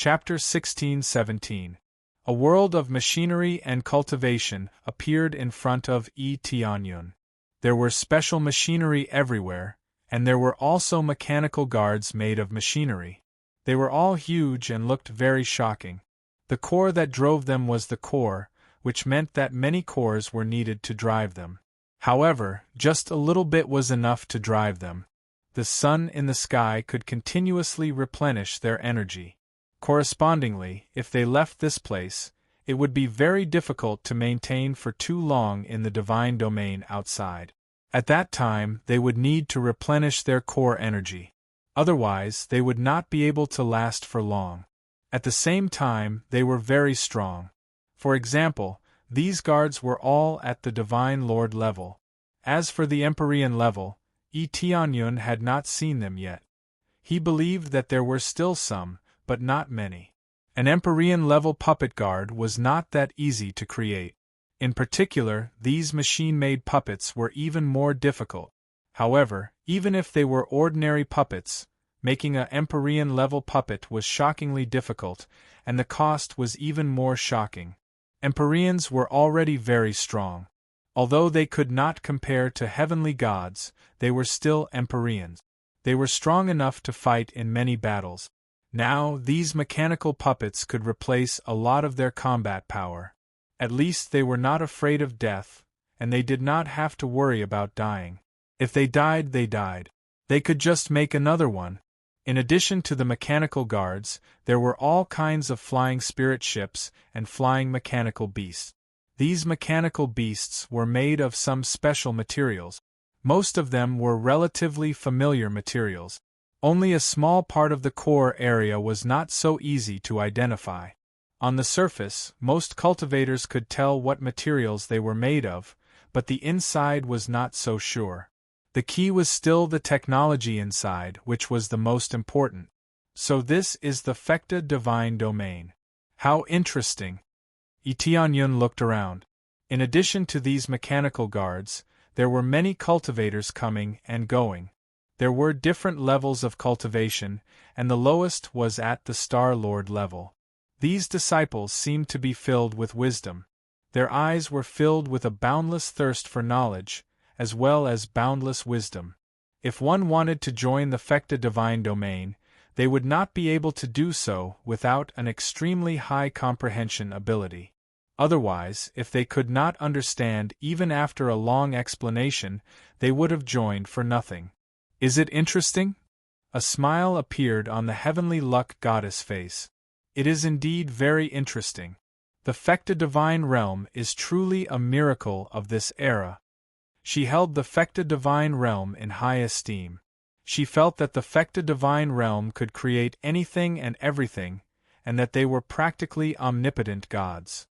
Chapter 16-17. A world of machinery and cultivation appeared in front of Tianyun. There were special machinery everywhere, and there were also mechanical guards made of machinery. They were all huge and looked very shocking. The core that drove them was the core, which meant that many cores were needed to drive them. However, just a little bit was enough to drive them. The sun in the sky could continuously replenish their energy. Correspondingly, if they left this place, it would be very difficult to maintain for too long in the divine domain outside. At that time, they would need to replenish their core energy. Otherwise, they would not be able to last for long. At the same time, they were very strong. For example, these guards were all at the Divine Lord level. As for the Empyrean level, Tianyun had not seen them yet. He believed that there were still some, but not many. An Empyrean level puppet guard was not that easy to create. In particular, these machine-made puppets were even more difficult. However, even if they were ordinary puppets, making an Empyrean level puppet was shockingly difficult, and the cost was even more shocking. Empyreans were already very strong. Although they could not compare to heavenly gods, they were still Empyreans. They were strong enough to fight in many battles. Now, these mechanical puppets could replace a lot of their combat power. At least they were not afraid of death, and they did not have to worry about dying. If they died, they died. They could just make another one. In addition to the mechanical guards, there were all kinds of flying spirit ships and flying mechanical beasts. These mechanical beasts were made of some special materials. Most of them were relatively familiar materials. Only a small part of the core area was not so easy to identify. On the surface, most cultivators could tell what materials they were made of, but the inside was not so sure. The key was still the technology inside, which was the most important. So this is the Fecta Divine Domain. How interesting! Tianyun looked around. In addition to these mechanical guards, there were many cultivators coming and going. There were different levels of cultivation, and the lowest was at the Star Lord level. These disciples seemed to be filled with wisdom. Their eyes were filled with a boundless thirst for knowledge, as well as boundless wisdom. If one wanted to join the Fecta Divine Domain, they would not be able to do so without an extremely high comprehension ability. Otherwise, if they could not understand even after a long explanation, they would have joined for nothing. Is it interesting? A smile appeared on the heavenly luck goddess face. It is indeed very interesting. The Fecta Divine Realm is truly a miracle of this era. She held the Fecta Divine Realm in high esteem. She felt that the Fecta Divine Realm could create anything and everything, and that they were practically omnipotent gods.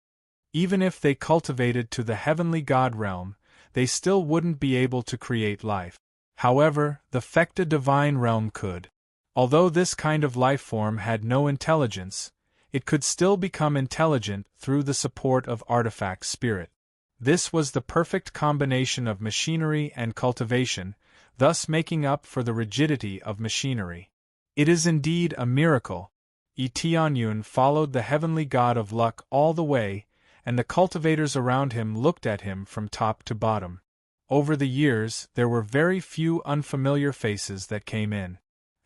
Even if they cultivated to the heavenly god realm, they still wouldn't be able to create life. However, the Fecta Divine Realm could. Although this kind of life form had no intelligence, it could still become intelligent through the support of artifact spirit. This was the perfect combination of machinery and cultivation, thus making up for the rigidity of machinery. It is indeed a miracle. Tianyun followed the heavenly god of luck all the way, and the cultivators around him looked at him from top to bottom. Over the years, there were very few unfamiliar faces that came in.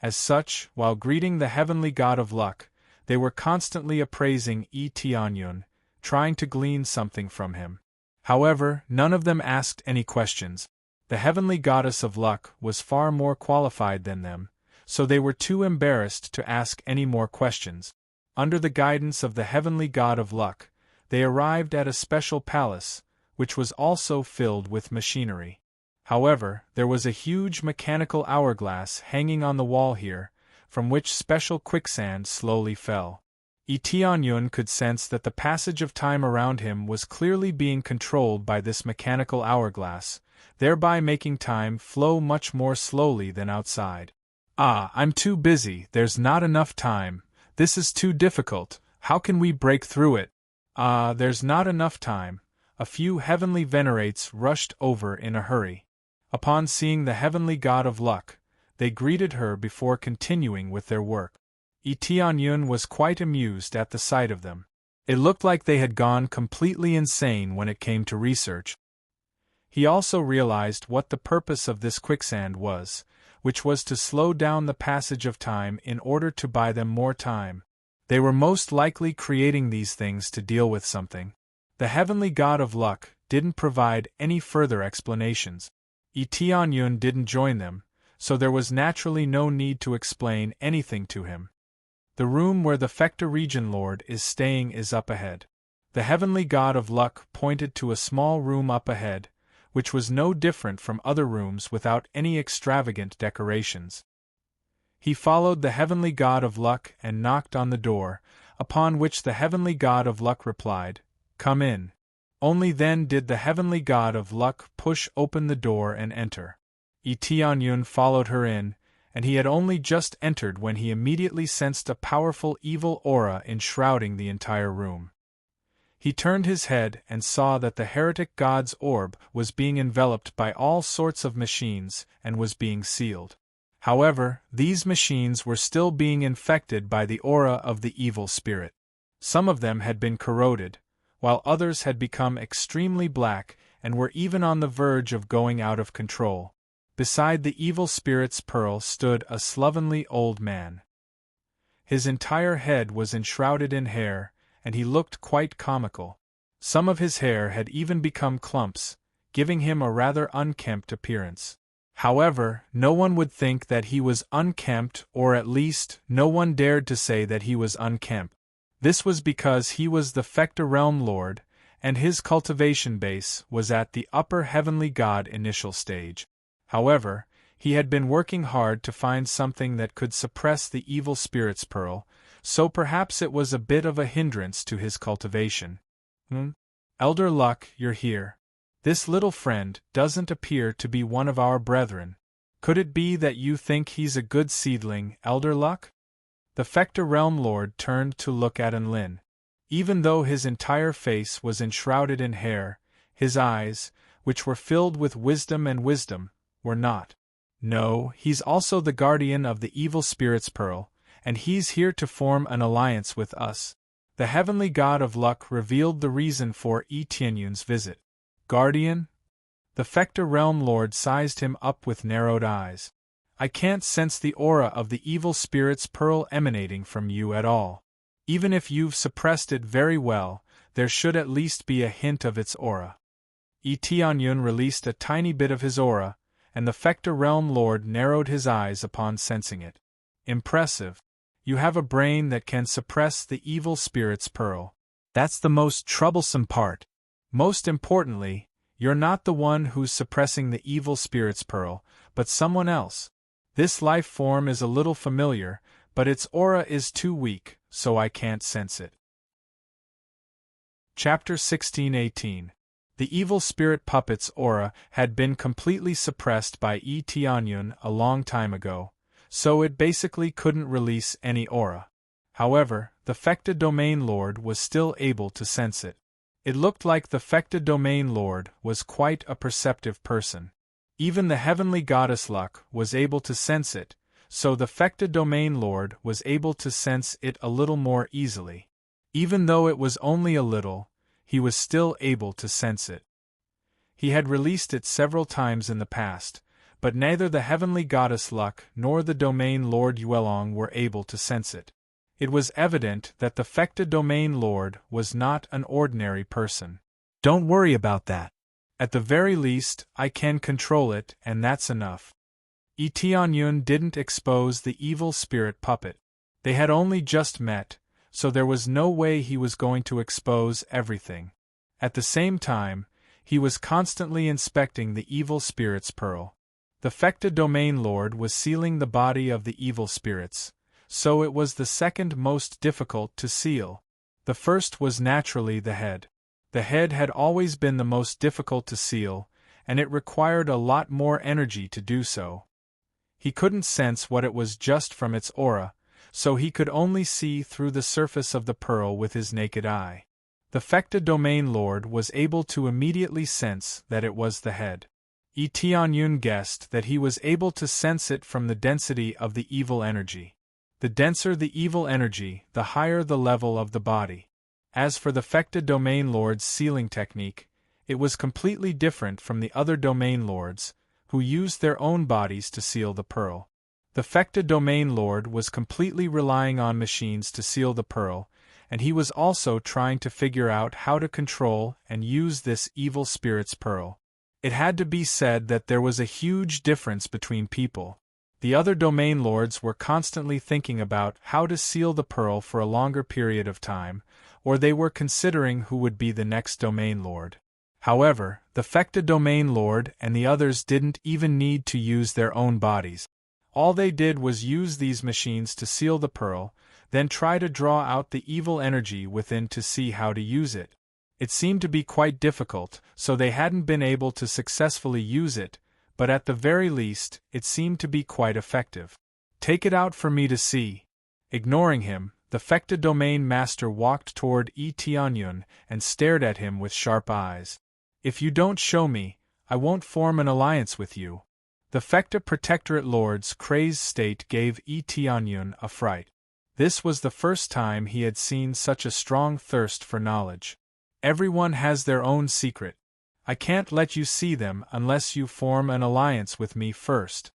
As such, while greeting the heavenly god of luck, they were constantly appraising Tianyun, trying to glean something from him. However, none of them asked any questions. The heavenly goddess of luck was far more qualified than them, so they were too embarrassed to ask any more questions. Under the guidance of the heavenly god of luck, they arrived at a special palace, which was also filled with machinery. However, there was a huge mechanical hourglass hanging on the wall here, from which special quicksand slowly fell. Tianyun could sense that the passage of time around him was clearly being controlled by this mechanical hourglass, thereby making time flow much more slowly than outside. I'm too busy, there's not enough time, this is too difficult, how can we break through it? There's not enough time. A few heavenly venerates rushed over in a hurry. Upon seeing the heavenly god of luck, they greeted her before continuing with their work. Tianyun was quite amused at the sight of them. It looked like they had gone completely insane when it came to research. He also realized what the purpose of this quicksand was, which was to slow down the passage of time in order to buy them more time. They were most likely creating these things to deal with something. The heavenly god of luck didn't provide any further explanations. Tianyun didn't join them, so there was naturally no need to explain anything to him. The room where the Fecta Region Lord is staying is up ahead. The heavenly god of luck pointed to a small room up ahead, which was no different from other rooms without any extravagant decorations. He followed the heavenly god of luck and knocked on the door, upon which the heavenly god of luck replied, "Come in." Only then did the heavenly god of luck push open the door and enter. Tianyun followed her in, and he had only just entered when he immediately sensed a powerful evil aura enshrouding the entire room. He turned his head and saw that the heretic god's orb was being enveloped by all sorts of machines and was being sealed. However, these machines were still being infected by the aura of the evil spirit. Some of them had been corroded, while others had become extremely black and were even on the verge of going out of control. Beside the evil spirit's pearl stood a slovenly old man. His entire head was enshrouded in hair, and he looked quite comical. Some of his hair had even become clumps, giving him a rather unkempt appearance. However, no one would think that he was unkempt, or at least, no one dared to say that he was unkempt. This was because he was the Fecta Realm Lord, and his cultivation base was at the upper heavenly god initial stage. However, he had been working hard to find something that could suppress the evil spirit's pearl, so perhaps it was a bit of a hindrance to his cultivation. Elder Luck, you're here. This little friend doesn't appear to be one of our brethren. Could it be that you think he's a good seedling, Elder Luck? The Fecta Realm Lord turned to look at Enlin. Even though his entire face was enshrouded in hair, his eyes, which were filled with wisdom, were not. No, he's also the guardian of the evil spirit's pearl, and he's here to form an alliance with us. The heavenly god of luck revealed the reason for Tianyun's visit. Guardian? The Fecta Realm Lord sized him up with narrowed eyes. I can't sense the aura of the evil spirit's pearl emanating from you at all. Even if you've suppressed it very well, there should at least be a hint of its aura. Tianyun released a tiny bit of his aura, and the Fecta Realm Lord narrowed his eyes upon sensing it. Impressive. You have a brain that can suppress the evil spirit's pearl. That's the most troublesome part. Most importantly, you're not the one who's suppressing the evil spirit's pearl, but someone else. This life form is a little familiar, but its aura is too weak, so I can't sense it. Chapter 16:18. The evil spirit puppet's aura had been completely suppressed by Tianyun a long time ago, so it basically couldn't release any aura. However, the Fecta Domain Lord was still able to sense it. It looked like the Fecta Domain Lord was quite a perceptive person. Even the heavenly goddess Luck was able to sense it, so the Fecta Domain Lord was able to sense it a little more easily. Even though it was only a little, he was still able to sense it. He had released it several times in the past, but neither the heavenly goddess Luck nor the Domain Lord Yuelong were able to sense it. It was evident that the Fecta Domain Lord was not an ordinary person. Don't worry about that. At the very least, I can control it, and that's enough. Tianyun didn't expose the evil spirit puppet. They had only just met, so there was no way he was going to expose everything. At the same time, he was constantly inspecting the evil spirit's pearl. The Fecta Domain Lord was sealing the body of the evil spirits, so it was the second most difficult to seal. The first was naturally the head. The head had always been the most difficult to seal, and it required a lot more energy to do so. He couldn't sense what it was just from its aura, so he could only see through the surface of the pearl with his naked eye. The Fecta Domain Lord was able to immediately sense that it was the head. Tianyun guessed that he was able to sense it from the density of the evil energy. The denser the evil energy, the higher the level of the body. As for the Fecta Domain Lord's sealing technique, it was completely different from the other Domain Lords, who used their own bodies to seal the pearl. The Fecta Domain Lord was completely relying on machines to seal the pearl, and he was also trying to figure out how to control and use this evil spirit's pearl. It had to be said that there was a huge difference between people. The other Domain Lords were constantly thinking about how to seal the pearl for a longer period of time, or they were considering who would be the next Domain Lord. However, the Fecta Domain Lord and the others didn't even need to use their own bodies. All they did was use these machines to seal the pearl, then try to draw out the evil energy within to see how to use it. It seemed to be quite difficult, so they hadn't been able to successfully use it, but at the very least, it seemed to be quite effective. Take it out for me to see. Ignoring him, the Fecta Domain Master walked toward Yi Tianyun and stared at him with sharp eyes. If you don't show me, I won't form an alliance with you. The Fecta Protectorate Lord's crazed state gave Yi Tianyun a fright. This was the first time he had seen such a strong thirst for knowledge. Everyone has their own secret. I can't let you see them unless you form an alliance with me first.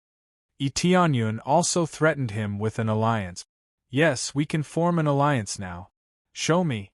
Yi Tianyun also threatened him with an alliance. Yes, we can form an alliance now. Show me.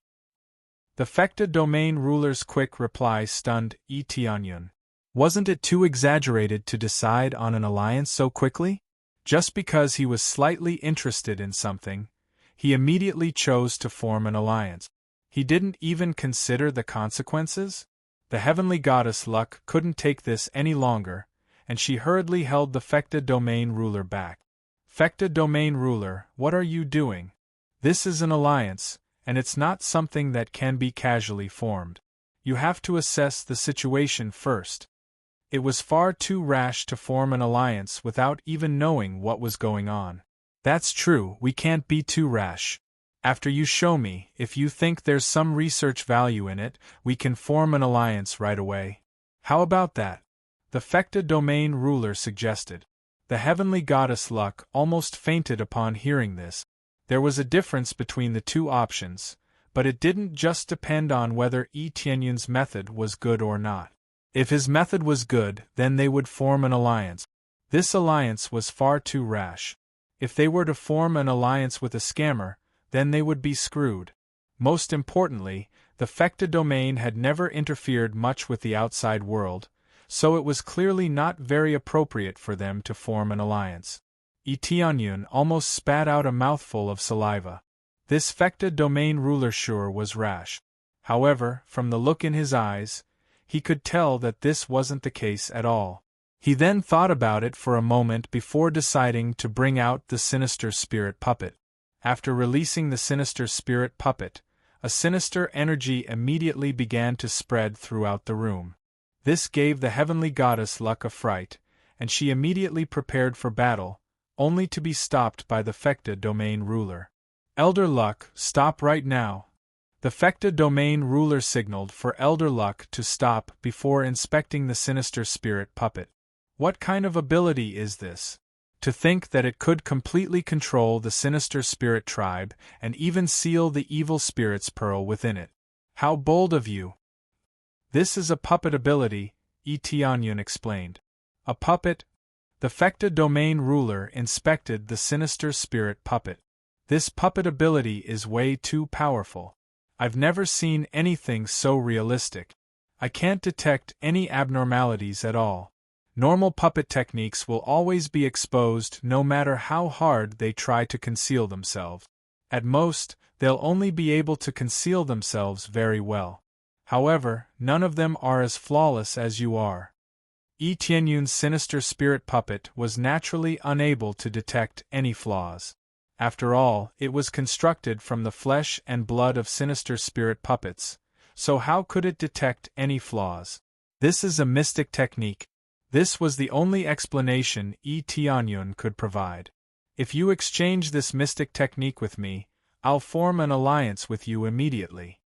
The Fecta Domain Ruler's quick reply stunned Yi Tianyun. Wasn't it too exaggerated to decide on an alliance so quickly? Just because he was slightly interested in something, he immediately chose to form an alliance. He didn't even consider the consequences? The heavenly goddess Luck couldn't take this any longer, and she hurriedly held the Fecta Domain Ruler back. Fecta Domain Ruler, what are you doing? This is an alliance, and it's not something that can be casually formed. You have to assess the situation first. It was far too rash to form an alliance without even knowing what was going on. That's true, we can't be too rash. After you show me, if you think there's some research value in it, we can form an alliance right away. How about that? The Fecta Domain Ruler suggested. The heavenly goddess Luck almost fainted upon hearing this. There was a difference between the two options, but it didn't just depend on whether Yi Tianyun's method was good or not. If his method was good, then they would form an alliance. This alliance was far too rash. If they were to form an alliance with a scammer, then they would be screwed. Most importantly, the Fecta Domain had never interfered much with the outside world, so it was clearly not very appropriate for them to form an alliance. Yi Tianyun almost spat out a mouthful of saliva. This Fecta Domain Ruler sure was rash. However, from the look in his eyes, he could tell that this wasn't the case at all. He then thought about it for a moment before deciding to bring out the sinister spirit puppet. After releasing the sinister spirit puppet, a sinister energy immediately began to spread throughout the room. This gave the heavenly goddess Luck a fright, and she immediately prepared for battle, only to be stopped by the Fecta Domain Ruler. Elder Luck, stop right now. The Fecta Domain Ruler signaled for Elder Luck to stop before inspecting the sinister spirit puppet. What kind of ability is this? To think that it could completely control the sinister spirit tribe and even seal the evil spirit's pearl within it. How bold of you! This is a puppet ability, Yi Tianyun explained. A puppet? The Fecta Domain Ruler inspected the sinister spirit puppet. This puppet ability is way too powerful. I've never seen anything so realistic. I can't detect any abnormalities at all. Normal puppet techniques will always be exposed no matter how hard they try to conceal themselves. At most, they'll only be able to conceal themselves very well. However, none of them are as flawless as you are. Yi Tianyun's sinister spirit puppet was naturally unable to detect any flaws. After all, it was constructed from the flesh and blood of sinister spirit puppets, so how could it detect any flaws? This is a mystic technique. This was the only explanation Yi Tianyun could provide. If you exchange this mystic technique with me, I'll form an alliance with you immediately.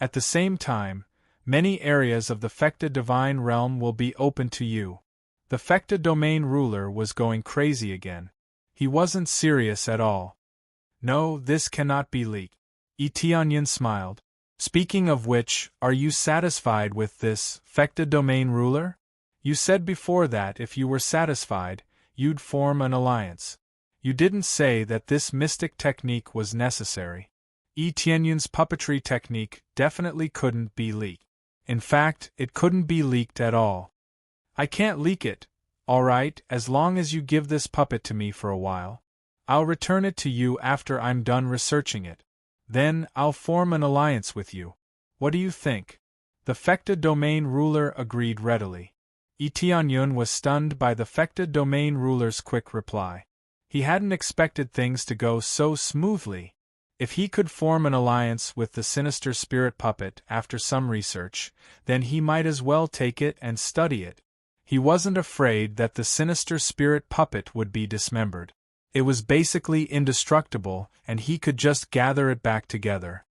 At the same time, many areas of the Fecta Divine Realm will be open to you. The Fecta Domain Ruler was going crazy again. He wasn't serious at all. No, this cannot be leaked. Tianyan smiled. Speaking of which, are you satisfied with this Fecta domain ruler? You said before that if you were satisfied, you'd form an alliance. You didn't say that this mystic technique was necessary. Tianyan's puppetry technique definitely couldn't be leaked. In fact, it couldn't be leaked at all. I can't leak it, all right, as long as you give this puppet to me for a while. I'll return it to you after I'm done researching it. Then, I'll form an alliance with you. What do you think? The Fecta domain ruler agreed readily. Tianyun was stunned by the Fecta domain ruler's quick reply. He hadn't expected things to go so smoothly. If he could form an alliance with the sinister spirit puppet after some research, then he might as well take it and study it. He wasn't afraid that the sinister spirit puppet would be dismembered. It was basically indestructible, and he could just gather it back together.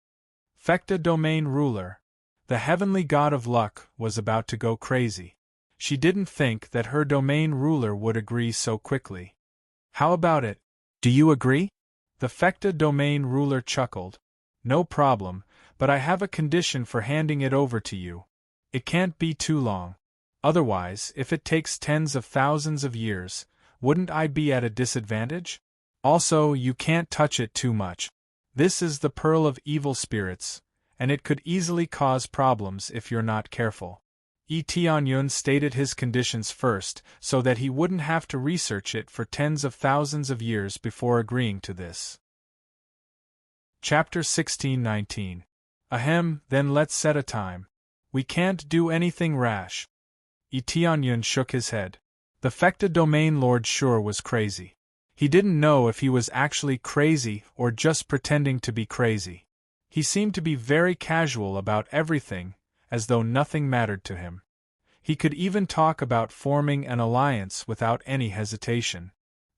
Fecta domain ruler. The heavenly god of luck was about to go crazy. She didn't think that her domain ruler would agree so quickly. How about it? Do you agree? The Fecta domain ruler chuckled. No problem, but I have a condition for handing it over to you. It can't be too long. Otherwise, if it takes tens of thousands of years, wouldn't I be at a disadvantage? Also, you can't touch it too much. This is the pearl of evil spirits, and it could easily cause problems if you're not careful. Tianyun stated his conditions first, so that he wouldn't have to research it for tens of thousands of years before agreeing to this. Chapter 16-19. Ahem, then let's set a time. We can't do anything rash. Tianyun shook his head. The Fecta domain lord sure was crazy. He didn't know if he was actually crazy or just pretending to be crazy. He seemed to be very casual about everything, as though nothing mattered to him. He could even talk about forming an alliance without any hesitation.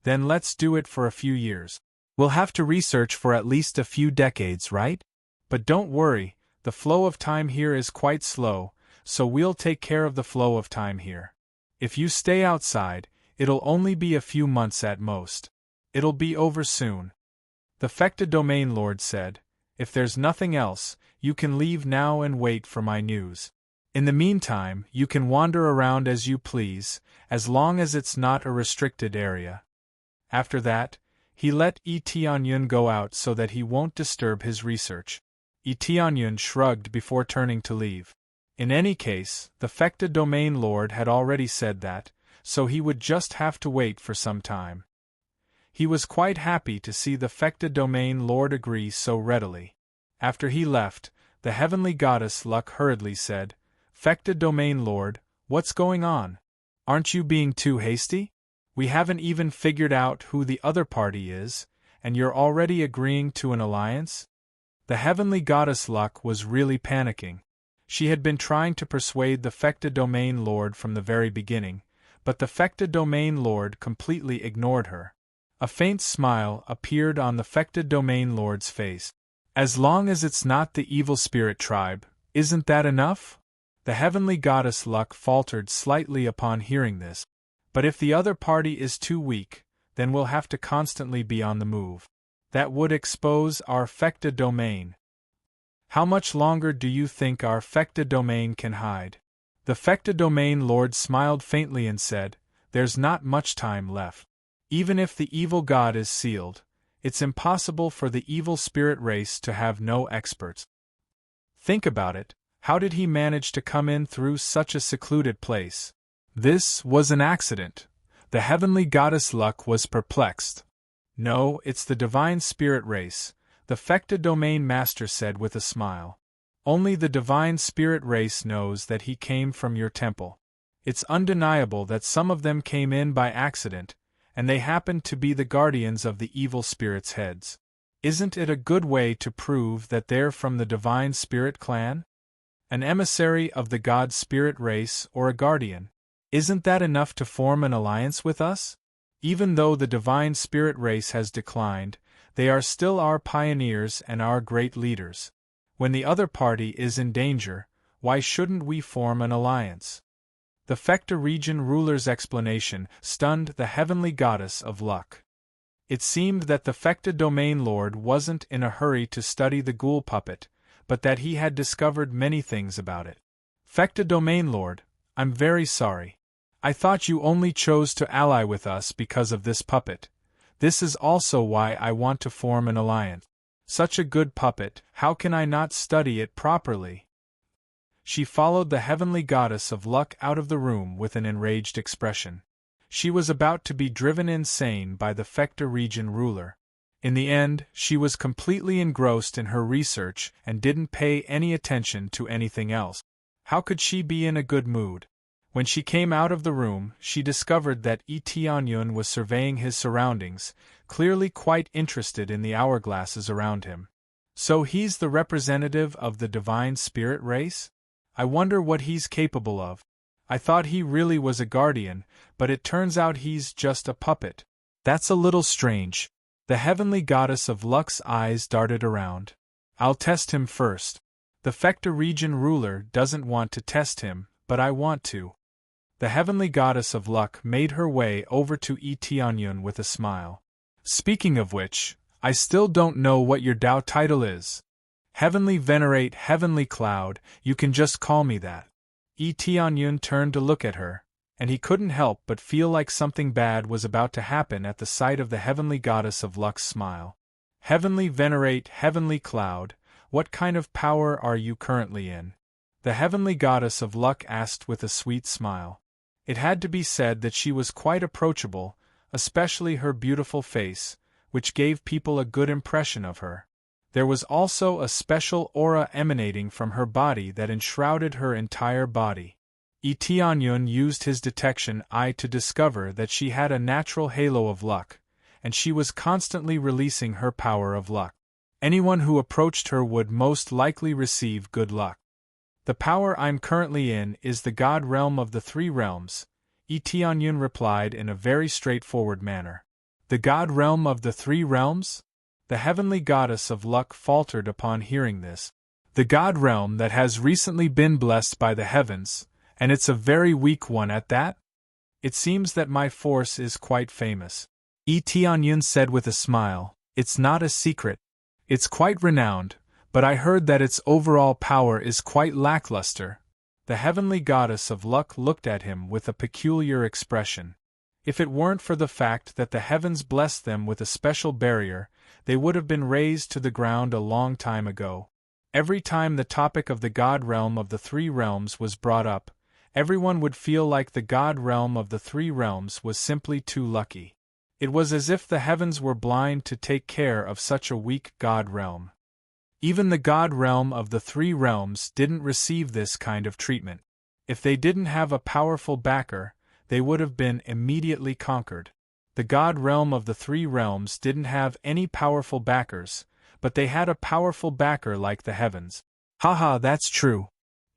Then let's do it for a few years. We'll have to research for at least a few decades, right? But don't worry, the flow of time here is quite slow, so we'll take care of the flow of time here. If you stay outside, it'll only be a few months at most. It'll be over soon. The Fecta domain lord said, if there's nothing else, you can leave now and wait for my news. In the meantime, you can wander around as you please, as long as it's not a restricted area. After that, he let Tianyun go out so that he won't disturb his research. Tianyun shrugged before turning to leave. In any case, the Fecta domain lord had already said that, so he would just have to wait for some time. He was quite happy to see the Fecta domain lord agree so readily. After he left, the heavenly goddess Luck hurriedly said, Fecta domain lord, what's going on? Aren't you being too hasty? We haven't even figured out who the other party is, and you're already agreeing to an alliance? The heavenly goddess Luck was really panicking. She had been trying to persuade the Fecta domain lord from the very beginning, but the Fecta domain lord completely ignored her. A faint smile appeared on the Fecta domain lord's face. As long as it's not the evil spirit tribe, isn't that enough? The heavenly goddess Luck faltered slightly upon hearing this. But if the other party is too weak, then we'll have to constantly be on the move. That would expose our Fecta domain. How much longer do you think our Fecta domain can hide? The Fecta domain lord smiled faintly and said, there's not much time left. Even if the evil god is sealed, it's impossible for the evil spirit race to have no experts. Think about it, how did he manage to come in through such a secluded place? This was an accident. The heavenly goddess Luck was perplexed. No, it's the divine spirit race, the Fecta domain master said with a smile. Only the divine spirit race knows that he came from your temple. It's undeniable that some of them came in by accident, and they happened to be the guardians of the evil spirit's heads. Isn't it a good way to prove that they're from the divine spirit clan? An emissary of the god spirit race or a guardian? Isn't that enough to form an alliance with us? Even though the divine spirit race has declined, they are still our pioneers and our great leaders. When the other party is in danger, why shouldn't we form an alliance? The Fecta region ruler's explanation stunned the heavenly goddess of Luck. It seemed that the Fecta Domain Lord wasn't in a hurry to study the ghoul puppet, but that he had discovered many things about it. Fecta Domain Lord, I'm very sorry. I thought you only chose to ally with us because of this puppet. This is also why I want to form an alliance. Such a good puppet, how can I not study it properly? She followed the heavenly goddess of luck out of the room with an enraged expression. She was about to be driven insane by the Fecta region ruler. In the end, she was completely engrossed in her research and didn't pay any attention to anything else. How could she be in a good mood? When she came out of the room, she discovered that Tianyun was surveying his surroundings, clearly quite interested in the hourglasses around him. So he's the representative of the divine spirit race? I wonder what he's capable of. I thought he really was a guardian, but it turns out he's just a puppet. That's a little strange. The heavenly goddess of luck's eyes darted around. I'll test him first. The Fecta region ruler doesn't want to test him, but I want to. The heavenly goddess of luck made her way over to Tianyun with a smile. Speaking of which, I still don't know what your Dao title is. Heavenly Venerate Heavenly Cloud, you can just call me that. Tianyun turned to look at her, and he couldn't help but feel like something bad was about to happen at the sight of the heavenly goddess of luck's smile. Heavenly Venerate Heavenly Cloud, what kind of power are you currently in? The heavenly goddess of luck asked with a sweet smile. It had to be said that she was quite approachable, especially her beautiful face, which gave people a good impression of her. There was also a special aura emanating from her body that enshrouded her entire body. Tianyun used his detection eye to discover that she had a natural halo of luck, and she was constantly releasing her power of luck. Anyone who approached her would most likely receive good luck. The power I'm currently in is the God realm of the three realms, Tianyun replied in a very straightforward manner. The God realm of the three realms? The heavenly goddess of luck faltered upon hearing this. The God realm that has recently been blessed by the heavens, and it's a very weak one at that? It seems that my force is quite famous. Tianyun said with a smile, it's not a secret. It's quite renowned, but I heard that its overall power is quite lackluster. The heavenly goddess of luck looked at him with a peculiar expression. If it weren't for the fact that the heavens blessed them with a special barrier, they would have been razed to the ground a long time ago. Every time the topic of the God realm of the three realms was brought up, everyone would feel like the God realm of the three realms was simply too lucky. It was as if the heavens were blind to take care of such a weak God realm. Even the God realm of the three realms didn't receive this kind of treatment. If they didn't have a powerful backer, they would have been immediately conquered. The God realm of the three realms didn't have any powerful backers, but they had a powerful backer like the heavens. Haha, that's true.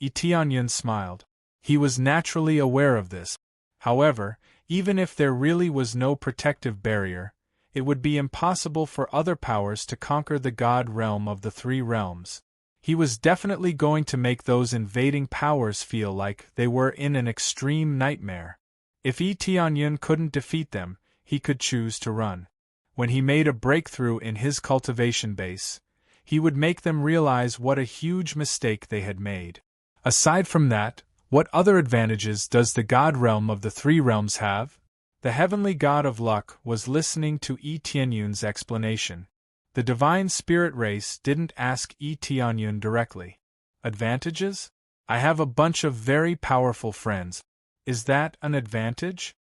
Tianyun smiled. He was naturally aware of this. However, even if there really was no protective barrier, it would be impossible for other powers to conquer the God realm of the three realms. He was definitely going to make those invading powers feel like they were in an extreme nightmare. If Tianyun couldn't defeat them, he could choose to run. When he made a breakthrough in his cultivation base, he would make them realize what a huge mistake they had made. Aside from that, what other advantages does the God realm of the three realms have? The heavenly god of luck was listening to Tianyun's explanation. The divine spirit race didn't ask Tianyun directly. Advantages? I have a bunch of very powerful friends. Is that an advantage?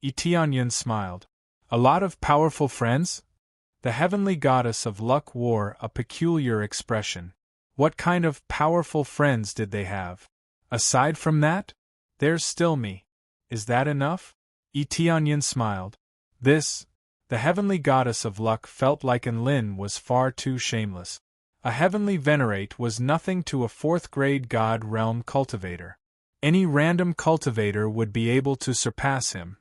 Tianyun smiled. A lot of powerful friends? The heavenly goddess of luck wore a peculiar expression. What kind of powerful friends did they have? Aside from that, there's still me. Is that enough? Tianyun smiled. The heavenly goddess of luck felt like Enlin was far too shameless. A heavenly venerate was nothing to a fourth-grade god realm cultivator. Any random cultivator would be able to surpass him.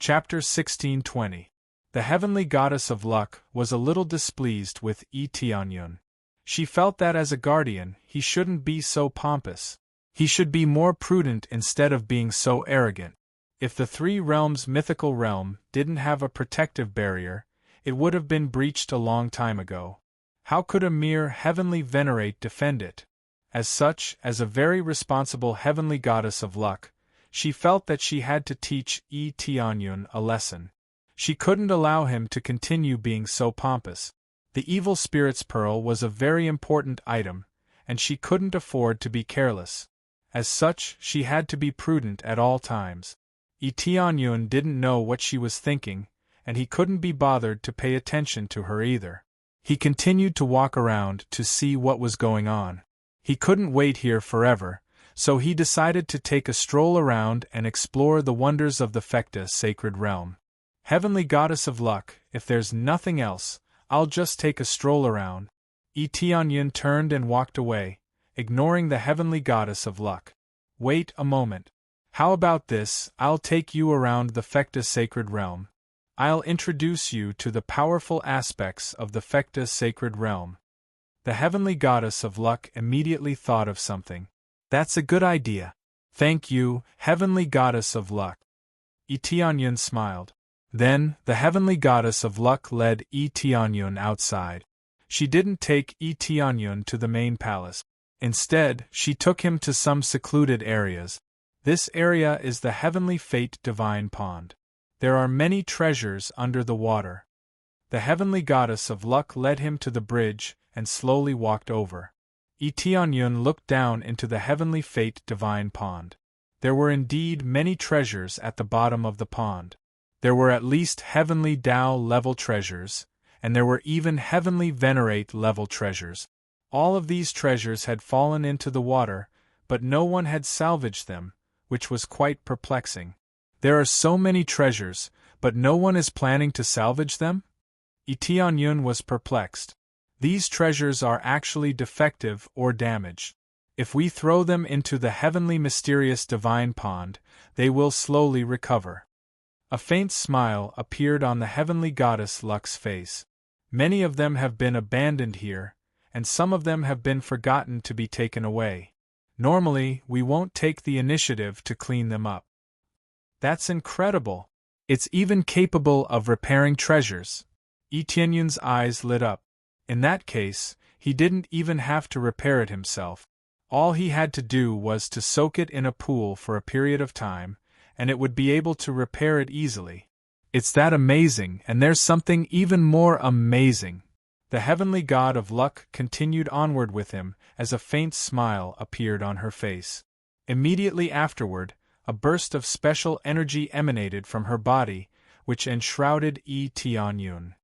Chapter 1620. The heavenly goddess of luck was a little displeased with Tianyun. She felt that as a guardian, he shouldn't be so pompous. He should be more prudent instead of being so arrogant. If the Three Realms mythical realm didn't have a protective barrier, it would have been breached a long time ago. How could a mere heavenly venerate defend it? As such, as a very responsible heavenly goddess of luck, she felt that she had to teach Tianyun a lesson. She couldn't allow him to continue being so pompous. The evil spirit's pearl was a very important item, and she couldn't afford to be careless. As such, she had to be prudent at all times. Tianyun didn't know what she was thinking, and he couldn't be bothered to pay attention to her either. He continued to walk around to see what was going on. He couldn't wait here forever, so he decided to take a stroll around and explore the wonders of the Fekta sacred realm. Heavenly goddess of luck, if there's nothing else, I'll just take a stroll around. Tianyun turned and walked away, ignoring the heavenly goddess of luck. Wait a moment. How about this? I'll take you around the Fekta sacred realm. I'll introduce you to the powerful aspects of the Fekta sacred realm. The heavenly goddess of luck immediately thought of something. That's a good idea. Thank you, heavenly goddess of luck. Tianyun smiled. Then, the heavenly goddess of luck led Tianyun outside. She didn't take Tianyun to the main palace. Instead, she took him to some secluded areas. This area is the heavenly fate divine pond. There are many treasures under the water. The heavenly goddess of luck led him to the bridge and slowly walked over. Tianyun looked down into the heavenly fate divine pond. There were indeed many treasures at the bottom of the pond. There were at least heavenly Tao level treasures, and there were even heavenly venerate level treasures. All of these treasures had fallen into the water, but no one had salvaged them, which was quite perplexing. There are so many treasures, but no one is planning to salvage them? Tianyun was perplexed. These treasures are actually defective or damaged. If we throw them into the heavenly mysterious divine pond, they will slowly recover. A faint smile appeared on the heavenly goddess Luck's face. Many of them have been abandoned here, and some of them have been forgotten to be taken away. Normally, we won't take the initiative to clean them up. That's incredible. It's even capable of repairing treasures. Tianyun's eyes lit up. In that case, he didn't even have to repair it himself. All he had to do was to soak it in a pool for a period of time, and it would be able to repair it easily. It's that amazing, and there's something even more amazing. The heavenly god of luck continued onward with him as a faint smile appeared on her face. Immediately afterward, a burst of special energy emanated from her body, which enshrouded Tianyun.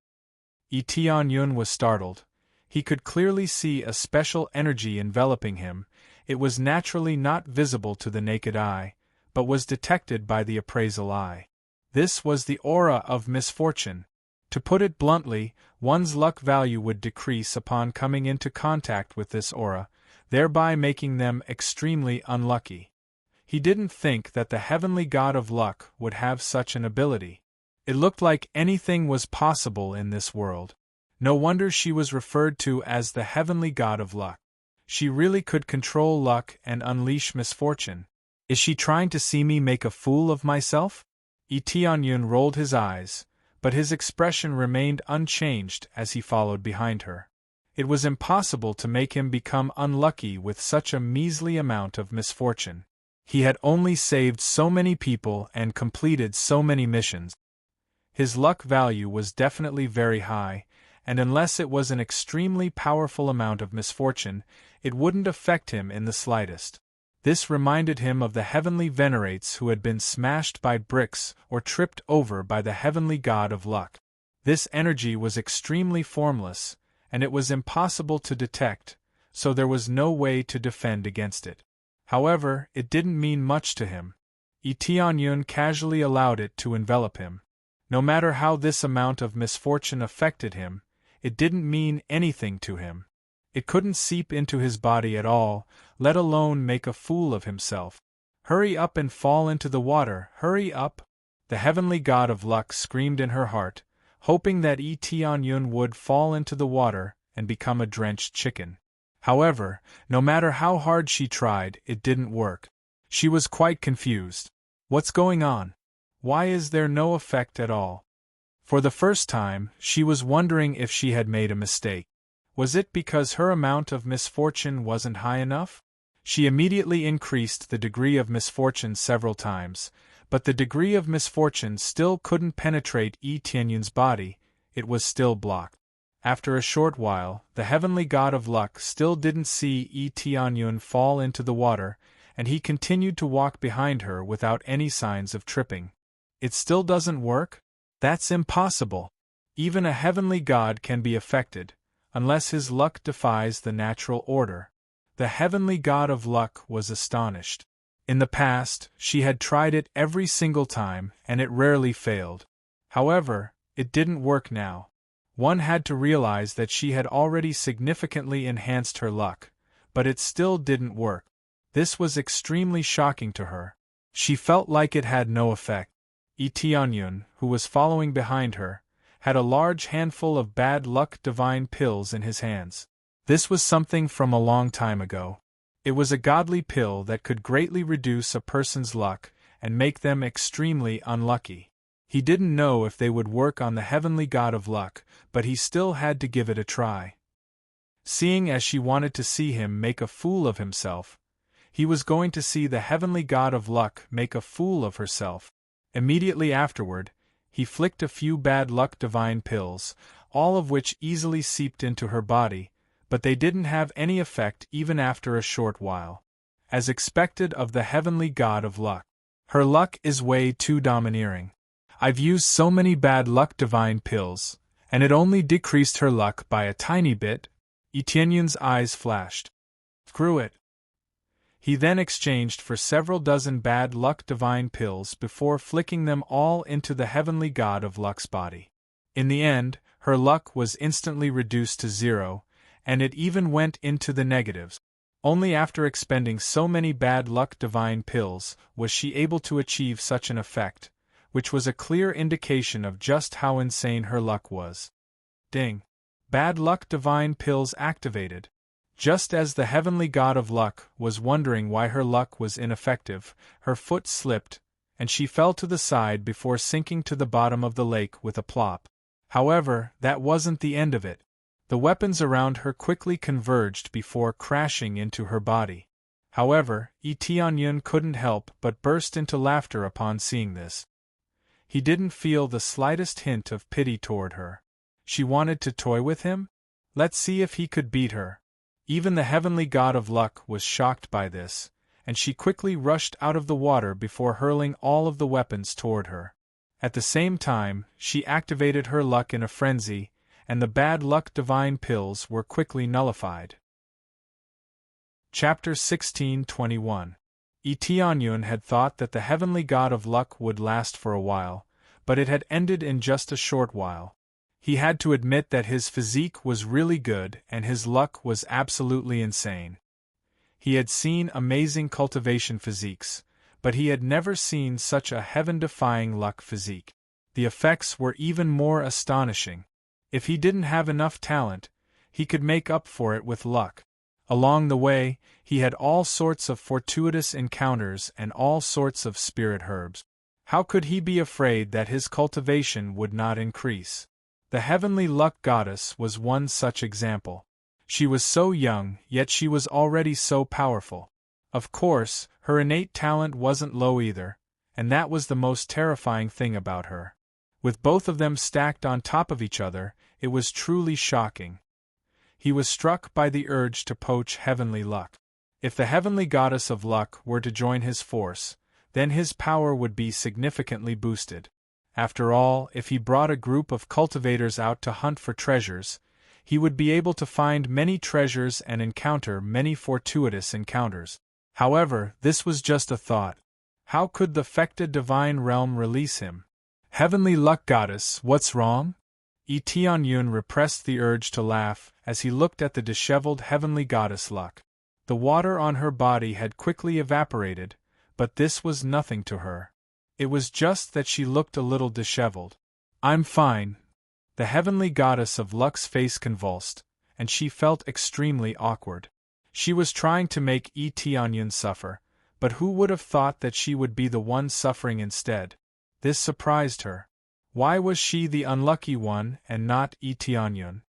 Tianyun was startled. He could clearly see a special energy enveloping him. It was naturally not visible to the naked eye, but was detected by the appraisal eye. This was the aura of misfortune. To put it bluntly, one's luck value would decrease upon coming into contact with this aura, thereby making them extremely unlucky. He didn't think that the heavenly god of luck would have such an ability. It looked like anything was possible in this world. No wonder she was referred to as the heavenly god of luck. She really could control luck and unleash misfortune. Is she trying to see me make a fool of myself? Tianyun rolled his eyes, but his expression remained unchanged as he followed behind her. It was impossible to make him become unlucky with such a measly amount of misfortune. He had only saved so many people and completed so many missions. His luck value was definitely very high, and unless it was an extremely powerful amount of misfortune, it wouldn't affect him in the slightest. This reminded him of the heavenly venerates who had been smashed by bricks or tripped over by the heavenly god of luck. This energy was extremely formless, and it was impossible to detect, so there was no way to defend against it. However, it didn't mean much to him. Tianyun casually allowed it to envelop him. No matter how this amount of misfortune affected him, it didn't mean anything to him. It couldn't seep into his body at all, let alone make a fool of himself. Hurry up and fall into the water, hurry up! The heavenly god of luck screamed in her heart, hoping that Tianyun would fall into the water and become a drenched chicken. However, no matter how hard she tried, it didn't work. She was quite confused. What's going on? Why is there no effect at all? For the first time, she was wondering if she had made a mistake. Was it because her amount of misfortune wasn't high enough? She immediately increased the degree of misfortune several times, but the degree of misfortune still couldn't penetrate Yi Tianyun's body, it was still blocked. After a short while, the heavenly god of luck still didn't see Yi Tianyun fall into the water, and he continued to walk behind her without any signs of tripping. It still doesn't work? That's impossible. Even a heavenly god can be affected, unless his luck defies the natural order. The heavenly god of luck was astonished. In the past, she had tried it every single time, and it rarely failed. However, it didn't work now. One had to realize that she had already significantly enhanced her luck, but it still didn't work. This was extremely shocking to her. She felt like it had no effect. Yi Tianyun, who was following behind her, had a large handful of bad luck divine pills in his hands. This was something from a long time ago. It was a godly pill that could greatly reduce a person's luck and make them extremely unlucky. He didn't know if they would work on the heavenly god of luck, but he still had to give it a try. Seeing as she wanted to see him make a fool of himself, he was going to see the heavenly god of luck make a fool of herself. Immediately afterward, he flicked a few bad luck divine pills, all of which easily seeped into her body, but they didn't have any effect even after a short while. As expected of the heavenly god of luck. Her luck is way too domineering. I've used so many bad luck divine pills, and it only decreased her luck by a tiny bit. Yi Tianyun's eyes flashed. Screw it. He then exchanged for several dozen bad luck divine pills before flicking them all into the heavenly god of luck's body. In the end, her luck was instantly reduced to 0, and it even went into the negatives. Only after expending so many bad luck divine pills was she able to achieve such an effect, which was a clear indication of just how insane her luck was. Ding! Bad luck divine pills activated. Just as the heavenly god of luck was wondering why her luck was ineffective, her foot slipped, and she fell to the side before sinking to the bottom of the lake with a plop. However, that wasn't the end of it. The weapons around her quickly converged before crashing into her body. However, Yi Tianyun couldn't help but burst into laughter upon seeing this. He didn't feel the slightest hint of pity toward her. She wanted to toy with him? Let's see if he could beat her. Even the heavenly god of luck was shocked by this, and she quickly rushed out of the water before hurling all of the weapons toward her. At the same time, she activated her luck in a frenzy, and the bad luck divine pills were quickly nullified. Chapter 16:21. Yi Tianyun had thought that the heavenly god of luck would last for a while, but it had ended in just a short while. He had to admit that his physique was really good and his luck was absolutely insane. He had seen amazing cultivation physiques, but he had never seen such a heaven-defying luck physique. The effects were even more astonishing. If he didn't have enough talent, he could make up for it with luck. Along the way, he had all sorts of fortuitous encounters and all sorts of spirit herbs. How could he be afraid that his cultivation would not increase? The heavenly luck goddess was one such example. She was so young, yet she was already so powerful. Of course, her innate talent wasn't low either, and that was the most terrifying thing about her. With both of them stacked on top of each other, it was truly shocking. He was struck by the urge to poach heavenly luck. If the heavenly goddess of luck were to join his force, then his power would be significantly boosted. After all, if he brought a group of cultivators out to hunt for treasures, he would be able to find many treasures and encounter many fortuitous encounters. However, this was just a thought. How could the Fecta divine realm release him? Heavenly luck goddess, what's wrong? Yi Tianyun repressed the urge to laugh as he looked at the disheveled heavenly goddess luck. The water on her body had quickly evaporated, but this was nothing to her. It was just that she looked a little disheveled. I'm fine. The heavenly goddess of luck's face convulsed, and she felt extremely awkward. She was trying to make Yi Tianyun suffer, but who would have thought that she would be the one suffering instead? This surprised her. Why was she the unlucky one and not Lee Tianyun?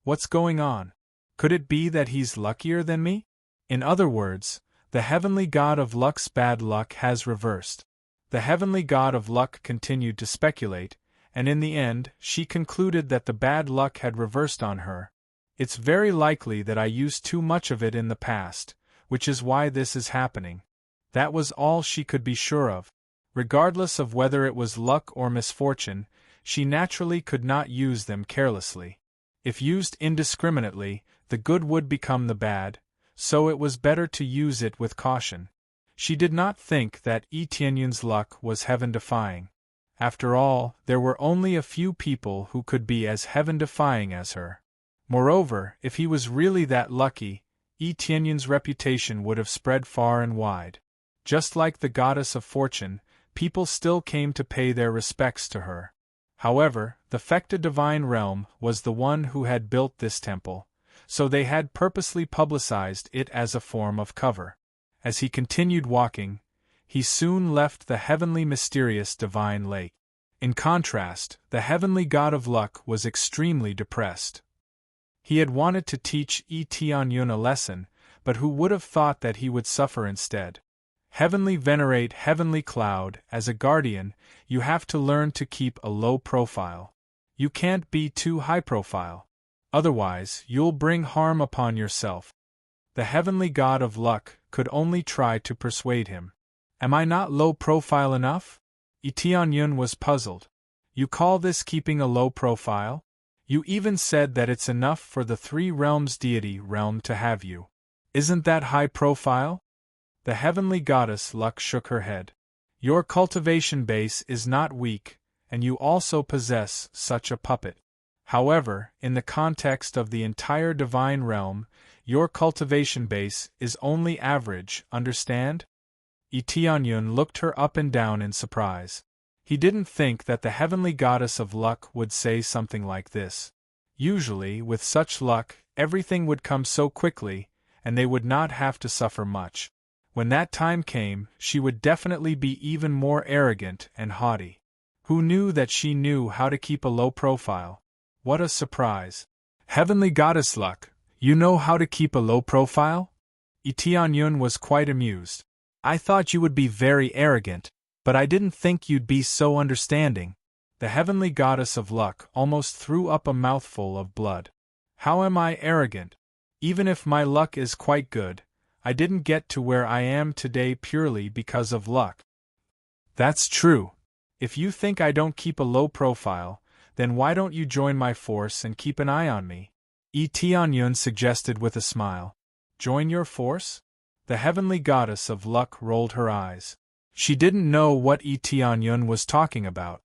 What's going on? Could it be that he's luckier than me? In other words, the heavenly god of luck's bad luck has reversed. The heavenly god of luck continued to speculate, and in the end, she concluded that the bad luck had reversed on her. It's very likely that I used too much of it in the past, which is why this is happening. That was all she could be sure of. Regardless of whether it was luck or misfortune, she naturally could not use them carelessly. If used indiscriminately, the good would become the bad, so it was better to use it with caution. She did not think that Lee Tianyun's luck was heaven-defying. After all, there were only a few people who could be as heaven-defying as her. Moreover, if he was really that lucky, Lee Tianyun's reputation would have spread far and wide. Just like the goddess of fortune, people still came to pay their respects to her. However, the Fecta divine realm was the one who had built this temple, so they had purposely publicized it as a form of cover. As he continued walking, he soon left the heavenly mysterious divine lake. In contrast, the heavenly god of luck was extremely depressed. He had wanted to teach Lee Tianyun a lesson, but who would have thought that he would suffer instead? Heavenly venerate heavenly cloud, as a guardian, you have to learn to keep a low profile. You can't be too high profile. Otherwise, you'll bring harm upon yourself. The heavenly god of luck could only try to persuade him. Am I not low profile enough? Lee Tianyun was puzzled. You call this keeping a low profile? You even said that it's enough for the three realms deity realm to have you. Isn't that high profile? The heavenly goddess luck shook her head. Your cultivation base is not weak, and you also possess such a puppet. However, in the context of the entire divine realm, your cultivation base is only average, understand? Lee Tianyun looked her up and down in surprise. He didn't think that the heavenly goddess of luck would say something like this. Usually, with such luck, everything would come so quickly, and they would not have to suffer much. When that time came, she would definitely be even more arrogant and haughty. Who knew that she knew how to keep a low profile? What a surprise. Heavenly goddess luck, you know how to keep a low profile? Lee Tianyun was quite amused. I thought you would be very arrogant, but I didn't think you'd be so understanding. The heavenly goddess of luck almost threw up a mouthful of blood. How am I arrogant? Even if my luck is quite good, I didn't get to where I am today purely because of luck. That's true. If you think I don't keep a low profile, then why don't you join my force and keep an eye on me? Lee Tianyun suggested with a smile. Join your force? The heavenly goddess of luck rolled her eyes. She didn't know what Lee Tianyun was talking about.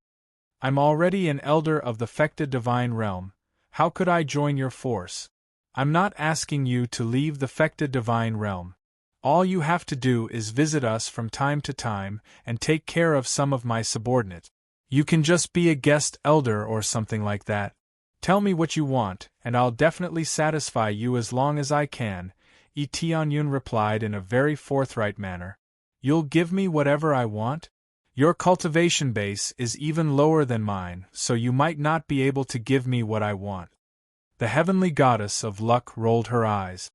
I'm already an elder of the Fecta divine realm. How could I join your force? I'm not asking you to leave the Fecta divine realm. All you have to do is visit us from time to time and take care of some of my subordinates. You can just be a guest elder or something like that. Tell me what you want, and I'll definitely satisfy you as long as I can, Lee Tianyun replied in a very forthright manner. You'll give me whatever I want? Your cultivation base is even lower than mine, so you might not be able to give me what I want. The heavenly goddess of luck rolled her eyes.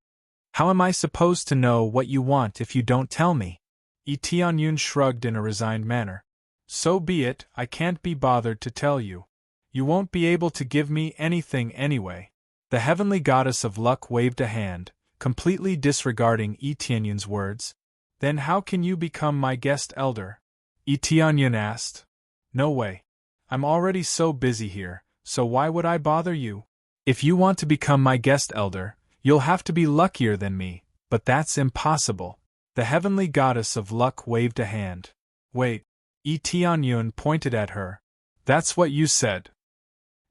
How am I supposed to know what you want if you don't tell me? Lee Tianyun shrugged in a resigned manner. So be it, I can't be bothered to tell you. You won't be able to give me anything anyway. The heavenly goddess of luck waved a hand, completely disregarding Lee Tianyun's words. Then how can you become my guest elder? Lee Tianyun asked. No way. I'm already so busy here, so why would I bother you? If you want to become my guest elder, you'll have to be luckier than me, but that's impossible. The heavenly goddess of luck waved a hand. Wait. Lee Tianyun pointed at her. That's what you said.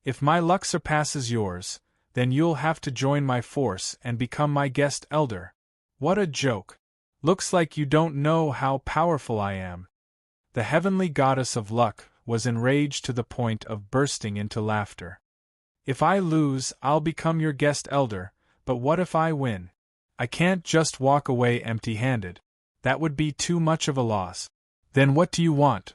If my luck surpasses yours, then you'll have to join my force and become my guest elder. What a joke. Looks like you don't know how powerful I am. The heavenly goddess of luck was enraged to the point of bursting into laughter. If I lose, I'll become your guest elder, but what if I win? I can't just walk away empty-handed. That would be too much of a loss. Then what do you want?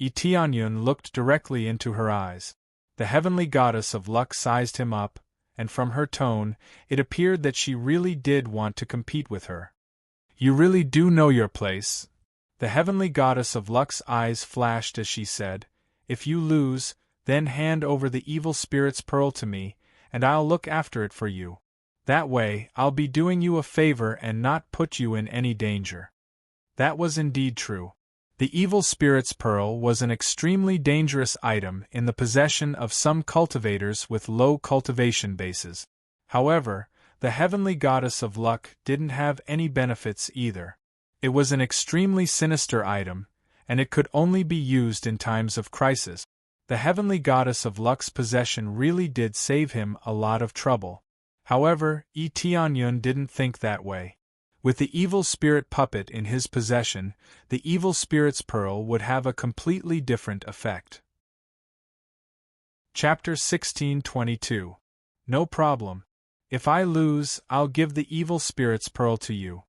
Tianyun looked directly into her eyes. The heavenly goddess of luck sized him up, and from her tone, it appeared that she really did want to compete with her. You really do know your place. The heavenly goddess of luck's eyes flashed as she said, If you lose, then hand over the evil spirit's pearl to me, and I'll look after it for you. That way, I'll be doing you a favor and not put you in any danger. That was indeed true. The evil spirit's pearl was an extremely dangerous item in the possession of some cultivators with low cultivation bases. However, the heavenly goddess of luck didn't have any benefits either. It was an extremely sinister item, and it could only be used in times of crisis. The heavenly goddess of luck's possession really did save him a lot of trouble. However, Tianyun didn't think that way. With the evil spirit puppet in his possession, the evil spirit's pearl would have a completely different effect. Chapter 1622. No problem. If I lose, I'll give the evil spirit's pearl to you.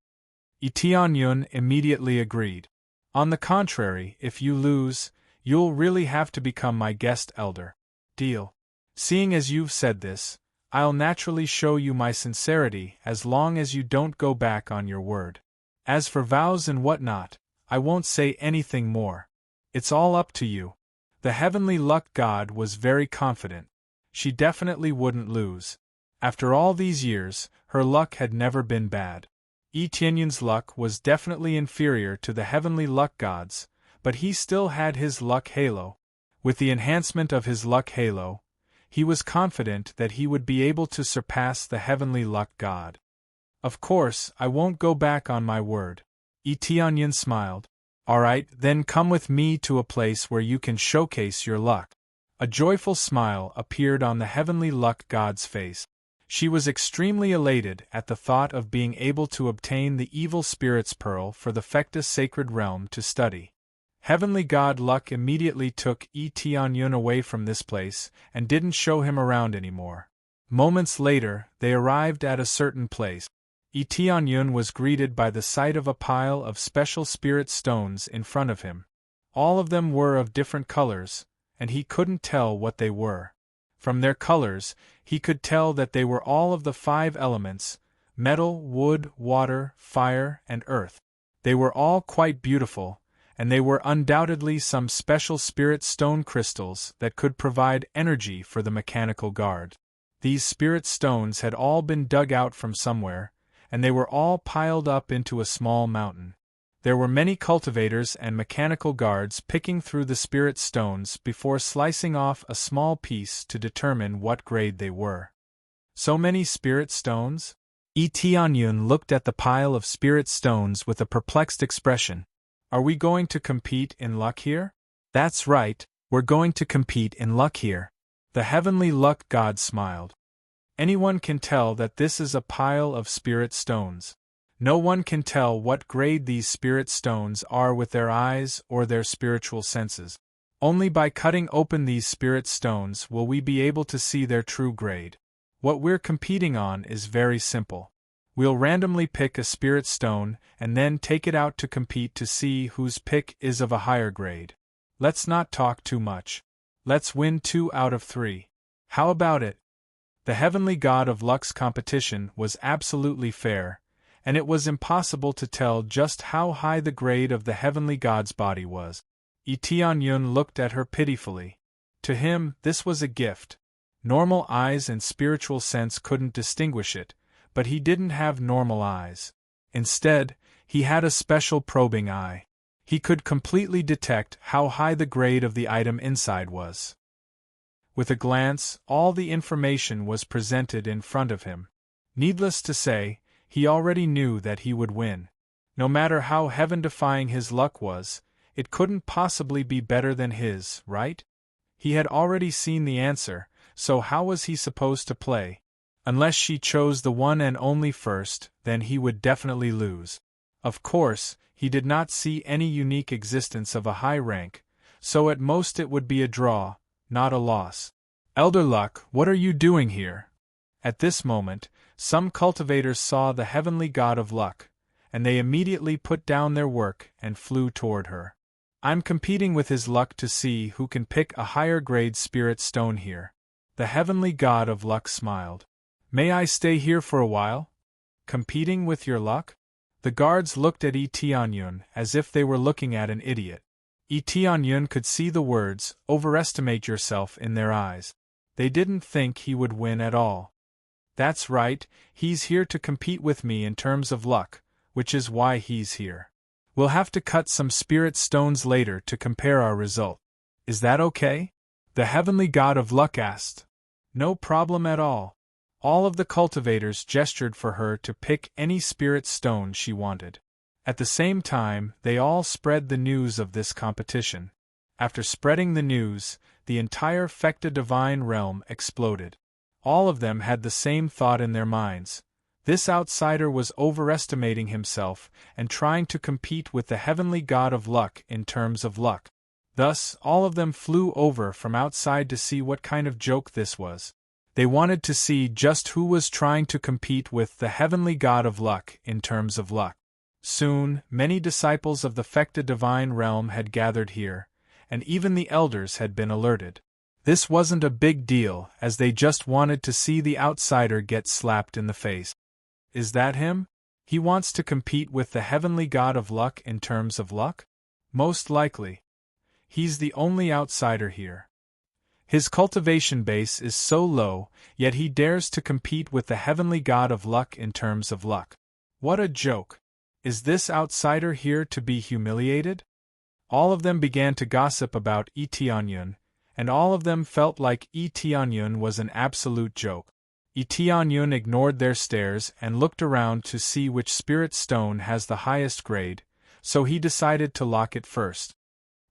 Tianyun immediately agreed. On the contrary, if you lose, you'll really have to become my guest elder. Deal. Seeing as you've said this, I'll naturally show you my sincerity as long as you don't go back on your word. As for vows and whatnot, I won't say anything more. It's all up to you. The heavenly luck god was very confident. She definitely wouldn't lose. After all these years, her luck had never been bad. Tianyun's luck was definitely inferior to the heavenly luck god's, but he still had his luck halo. With the enhancement of his luck halo, he was confident that he would be able to surpass the heavenly luck god. Of course, I won't go back on my word. Tianyun smiled. Alright, then come with me to a place where you can showcase your luck. A joyful smile appeared on the heavenly luck god's face. She was extremely elated at the thought of being able to obtain the evil spirit's pearl for the Fectus sacred realm to study. Heavenly god Luck immediately took Tianyun away from this place and didn't show him around anymore. Moments later, they arrived at a certain place. Tianyun was greeted by the sight of a pile of special spirit stones in front of him. All of them were of different colors, and he couldn't tell what they were. From their colors, he could tell that they were all of the 5 elements: metal, wood, water, fire, and earth. They were all quite beautiful, and they were undoubtedly some special spirit stone crystals that could provide energy for the mechanical guard. These spirit stones had all been dug out from somewhere, and they were all piled up into a small mountain. There were many cultivators and mechanical guards picking through the spirit stones before slicing off a small piece to determine what grade they were. So many spirit stones? Tianyun looked at the pile of spirit stones with a perplexed expression. Are we going to compete in luck here? That's right, we're going to compete in luck here. The heavenly luck god smiled. Anyone can tell that this is a pile of spirit stones. No one can tell what grade these spirit stones are with their eyes or their spiritual senses. Only by cutting open these spirit stones will we be able to see their true grade. What we're competing on is very simple. We'll randomly pick a spirit stone and then take it out to compete to see whose pick is of a higher grade. Let's not talk too much. Let's win 2 out of 3. How about it? The heavenly god of luck's competition was absolutely fair, and it was impossible to tell just how high the grade of the heavenly god's body was. Tianyun looked at her pitifully. To him, this was a gift. Normal eyes and spiritual sense couldn't distinguish it, but he didn't have normal eyes. Instead, he had a special probing eye. He could completely detect how high the grade of the item inside was. With a glance, all the information was presented in front of him. Needless to say, he already knew that he would win. No matter how heaven-defying his luck was, it couldn't possibly be better than his, right? He had already seen the answer, so how was he supposed to play? Unless she chose the one and only first, then he would definitely lose. Of course, he did not see any unique existence of a high rank, so at most it would be a draw, not a loss. Elder Luck, what are you doing here? At this moment, some cultivators saw the heavenly god of luck, and they immediately put down their work and flew toward her. I'm competing with his luck to see who can pick a higher grade spirit stone here. The heavenly god of luck smiled. May I stay here for a while? Competing with your luck? The guards looked at Yi Tianyun as if they were looking at an idiot. Yi Tianyun could see the words, overestimate yourself, in their eyes. They didn't think he would win at all. That's right, he's here to compete with me in terms of luck, which is why he's here. We'll have to cut some spirit stones later to compare our result. Is that okay? The heavenly god of luck asked. No problem at all. All of the cultivators gestured for her to pick any spirit stone she wanted. At the same time, they all spread the news of this competition. After spreading the news, the entire Fecta divine realm exploded. All of them had the same thought in their minds. This outsider was overestimating himself and trying to compete with the heavenly god of luck in terms of luck. Thus, all of them flew over from outside to see what kind of joke this was. They wanted to see just who was trying to compete with the heavenly god of luck in terms of luck. Soon, many disciples of the Fecta divine realm had gathered here, and even the elders had been alerted. This wasn't a big deal, as they just wanted to see the outsider get slapped in the face. Is that him? He wants to compete with the heavenly god of luck in terms of luck? Most likely. He's the only outsider here. His cultivation base is so low, yet he dares to compete with the heavenly god of luck in terms of luck. What a joke! Is this outsider here to be humiliated? All of them began to gossip about Yi Tianyun, and all of them felt like Yi Tianyun was an absolute joke. Yi Tianyun ignored their stares and looked around to see which spirit stone has the highest grade, so he decided to lock it first.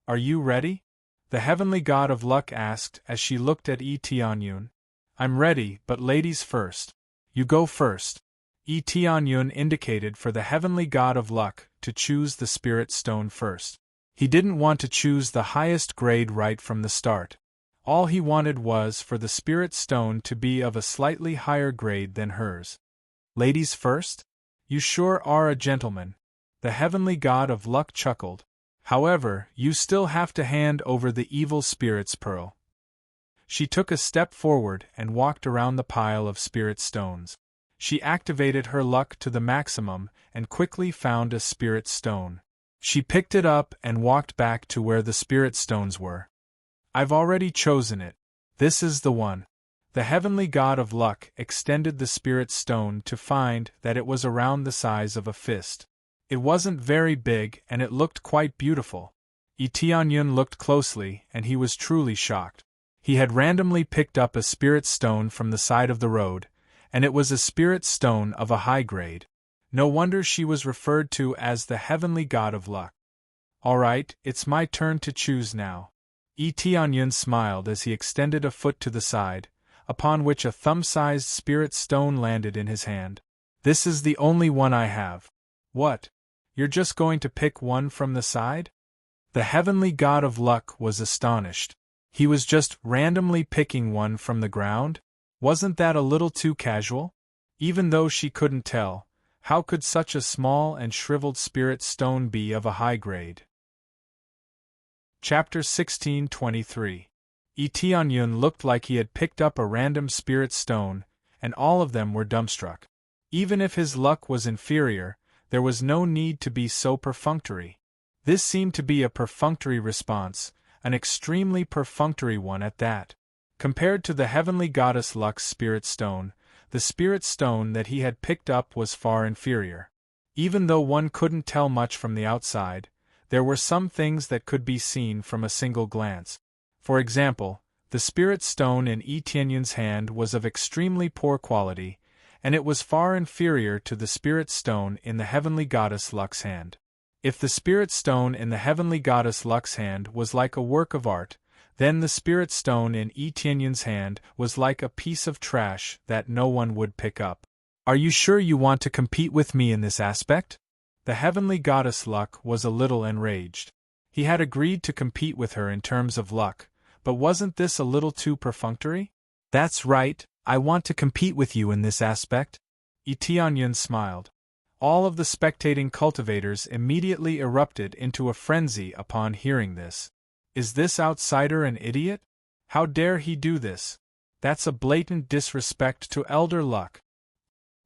Are you ready? The heavenly god of luck asked as she looked at Yi Tianyun. I'm ready, but ladies first. You go first. Yi Tianyun indicated for the heavenly god of luck to choose the spirit stone first. He didn't want to choose the highest grade right from the start. All he wanted was for the spirit stone to be of a slightly higher grade than hers. Ladies first? You sure are a gentleman. The heavenly god of luck chuckled. However, you still have to hand over the evil spirit's pearl. She took a step forward and walked around the pile of spirit stones. She activated her luck to the maximum and quickly found a spirit stone. She picked it up and walked back to where the spirit stones were. I've already chosen it. This is the one. The heavenly god of luck extended the spirit stone to find that it was around the size of a fist. It wasn't very big and it looked quite beautiful. Yi Tianyun looked closely and he was truly shocked. He had randomly picked up a spirit stone from the side of the road, and it was a spirit stone of a high grade. No wonder she was referred to as the heavenly god of luck. All right, it's my turn to choose now. Yi Tianyun smiled as he extended a foot to the side, upon which a thumb-sized spirit stone landed in his hand. This is the only one I have. What? You're just going to pick one from the side? The heavenly god of luck was astonished. He was just randomly picking one from the ground? Wasn't that a little too casual? Even though she couldn't tell, how could such a small and shriveled spirit stone be of a high grade? Chapter 16:23. Yi Tianyun looked like he had picked up a random spirit stone, and all of them were dumbstruck. Even if his luck was inferior, there was no need to be so perfunctory. This seemed to be a perfunctory response, an extremely perfunctory one at that. Compared to the heavenly goddess Luck's spirit stone, the spirit stone that he had picked up was far inferior. Even though one couldn't tell much from the outside, there were some things that could be seen from a single glance. For example, the spirit stone in Yi Tianyun's hand was of extremely poor quality, and it was far inferior to the spirit stone in the heavenly goddess Luck's hand. If the spirit stone in the heavenly goddess Luck's hand was like a work of art, then the spirit stone in Yi Tianyun's hand was like a piece of trash that no one would pick up. Are you sure you want to compete with me in this aspect? The heavenly goddess Luck was a little enraged. He had agreed to compete with her in terms of luck, but wasn't this a little too perfunctory? That's right, I want to compete with you in this aspect. Yi Tianyun smiled. All of the spectating cultivators immediately erupted into a frenzy upon hearing this. Is this outsider an idiot? How dare he do this? That's a blatant disrespect to Elder Luck.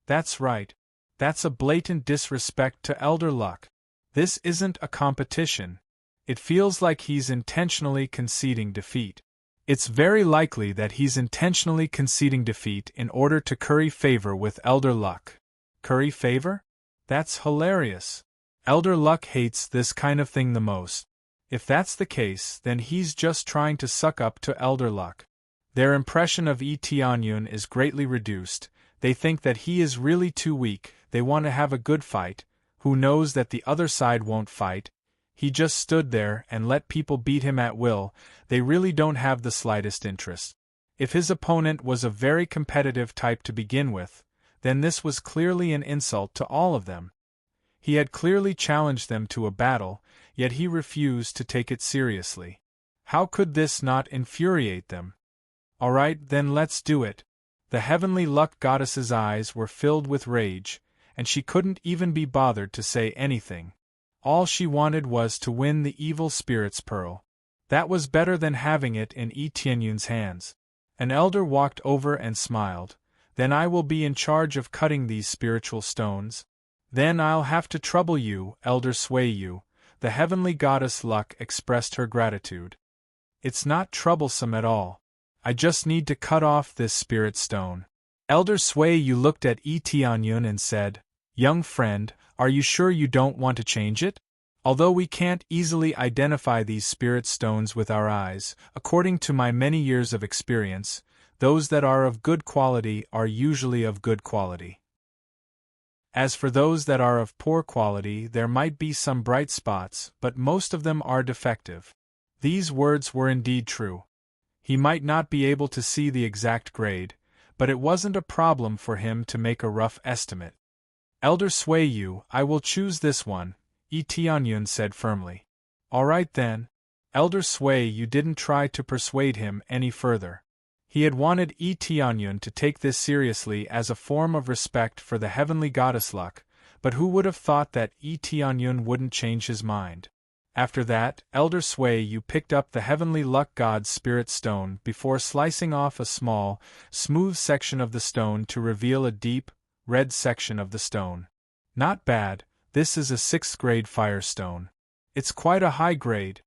That's right. That's a blatant disrespect to Elder Luck. This isn't a competition. It feels like he's intentionally conceding defeat. It's very likely that he's intentionally conceding defeat in order to curry favor with Elder Luck. Curry favor? That's hilarious. Elder Luck hates this kind of thing the most. If that's the case, then he's just trying to suck up to Elder Luck. Their impression of Tianyun is greatly reduced. They think that he is really too weak. They want to have a good fight. Who knows that the other side won't fight? He just stood there and let people beat him at will. They really don't have the slightest interest. If his opponent was a very competitive type to begin with, then this was clearly an insult to all of them. He had clearly challenged them to a battle, yet he refused to take it seriously. How could this not infuriate them? All right, then let's do it. The heavenly luck goddess's eyes were filled with rage, and she couldn't even be bothered to say anything. All she wanted was to win the evil spirit's pearl. That was better than having it in Tianyun's hands. An elder walked over and smiled. Then I will be in charge of cutting these spiritual stones. Then I'll have to trouble you, Elder Swayu. The heavenly goddess Luck expressed her gratitude. It's not troublesome at all. I just need to cut off this spirit stone. Elder Swayu looked at Tianyun and said, Young friend, are you sure you don't want to change it? Although we can't easily identify these spirit stones with our eyes, according to my many years of experience, those that are of good quality are usually of good quality. As for those that are of poor quality, there might be some bright spots, but most of them are defective. These words were indeed true. He might not be able to see the exact grade, but it wasn't a problem for him to make a rough estimate. Elder Swayu, I will choose this one, Tianyun said firmly. All right then. Elder Swayu didn't try to persuade him any further. He had wanted Tianyun to take this seriously as a form of respect for the heavenly goddess Luck, but who would have thought that Tianyun wouldn't change his mind? After that, Elder Swayu picked up the heavenly luck god's spirit stone before slicing off a small, smooth section of the stone to reveal a deep, red section of the stone. Not bad, this is a 6th grade firestone. It's quite a high grade.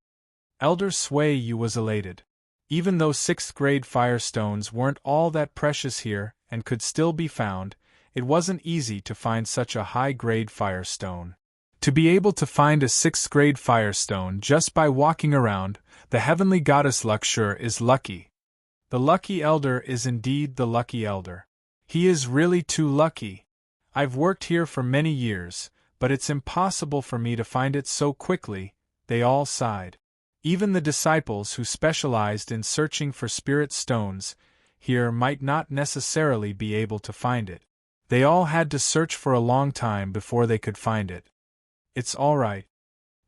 Elder Swayu was elated. Even though 6th grade firestones weren't all that precious here and could still be found, it wasn't easy to find such a high-grade firestone. To be able to find a 6th grade firestone just by walking around, the heavenly goddess Luck sure is lucky. The lucky elder is indeed the lucky elder. He is really too lucky. I've worked here for many years, but it's impossible for me to find it so quickly, they all sighed. Even the disciples who specialized in searching for spirit stones here might not necessarily be able to find it. They all had to search for a long time before they could find it. It's all right.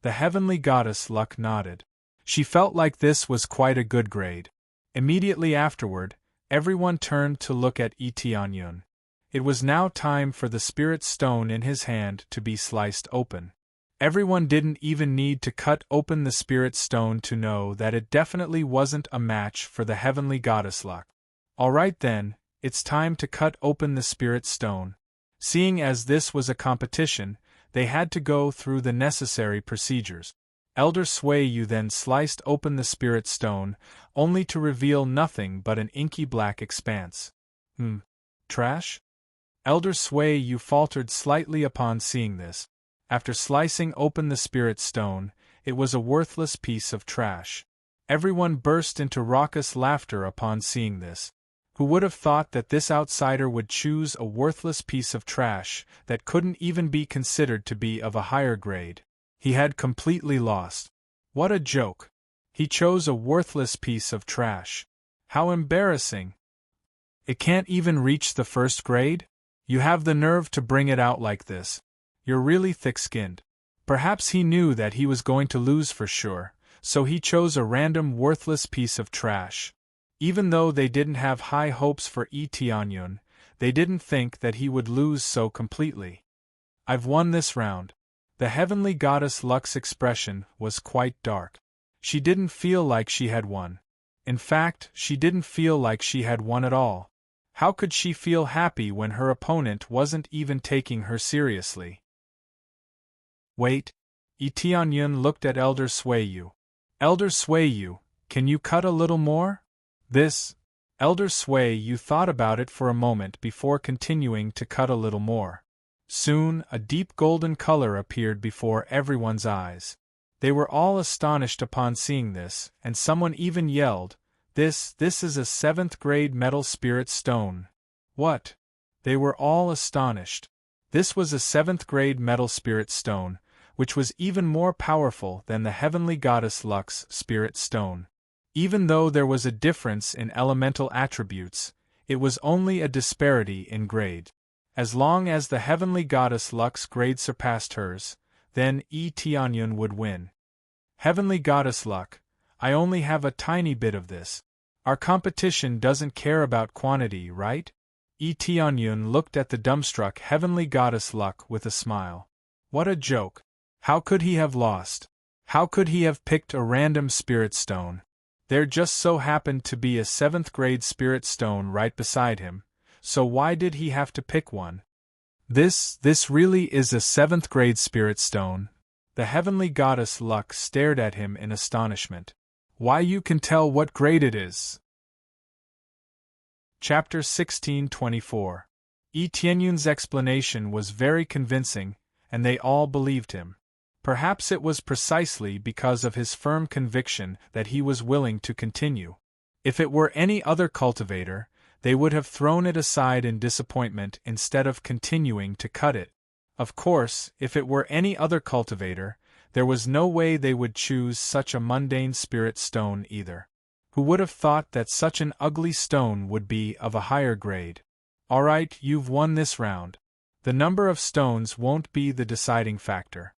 The heavenly goddess Luck nodded. She felt like this was quite a good grade. Immediately afterward, everyone turned to look at Tianyun. It was now time for the spirit stone in his hand to be sliced open. Everyone didn't even need to cut open the spirit stone to know that it definitely wasn't a match for the heavenly goddess Luck. All right then, it's time to cut open the spirit stone. Seeing as this was a competition, they had to go through the necessary procedures. Elder Swayu then sliced open the spirit stone, only to reveal nothing but an inky black expanse. Trash? Elder Swayu faltered slightly upon seeing this. After slicing open the spirit stone, it was a worthless piece of trash. Everyone burst into raucous laughter upon seeing this. Who would have thought that this outsider would choose a worthless piece of trash that couldn't even be considered to be of a higher grade? He had completely lost. What a joke! He chose a worthless piece of trash. How embarrassing! It can't even reach the 1st grade? You have the nerve to bring it out like this. You're really thick-skinned. Perhaps he knew that he was going to lose for sure, so he chose a random worthless piece of trash. Even though they didn't have high hopes for Tianyun, they didn't think that he would lose so completely. I've won this round. The heavenly goddess Luck's expression was quite dark. She didn't feel like she had won. In fact, she didn't feel like she had won at all. How could she feel happy when her opponent wasn't even taking her seriously? Wait. Tianyun looked at Elder Suiyu. Elder Suiyu, can you cut a little more? This. Elder Suiyu thought about it for a moment before continuing to cut a little more. Soon, a deep golden color appeared before everyone's eyes. They were all astonished upon seeing this, and someone even yelled, This is a 7th grade metal spirit stone. What? They were all astonished. This was a 7th grade metal spirit stone, which was even more powerful than the heavenly goddess Luck's spirit stone. Even though there was a difference in elemental attributes, it was only a disparity in grade. As long as the heavenly goddess Luck's grade surpassed hers, then Tianyun would win. Heavenly goddess Luck, I only have a tiny bit of this. Our competition doesn't care about quantity, right? Tianyun looked at the dumbstruck heavenly goddess Luck with a smile. What a joke. How could he have lost? How could he have picked a random spirit stone? There just so happened to be a 7th grade spirit stone right beside him, so why did he have to pick one? This really is a 7th grade spirit stone. The heavenly goddess Luck stared at him in astonishment. Why, you can tell what grade it is. Chapter 1624. Tianyun's explanation was very convincing, and they all believed him. Perhaps it was precisely because of his firm conviction that he was willing to continue. If it were any other cultivator, they would have thrown it aside in disappointment instead of continuing to cut it. Of course, if it were any other cultivator, there was no way they would choose such a mundane spirit stone either. Who would have thought that such an ugly stone would be of a higher grade? All right, you've won this round. The number of stones won't be the deciding factor.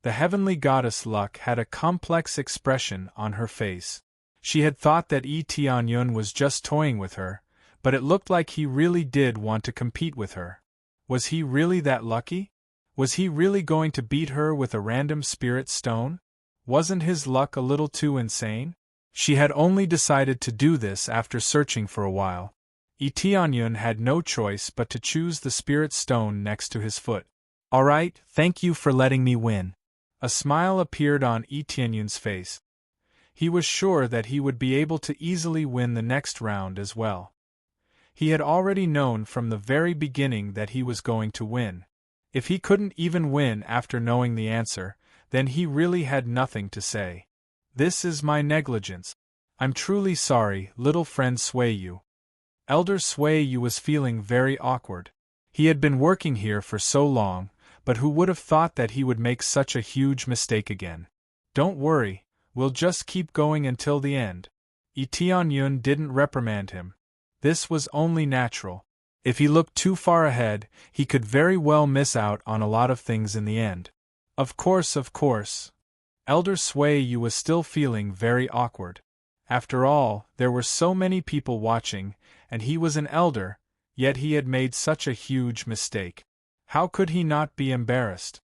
The heavenly goddess Luck had a complex expression on her face. She had thought that Tianyun was just toying with her, but it looked like he really did want to compete with her. Was he really that lucky? Was he really going to beat her with a random spirit stone? Wasn't his luck a little too insane? She had only decided to do this after searching for a while. Tianyun had no choice but to choose the spirit stone next to his foot. All right, thank you for letting me win. A smile appeared on Tianyun's face. He was sure that he would be able to easily win the next round as well. He had already known from the very beginning that he was going to win. If he couldn't even win after knowing the answer, then he really had nothing to say. This is my negligence. I'm truly sorry, little friend Suiyu. Elder Suiyu was feeling very awkward. He had been working here for so long, but who would have thought that he would make such a huge mistake again? Don't worry, we'll just keep going until the end. Tianyun didn't reprimand him. This was only natural. If he looked too far ahead, he could very well miss out on a lot of things in the end. Of course. Elder Suiyu was still feeling very awkward. After all, there were so many people watching, and he was an elder, yet he had made such a huge mistake. How could he not be embarrassed?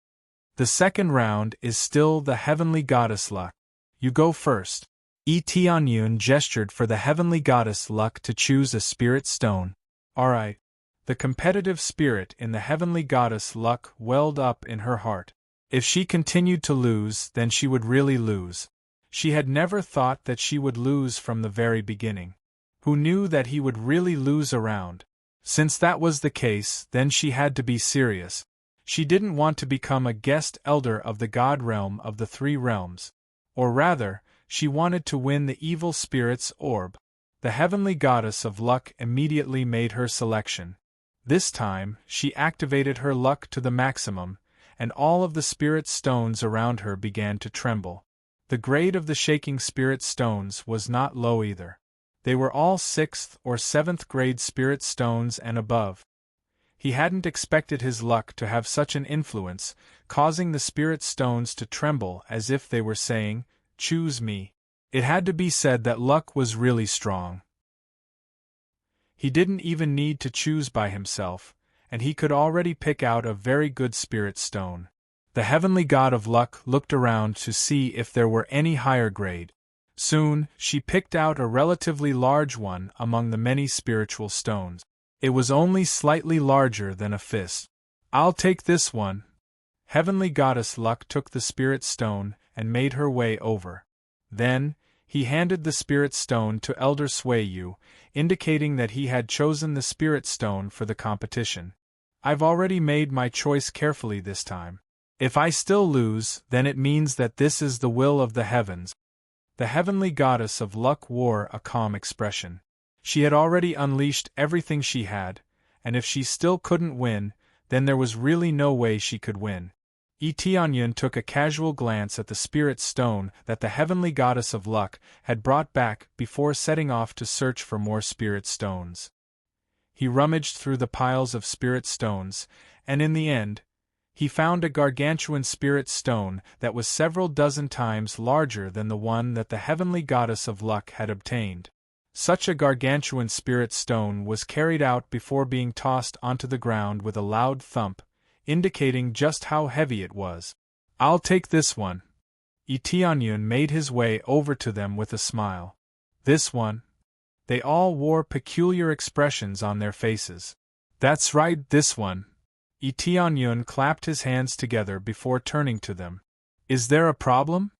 The second round is still the heavenly goddess Luck. You go first. Tianyun gestured for the heavenly goddess Luck to choose a spirit stone. Alright. The competitive spirit in the heavenly goddess Luck welled up in her heart. If she continued to lose, then she would really lose. She had never thought that she would lose from the very beginning. Who knew that he would really lose a round? Since that was the case, then she had to be serious. She didn't want to become a guest elder of the god realm of the 3 realms. Or rather, she wanted to win the evil spirit's orb. The heavenly goddess of luck immediately made her selection. This time, she activated her luck to the maximum, and all of the spirit stones around her began to tremble. The grade of the shaking spirit stones was not low either. They were all 6th or 7th grade spirit stones and above. He hadn't expected his luck to have such an influence, causing the spirit stones to tremble as if they were saying, "Choose me." It had to be said that luck was really strong. He didn't even need to choose by himself, and he could already pick out a very good spirit stone. The heavenly god of luck looked around to see if there were any higher grade. Soon, she picked out a relatively large one among the many spiritual stones. It was only slightly larger than a fist. "I'll take this one." Heavenly Goddess Luck took the spirit stone and made her way over. Then, he handed the spirit stone to Elder Swayu, indicating that he had chosen the spirit stone for the competition. "I've already made my choice carefully this time. If I still lose, then it means that this is the will of the heavens." The heavenly goddess of luck wore a calm expression. She had already unleashed everything she had, and if she still couldn't win, then there was really no way she could win. Tianyun took a casual glance at the spirit stone that the heavenly goddess of luck had brought back before setting off to search for more spirit stones. He rummaged through the piles of spirit stones, and in the end, he found a gargantuan spirit stone that was several dozen times larger than the one that the heavenly goddess of luck had obtained. Such a gargantuan spirit stone was carried out before being tossed onto the ground with a loud thump, indicating just how heavy it was. "I'll take this one." Tianyun made his way over to them with a smile. "This one?" They all wore peculiar expressions on their faces. "That's right, this one." Tianyun clapped his hands together before turning to them. "Is there a problem?"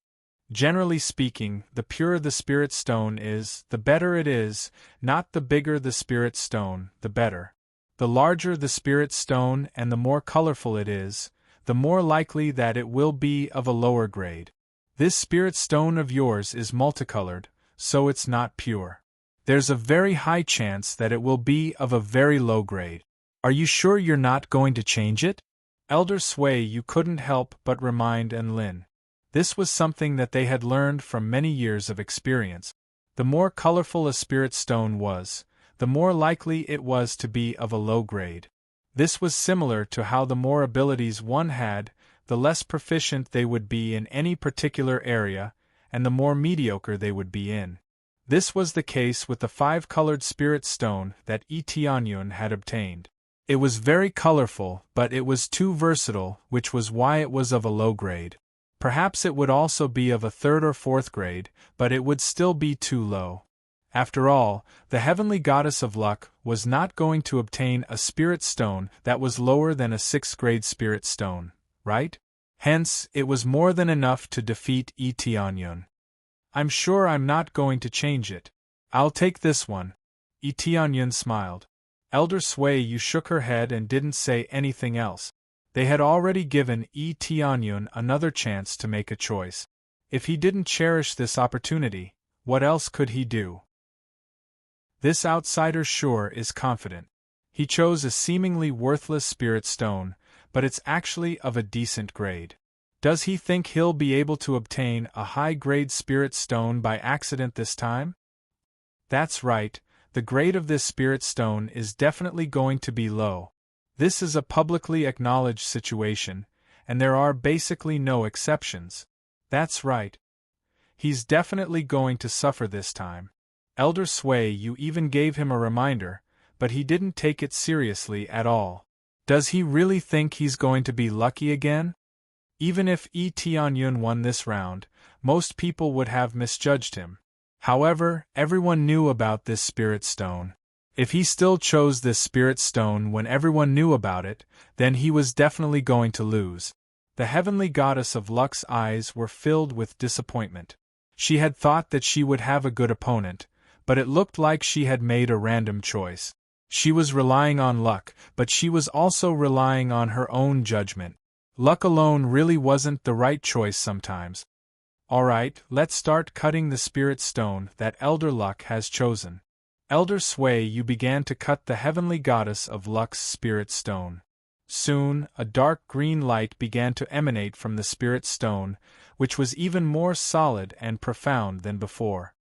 Generally speaking, the purer the spirit stone is, the better it is, not the bigger the spirit stone, the better. The larger the spirit stone and the more colorful it is, the more likely that it will be of a lower grade. This spirit stone of yours is multicolored, so it's not pure. There's a very high chance that it will be of a very low grade. Are you sure you're not going to change it? Elder Swayu couldn't help but remind Enlin. This was something that they had learned from many years of experience. The more colorful a spirit stone was, the more likely it was to be of a low grade. This was similar to how the more abilities one had, the less proficient they would be in any particular area, and the more mediocre they would be in. This was the case with the 5-colored spirit stone that Tianyun had obtained. It was very colorful, but it was too versatile, which was why it was of a low grade. Perhaps it would also be of a 3rd or 4th grade, but it would still be too low. After all, the heavenly goddess of luck was not going to obtain a spirit stone that was lower than a 6th grade spirit stone, right? Hence, it was more than enough to defeat Tianyun. "I'm sure I'm not going to change it. I'll take this one." Tianyun smiled. Elder Swayu shook her head and didn't say anything else. They had already given Tianyun another chance to make a choice. If he didn't cherish this opportunity, what else could he do? This outsider sure is confident. He chose a seemingly worthless spirit stone, but it's actually of a decent grade. Does he think he'll be able to obtain a high-grade spirit stone by accident this time? That's right. The grade of this spirit stone is definitely going to be low. This is a publicly acknowledged situation, and there are basically no exceptions. That's right. He's definitely going to suffer this time. Elder Swayu even gave him a reminder, but he didn't take it seriously at all. Does he really think he's going to be lucky again? Even if Tianyun won this round, most people would have misjudged him. However, everyone knew about this spirit stone. If he still chose this spirit stone when everyone knew about it, then he was definitely going to lose. The heavenly goddess of luck's eyes were filled with disappointment. She had thought that she would have a good opponent, but it looked like she had made a random choice. She was relying on luck, but she was also relying on her own judgment. Luck alone really wasn't the right choice sometimes. Alright, let's start cutting the spirit stone that Elder Luck has chosen. Elder Swayu began to cut the heavenly goddess of luck's spirit stone. Soon, a dark green light began to emanate from the spirit stone, which was even more solid and profound than before.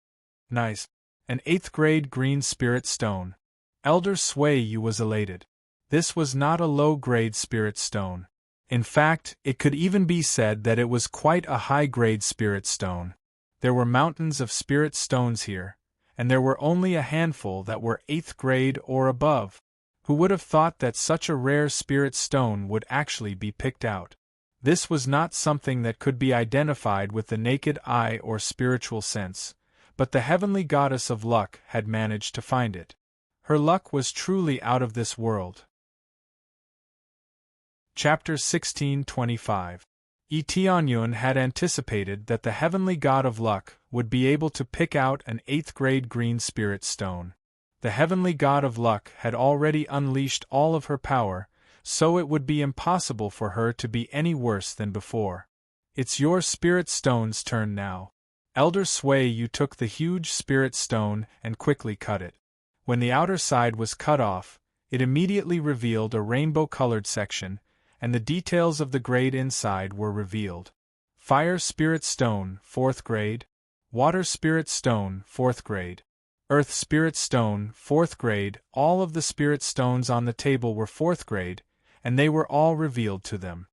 Nice. An 8th grade green spirit stone. Elder Swayu was elated. This was not a low-grade spirit stone. In fact, it could even be said that it was quite a high-grade spirit stone. There were mountains of spirit stones here, and there were only a handful that were 8th grade or above. Who would have thought that such a rare spirit stone would actually be picked out? This was not something that could be identified with the naked eye or spiritual sense, but the heavenly goddess of luck had managed to find it. Her luck was truly out of this world. Chapter 1625. Tianyun had anticipated that the heavenly god of luck would be able to pick out an 8th grade green spirit stone. The heavenly god of luck had already unleashed all of her power, so it would be impossible for her to be any worse than before. It's your spirit stone's turn now. Elder Sway Yu took the huge spirit stone and quickly cut it. When the outer side was cut off, it immediately revealed a rainbow-colored section, and the details of the grade inside were revealed. Fire Spirit Stone, 4th grade. Water Spirit Stone, 4th grade. Earth Spirit Stone, 4th grade. All of the spirit stones on the table were 4th grade, and they were all revealed to them.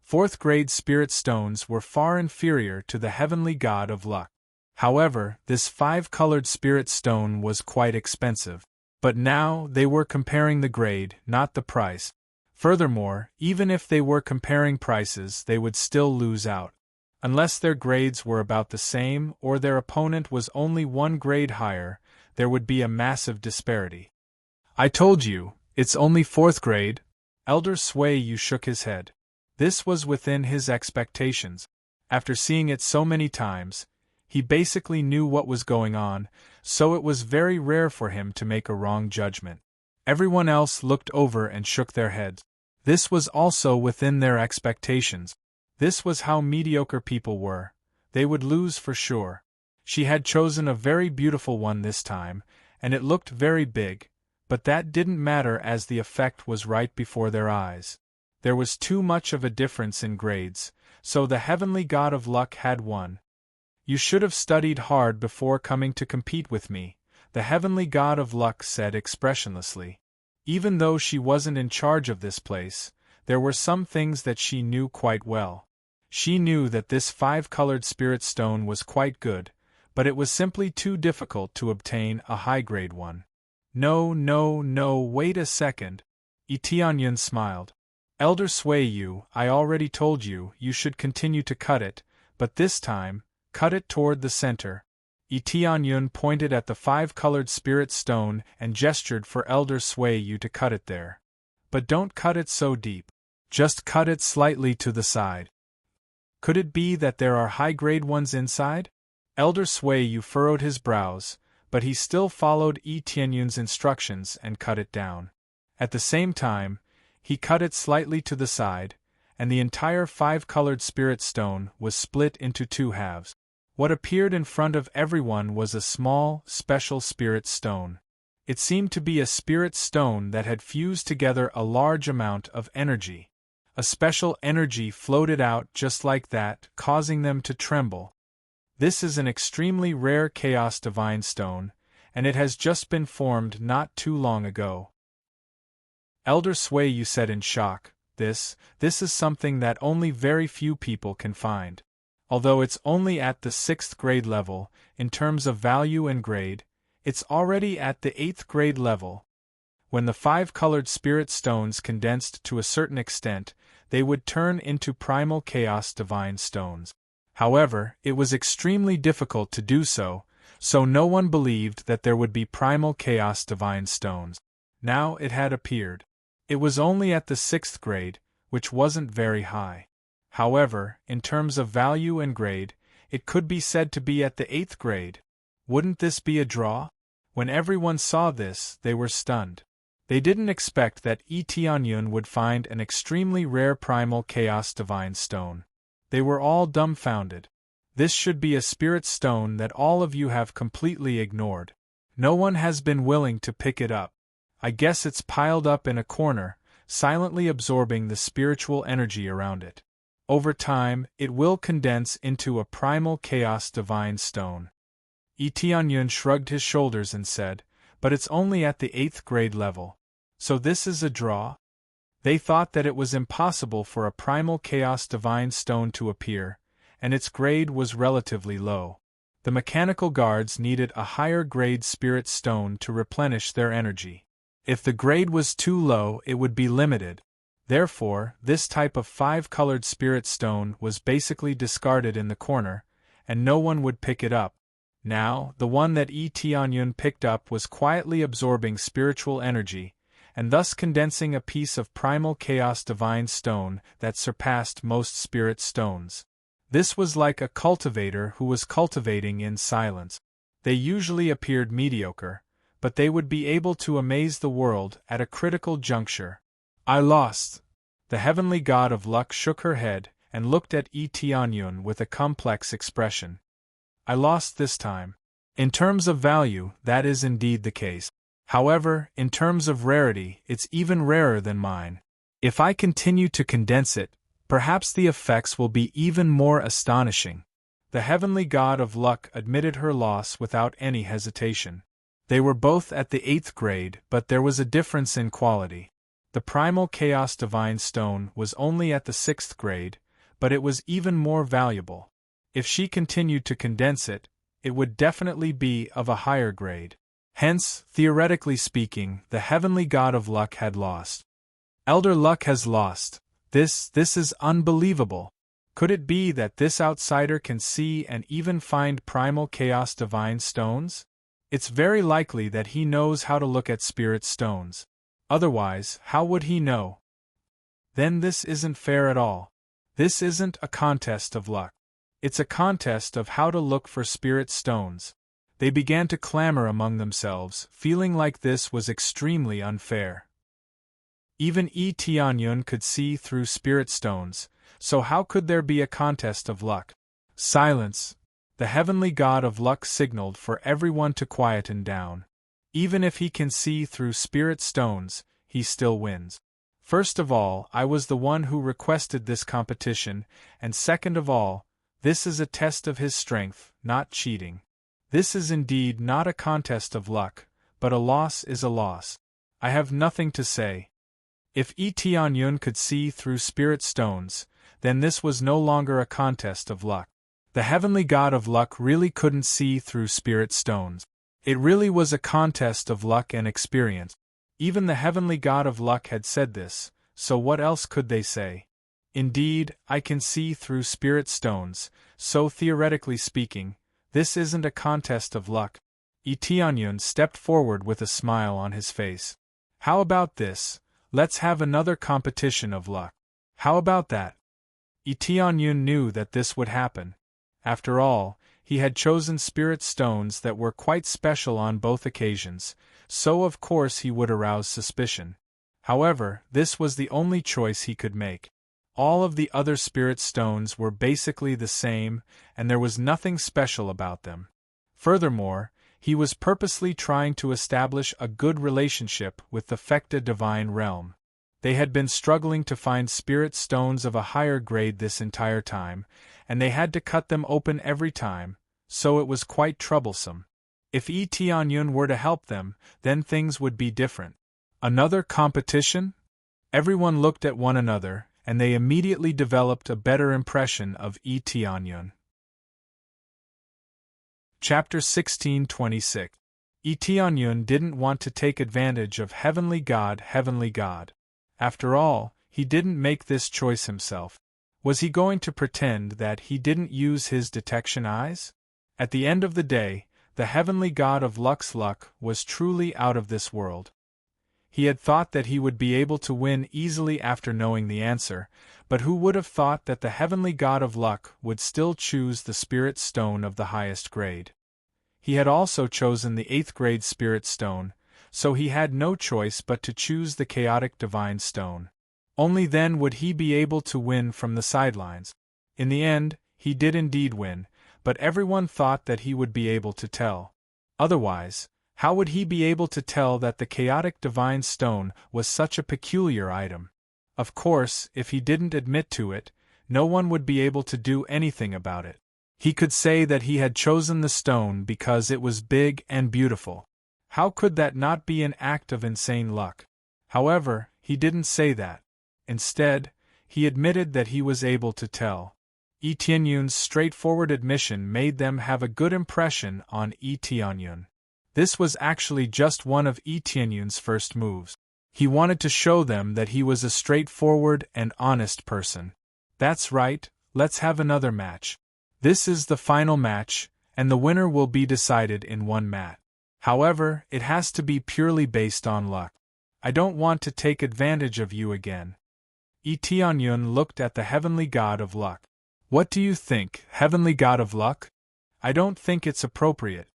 4th grade spirit stones were far inferior to the heavenly god of luck. However, this 5-colored spirit stone was quite expensive. But now they were comparing the grade, not the price. Furthermore, even if they were comparing prices, they would still lose out. Unless their grades were about the same or their opponent was only 1 grade higher, there would be a massive disparity. I told you, it's only 4th grade. Elder Sway Yu shook his head. This was within his expectations. After seeing it so many times, he basically knew what was going on, so it was very rare for him to make a wrong judgment. Everyone else looked over and shook their heads. This was also within their expectations. This was how mediocre people were. They would lose for sure. She had chosen a very beautiful one this time, and it looked very big, but that didn't matter as the effect was right before their eyes. There was too much of a difference in grades, so the heavenly god of luck had won. You should have studied hard before coming to compete with me, the heavenly god of luck said expressionlessly. Even though she wasn't in charge of this place, there were some things that she knew quite well. She knew that this 5-colored spirit stone was quite good, but it was simply too difficult to obtain a high-grade one. No, wait a second. Tianyun smiled. Elder Sway Yu, I already told you, you should continue to cut it, but this time, cut it toward the center. Tianyun pointed at the 5-colored spirit stone and gestured for Elder Sway Yu to cut it there. But don't cut it so deep. Just cut it slightly to the side. Could it be that there are high-grade ones inside? Elder Sway Yu furrowed his brows, but he still followed Tianyun's instructions and cut it down. At the same time, he cut it slightly to the side, and the entire 5-colored spirit stone was split into 2 halves. What appeared in front of everyone was a small, special spirit stone. It seemed to be a spirit stone that had fused together a large amount of energy. A special energy floated out just like that, causing them to tremble. This is an extremely rare Chaos Divine Stone, and it has just been formed not too long ago. Elder Sway Yu said in shock, This is something that only very few people can find. Although it's only at the 6th grade level, in terms of value and grade, it's already at the 8th grade level. When the 5-colored spirit stones condensed to a certain extent, they would turn into primal chaos divine stones. However, it was extremely difficult to do so no one believed that there would be primal chaos divine stones. Now it had appeared. It was only at the 6th grade, which wasn't very high. However, in terms of value and grade, it could be said to be at the 8th grade. Wouldn't this be a draw? When everyone saw this, they were stunned. They didn't expect that Tianyun would find an extremely rare primal chaos divine stone. They were all dumbfounded. This should be a spirit stone that all of you have completely ignored. No one has been willing to pick it up. I guess it's piled up in a corner, silently absorbing the spiritual energy around it. Over time, it will condense into a primal chaos divine stone. Tianyun shrugged his shoulders and said, but it's only at the 8th grade level. So this is a draw? They thought that it was impossible for a primal chaos divine stone to appear, and its grade was relatively low. The mechanical guards needed a higher grade spirit stone to replenish their energy. If the grade was too low, it would be limited. Therefore, this type of 5-colored spirit stone was basically discarded in the corner, and no one would pick it up. Now, the one that Tianyun picked up was quietly absorbing spiritual energy, and thus condensing a piece of primal chaos divine stone that surpassed most spirit stones. This was like a cultivator who was cultivating in silence. They usually appeared mediocre, but they would be able to amaze the world at a critical juncture. I lost. The heavenly god of luck shook her head and looked at Tianyun with a complex expression. I lost this time. In terms of value, that is indeed the case. However, in terms of rarity, it's even rarer than mine. If I continue to condense it, perhaps the effects will be even more astonishing. The heavenly god of luck admitted her loss without any hesitation. They were both at the 8th grade, but there was a difference in quality. The primal chaos divine stone was only at the 6th grade, but it was even more valuable. If she continued to condense it, it would definitely be of a higher grade. Hence, theoretically speaking, the heavenly god of luck had lost. Elder Luck has lost. This is unbelievable. Could it be that this outsider can see and even find primal chaos divine stones? It's very likely that he knows how to look at spirit stones. Otherwise, how would he know? Then this isn't fair at all. This isn't a contest of luck. It's a contest of how to look for spirit stones. They began to clamor among themselves, feeling like this was extremely unfair. Even Tianyun could see through spirit stones, so how could there be a contest of luck? Silence. The heavenly god of luck signaled for everyone to quieten down. Even if he can see through spirit stones, he still wins. First of all, I was the one who requested this competition, and second of all, this is a test of his strength, not cheating. This is indeed not a contest of luck, but a loss is a loss. I have nothing to say. If Tianyun could see through spirit stones, then this was no longer a contest of luck. The heavenly god of luck really couldn't see through spirit stones. It really was a contest of luck and experience. Even the heavenly god of luck had said this, so what else could they say? Indeed, I can see through spirit stones, so theoretically speaking, this isn't a contest of luck. Tianyun stepped forward with a smile on his face. How about this? Let's have another competition of luck. How about that? Tianyun knew that this would happen. After all, he had chosen spirit stones that were quite special on both occasions, so of course he would arouse suspicion. However, this was the only choice he could make. All of the other spirit stones were basically the same, and there was nothing special about them. Furthermore, he was purposely trying to establish a good relationship with the Fekta divine realm. They had been struggling to find spirit stones of a higher grade this entire time, and they had to cut them open every time, so it was quite troublesome. If Tianyun were to help them, then things would be different. Another competition? Everyone looked at one another, and they immediately developed a better impression of Tianyun. Chapter 16:26. Tianyun didn't want to take advantage of Heavenly God. After all, he didn't make this choice himself. Was he going to pretend that he didn't use his detection eyes? At the end of the day, the heavenly god of luck's luck was truly out of this world. He had thought that he would be able to win easily after knowing the answer, but who would have thought that the heavenly god of luck would still choose the spirit stone of the highest grade? He had also chosen the 8th grade spirit stone, so he had no choice but to choose the chaotic divine stone. Only then would he be able to win from the sidelines. In the end, he did indeed win, but everyone thought that he would be able to tell. Otherwise, how would he be able to tell that the chaotic divine stone was such a peculiar item? Of course, if he didn't admit to it, no one would be able to do anything about it. He could say that he had chosen the stone because it was big and beautiful. How could that not be an act of insane luck? However, he didn't say that. Instead, he admitted that he was able to tell. Tianyun's straightforward admission made them have a good impression on Tianyun. This was actually just one of Etienne's first moves. He wanted to show them that he was a straightforward and honest person. That's right, let's have another match. This is the final match, and the winner will be decided in one match. However, it has to be purely based on luck. I don't want to take advantage of you again. Etienne looked at the heavenly god of luck. What do you think, heavenly god of luck? I don't think it's appropriate.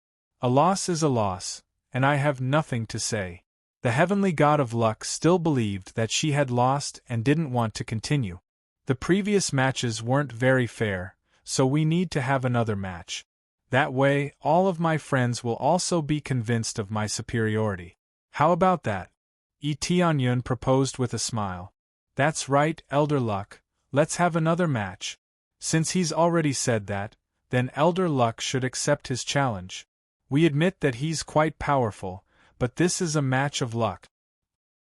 A loss is a loss, and I have nothing to say. The heavenly god of luck still believed that she had lost and didn't want to continue. The previous matches weren't very fair, so we need to have another match. That way, all of my friends will also be convinced of my superiority. How about that? Etienne proposed with a smile. That's right, Elder Luck, let's have another match. Since he's already said that, then Elder Luck should accept his challenge. We admit that he's quite powerful, but this is a match of luck.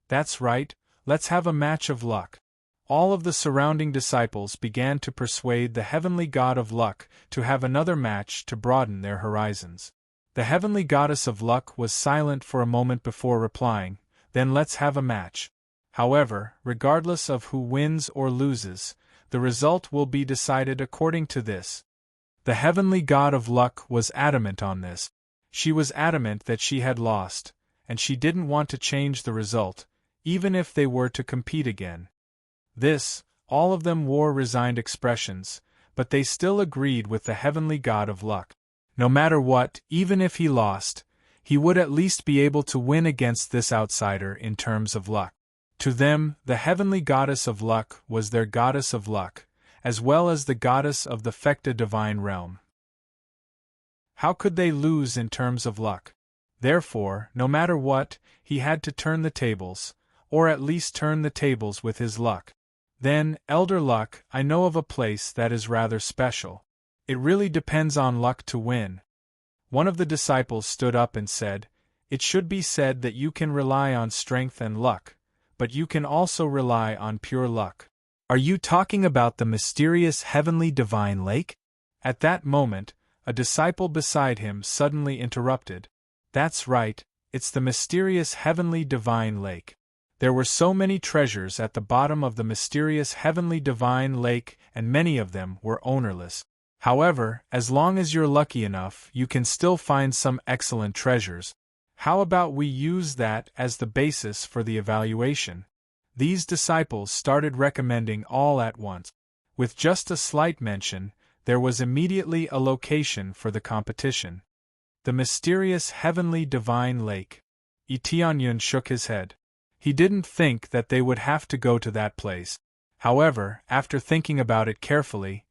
That's right, let's have a match of luck. All of the surrounding disciples began to persuade the heavenly god of luck to have another match to broaden their horizons. The heavenly goddess of luck was silent for a moment before replying, then let's have a match. However, regardless of who wins or loses, the result will be decided according to this. The heavenly god of luck was adamant on this. She was adamant that she had lost, and she didn't want to change the result, even if they were to compete again. All of them wore resigned expressions, but they still agreed with the heavenly god of luck. No matter what, even if he lost, he would at least be able to win against this outsider in terms of luck. To them, the heavenly goddess of luck was their goddess of luck, as well as the goddess of the Fecta divine realm. How could they lose in terms of luck? Therefore, no matter what, he had to turn the tables, or at least turn the tables with his luck. Then, Elder Luck, I know of a place that is rather special. It really depends on luck to win. One of the disciples stood up and said, It should be said that you can rely on strength and luck, but you can also rely on pure luck. Are you talking about the mysterious heavenly divine lake? At that moment, a disciple beside him suddenly interrupted. That's right, it's the mysterious heavenly divine lake. There were so many treasures at the bottom of the mysterious heavenly divine lake, and many of them were ownerless. However, as long as you're lucky enough, you can still find some excellent treasures. How about we use that as the basis for the evaluation? These disciples started recommending all at once. With just a slight mention, there was immediately a location for the competition. The mysterious heavenly divine lake. Etienne shook his head. He didn't think that they would have to go to that place. However, after thinking about it carefully,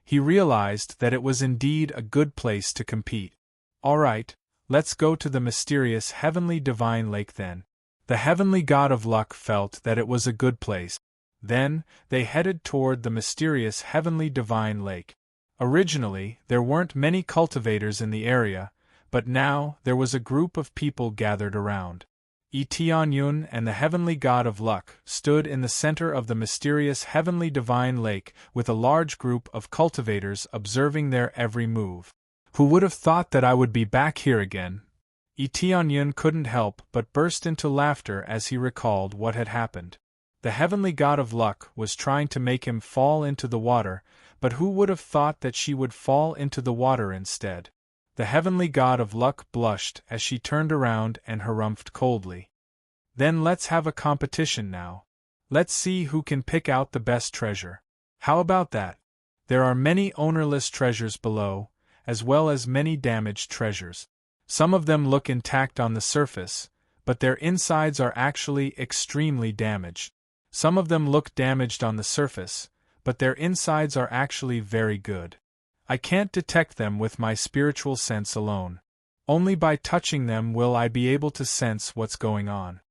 he realized that it was indeed a good place to compete. All right, let's go to the mysterious heavenly divine lake then. The heavenly god of luck felt that it was a good place. Then, they headed toward the mysterious heavenly divine lake. Originally, there weren't many cultivators in the area, but now there was a group of people gathered around. Etienne and the heavenly god of luck stood in the center of the mysterious heavenly divine lake with a large group of cultivators observing their every move. Who would have thought that I would be back here again? Etienne couldn't help but burst into laughter as he recalled what had happened. The heavenly god of luck was trying to make him fall into the water, but who would have thought that she would fall into the water instead? The heavenly god of luck blushed as she turned around and harumphed coldly. Then let's have a competition now. Let's see who can pick out the best treasure. How about that? There are many ownerless treasures below, as well as many damaged treasures. Some of them look intact on the surface, but their insides are actually extremely damaged. Some of them look damaged on the surface, but their insides are actually very good. I can't detect them with my spiritual sense alone. Only by touching them will I be able to sense what's going on.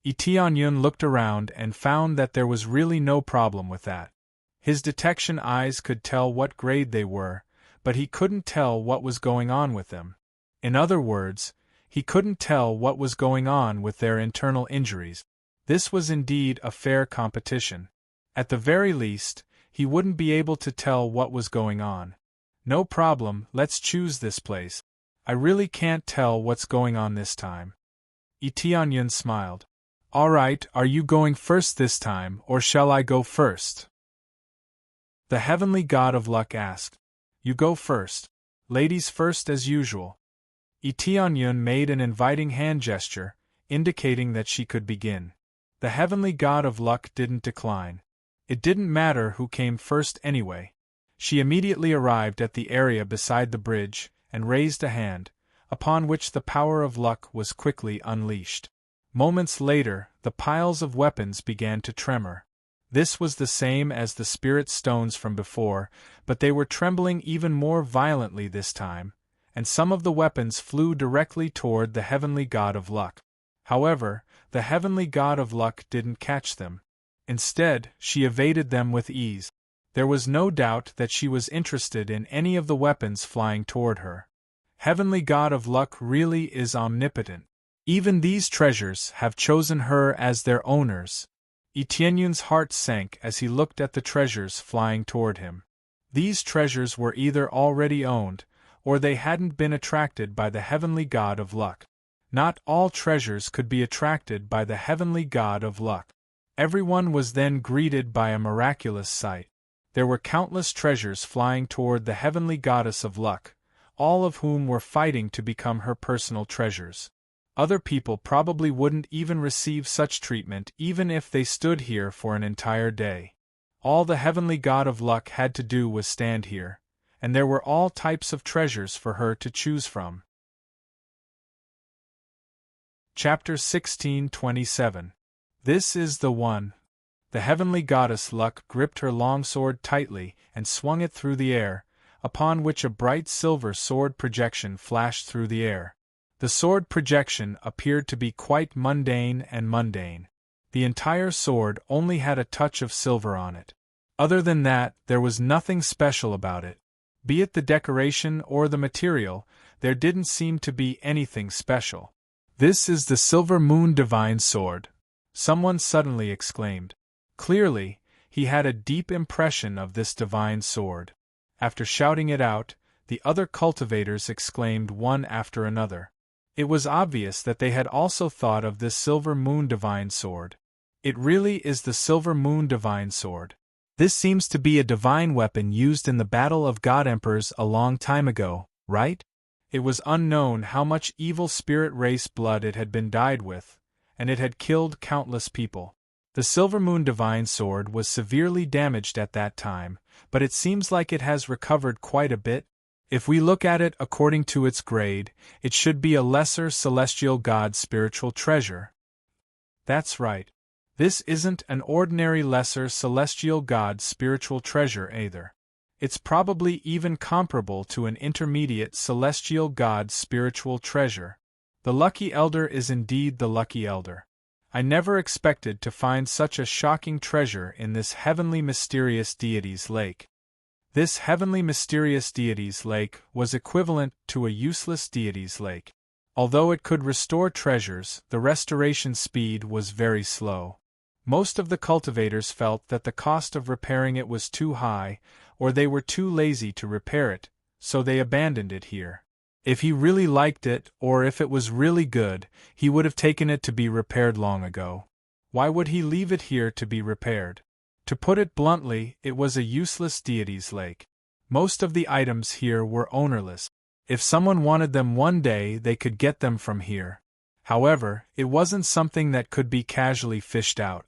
Etienne looked around and found that there was really no problem with that. His detection eyes could tell what grade they were, but he couldn't tell what was going on with them. In other words, he couldn't tell what was going on with their internal injuries. This was indeed a fair competition. At the very least, he wouldn't be able to tell what was going on. No problem, let's choose this place. I really can't tell what's going on this time. Tianyun smiled. All right, are you going first this time, or shall I go first? The heavenly god of luck asked. You go first. Ladies first as usual. Tianyun made an inviting hand gesture, indicating that she could begin. The heavenly god of luck didn't decline. It didn't matter who came first anyway. She immediately arrived at the area beside the bridge, and raised a hand, upon which the power of luck was quickly unleashed. Moments later, the piles of weapons began to tremor. This was the same as the spirit stones from before, but they were trembling even more violently this time, and some of the weapons flew directly toward the heavenly god of luck. However, the heavenly god of luck didn't catch them. Instead, she evaded them with ease. There was no doubt that she was interested in any of the weapons flying toward her. Heavenly god of luck really is omnipotent. Even these treasures have chosen her as their owners. Tianyun's heart sank as he looked at the treasures flying toward him. These treasures were either already owned, or they hadn't been attracted by the heavenly god of luck. Not all treasures could be attracted by the heavenly god of luck. Everyone was then greeted by a miraculous sight. There were countless treasures flying toward the heavenly goddess of luck, all of whom were fighting to become her personal treasures. Other people probably wouldn't even receive such treatment even if they stood here for an entire day. All the heavenly god of luck had to do was stand here, and there were all types of treasures for her to choose from. Chapter 16:27. This is the one. The heavenly goddess Luck gripped her long sword tightly and swung it through the air, upon which a bright silver sword projection flashed through the air. The sword projection appeared to be quite mundane. The entire sword only had a touch of silver on it. Other than that, there was nothing special about it. Be it the decoration or the material, there didn't seem to be anything special. This is the Silver Moon Divine Sword, someone suddenly exclaimed. Clearly, he had a deep impression of this divine sword. After shouting it out, the other cultivators exclaimed one after another. It was obvious that they had also thought of this Silver Moon Divine Sword. It really is the Silver Moon Divine Sword. This seems to be a divine weapon used in the Battle of God Emperors a long time ago, right? It was unknown how much evil spirit race blood it had been dyed with, and it had killed countless people. The Silver Moon Divine Sword was severely damaged at that time, but it seems like it has recovered quite a bit. If we look at it according to its grade, it should be a lesser celestial god spiritual treasure. That's right. This isn't an ordinary lesser celestial god spiritual treasure either. It's probably even comparable to an intermediate celestial god spiritual treasure. The lucky elder is indeed the lucky elder. I never expected to find such a shocking treasure in this heavenly mysterious deity's lake. This heavenly mysterious deity's lake was equivalent to a useless deity's lake. Although it could restore treasures, the restoration speed was very slow. Most of the cultivators felt that the cost of repairing it was too high, or they were too lazy to repair it, so they abandoned it here. If he really liked it, or if it was really good, he would have taken it to be repaired long ago. Why would he leave it here to be repaired? To put it bluntly, it was a useless deity's lake. Most of the items here were ownerless. If someone wanted them one day, they could get them from here. However, it wasn't something that could be casually fished out.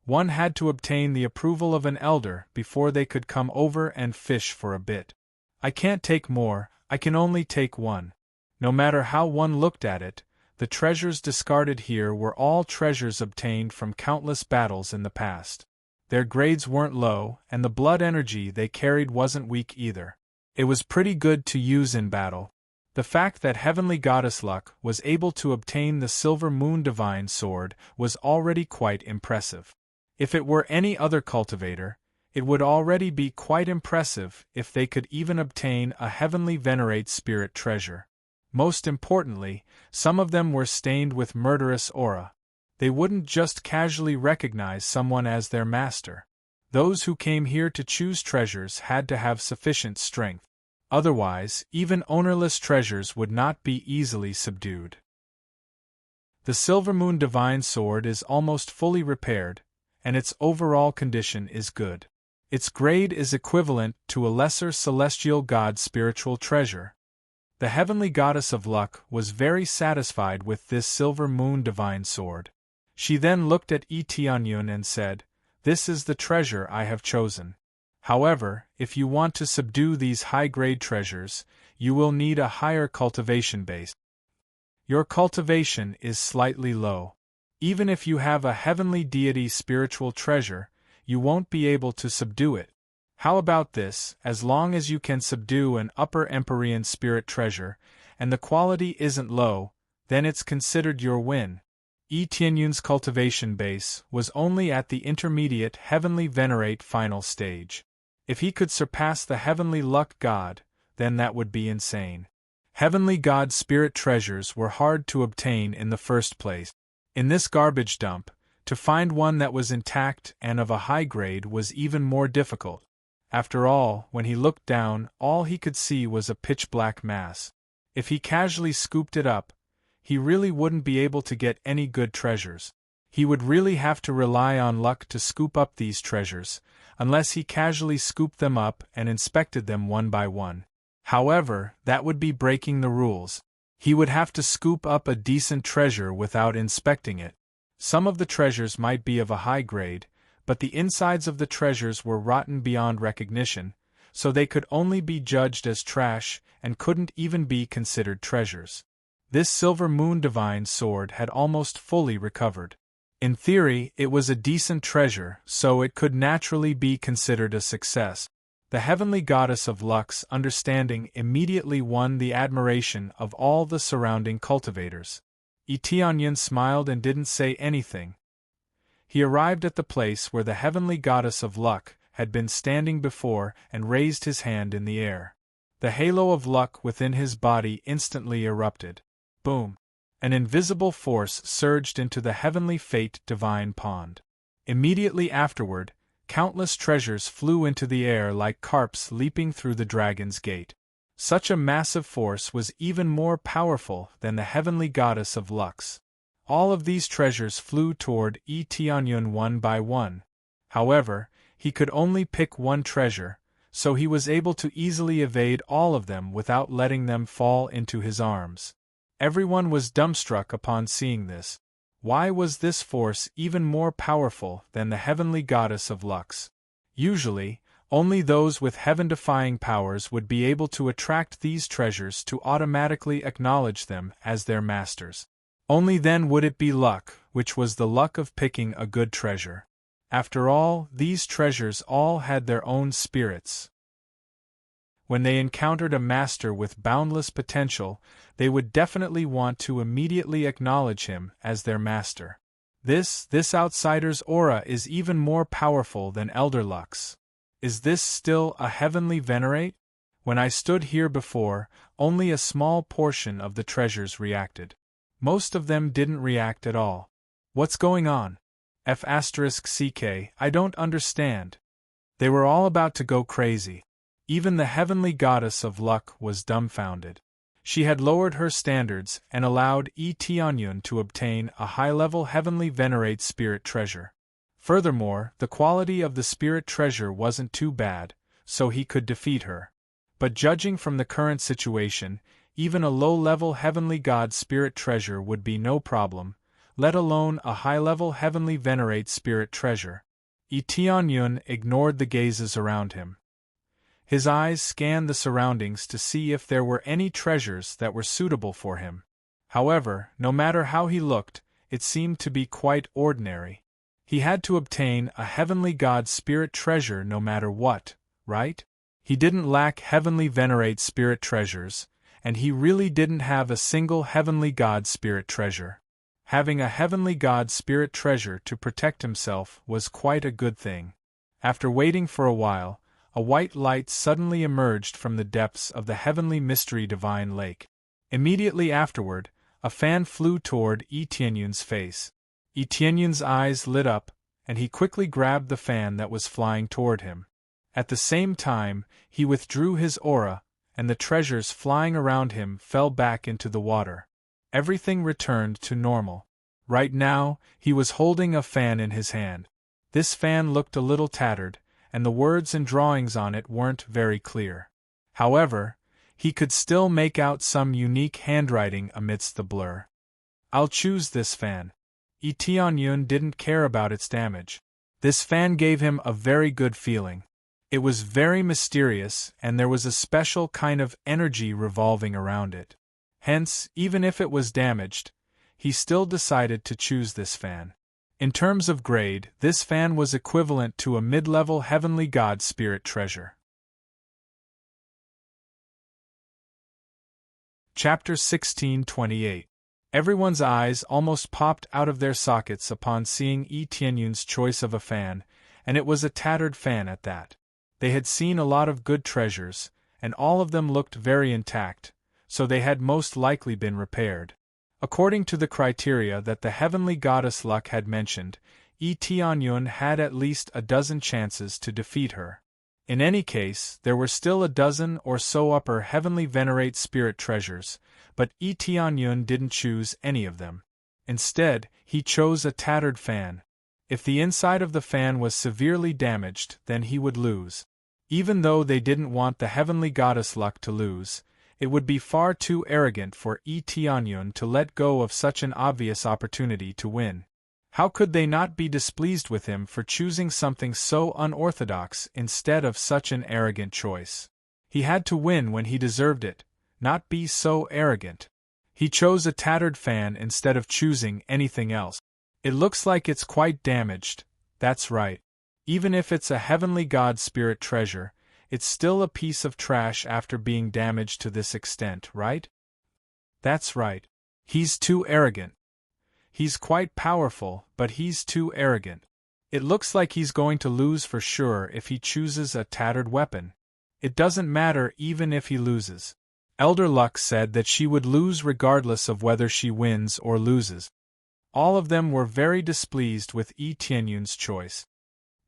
One had to obtain the approval of an elder before they could come over and fish for a bit. I can't take more, I can only take one. No matter how one looked at it, the treasures discarded here were all treasures obtained from countless battles in the past. Their grades weren't low, and the blood energy they carried wasn't weak either. It was pretty good to use in battle. The fact that Heavenly Goddess Luck was able to obtain the Silver Moon Divine Sword was already quite impressive. If it were any other cultivator, it would already be quite impressive if they could even obtain a Heavenly Venerate Spirit treasure. Most importantly, some of them were stained with murderous aura. They wouldn't just casually recognize someone as their master. Those who came here to choose treasures had to have sufficient strength. Otherwise, even ownerless treasures would not be easily subdued. The Silver Moon Divine Sword is almost fully repaired, and its overall condition is good. Its grade is equivalent to a lesser celestial god spiritual treasure. The heavenly goddess of luck was very satisfied with this Silver Moon Divine Sword. She then looked at Tianyun and said, "This is the treasure I have chosen. However, if you want to subdue these high-grade treasures, you will need a higher cultivation base. Your cultivation is slightly low. Even if you have a heavenly deity spiritual treasure, you won't be able to subdue it. How about this? As long as you can subdue an upper Empyrean spirit treasure, and the quality isn't low, then it's considered your win." Tianyun's cultivation base was only at the intermediate heavenly venerate final stage. If he could surpass the heavenly luck god, then that would be insane. Heavenly god spirit treasures were hard to obtain in the first place. In this garbage dump, to find one that was intact and of a high grade was even more difficult. After all, when he looked down, all he could see was a pitch-black mass. If he casually scooped it up, he really wouldn't be able to get any good treasures. He would really have to rely on luck to scoop up these treasures, unless he casually scooped them up and inspected them one by one. However, that would be breaking the rules. He would have to scoop up a decent treasure without inspecting it. Some of the treasures might be of a high grade, but the insides of the treasures were rotten beyond recognition, so they could only be judged as trash and couldn't even be considered treasures. This Silver Moon Divine Sword had almost fully recovered. In theory, it was a decent treasure, so it could naturally be considered a success. The heavenly goddess of luck's understanding immediately won the admiration of all the surrounding cultivators. Tianyun smiled and didn't say anything. He arrived at the place where the heavenly goddess of luck had been standing before and raised his hand in the air. The halo of luck within his body instantly erupted. Boom! An invisible force surged into the heavenly fate divine pond. Immediately afterward, countless treasures flew into the air like carps leaping through the dragon's gate. Such a massive force was even more powerful than the heavenly goddess of luck's. All of these treasures flew toward Tianyun one by one. However, he could only pick one treasure, so he was able to easily evade all of them without letting them fall into his arms. Everyone was dumbstruck upon seeing this. Why was this force even more powerful than the heavenly goddess of luck's? Usually, only those with heaven-defying powers would be able to attract these treasures to automatically acknowledge them as their masters. Only then would it be luck, which was the luck of picking a good treasure. After all, these treasures all had their own spirits. When they encountered a master with boundless potential, they would definitely want to immediately acknowledge him as their master. This outsider's aura is even more powerful than Elder Luck's. Is this still a heavenly venerate? When I stood here before, only a small portion of the treasures reacted. Most of them didn't react at all. What's going on? F***ck, I don't understand. They were all about to go crazy. Even the heavenly goddess of luck was dumbfounded. She had lowered her standards and allowed Tianyun to obtain a high-level heavenly venerate spirit treasure. Furthermore, the quality of the spirit treasure wasn't too bad, so he could defeat her. But judging from the current situation, even a low-level heavenly god spirit treasure would be no problem, let alone a high-level heavenly venerate spirit treasure. Tianyun ignored the gazes around him. His eyes scanned the surroundings to see if there were any treasures that were suitable for him. However, no matter how he looked, it seemed to be quite ordinary. He had to obtain a heavenly god spirit treasure no matter what, right? He didn't lack heavenly venerate spirit treasures, and he really didn't have a single heavenly god spirit treasure. Having a heavenly god spirit treasure to protect himself was quite a good thing. After waiting for a while, a white light suddenly emerged from the depths of the heavenly mystery divine lake. Immediately afterward, a fan flew toward Tianyun's face. Tianyun's eyes lit up, and he quickly grabbed the fan that was flying toward him. At the same time, he withdrew his aura, and the treasures flying around him fell back into the water. Everything returned to normal. Right now, he was holding a fan in his hand. This fan looked a little tattered, and the words and drawings on it weren't very clear. However, he could still make out some unique handwriting amidst the blur. "I'll choose this fan." Tianyun didn't care about its damage. This fan gave him a very good feeling. It was very mysterious, and there was a special kind of energy revolving around it. Hence, even if it was damaged, he still decided to choose this fan. In terms of grade, this fan was equivalent to a mid-level heavenly god spirit treasure. Chapter 16:28. Everyone's eyes almost popped out of their sockets upon seeing Tianyun's choice of a fan, and it was a tattered fan at that. They had seen a lot of good treasures, and all of them looked very intact, so they had most likely been repaired. According to the criteria that the heavenly goddess Luck had mentioned, Tianyun had at least a dozen chances to defeat her. In any case, there were still a dozen or so upper heavenly venerate spirit treasures, but Tianyun didn't choose any of them. Instead, he chose a tattered fan. If the inside of the fan was severely damaged, then he would lose. Even though they didn't want the heavenly goddess Luck to lose, it would be far too arrogant for Tianyun to let go of such an obvious opportunity to win. How could they not be displeased with him for choosing something so unorthodox instead of such an arrogant choice? He had to win when he deserved it, not be so arrogant. He chose a tattered fan instead of choosing anything else. "It looks like it's quite damaged." "That's right. Even if it's a heavenly god spirit treasure, it's still a piece of trash after being damaged to this extent, right?" "That's right. He's too arrogant. He's quite powerful, but he's too arrogant. It looks like he's going to lose for sure if he chooses a tattered weapon. It doesn't matter even if he loses." Elder Luck said that she would lose regardless of whether she wins or loses. All of them were very displeased with Tianyun's choice.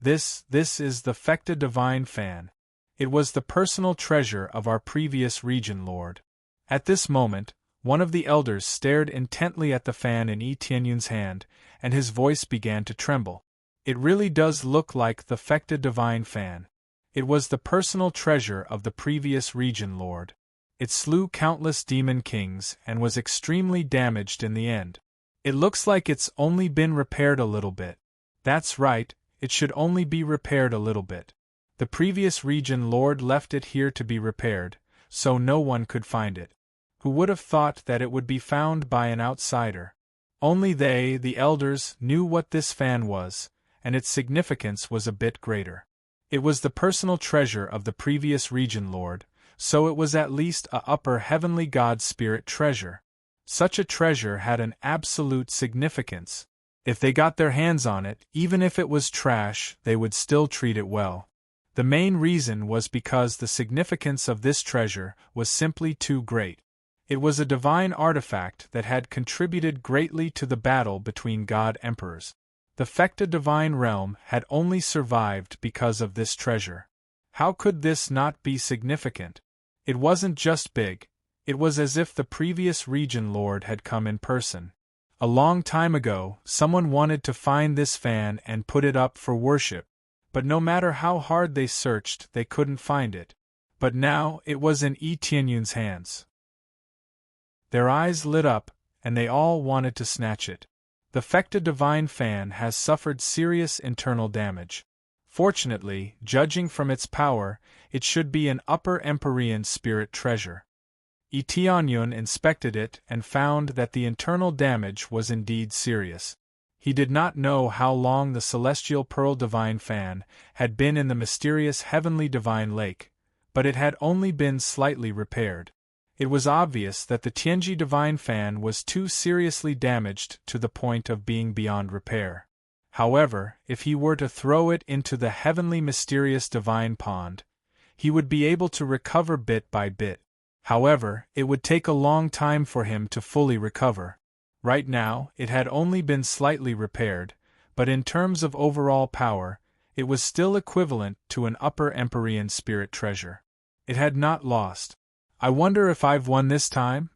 This is the Fecta Divine Fan. It was the personal treasure of our previous region lord. At this moment, one of the elders stared intently at the fan in Tianyun's hand, and his voice began to tremble. "It really does look like the Fecta Divine Fan. It was the personal treasure of the previous region lord. It slew countless demon kings and was extremely damaged in the end. It looks like it's only been repaired a little bit." "That's right, it should only be repaired a little bit. The previous region lord left it here to be repaired, so no one could find it. Who would have thought that it would be found by an outsider?" Only they, the elders, knew what this fan was, and its significance was a bit greater. It was the personal treasure of the previous region lord, so it was at least a upper heavenly god spirit treasure. Such a treasure had an absolute significance. If they got their hands on it, even if it was trash, they would still treat it well. The main reason was because the significance of this treasure was simply too great. It was a divine artifact that had contributed greatly to the battle between god emperors. The Fecta divine realm had only survived because of this treasure. How could this not be significant? It wasn't just big, it was as if the previous region lord had come in person. A long time ago, someone wanted to find this fan and put it up for worship, but no matter how hard they searched, they couldn't find it. But now, it was in Tianyun's hands. Their eyes lit up, and they all wanted to snatch it. The Fecta divine fan has suffered serious internal damage. Fortunately, judging from its power, it should be an upper Empyrean spirit treasure. Tianyun inspected it and found that the internal damage was indeed serious. He did not know how long the celestial pearl divine fan had been in the mysterious heavenly divine lake, but it had only been slightly repaired. It was obvious that the Tianji divine fan was too seriously damaged to the point of being beyond repair. However, if he were to throw it into the heavenly mysterious divine pond, he would be able to recover bit by bit. However, it would take a long time for him to fully recover. Right now, it had only been slightly repaired, but in terms of overall power, it was still equivalent to an upper Empyrean spirit treasure. It had not lost. I wonder if I've won this time?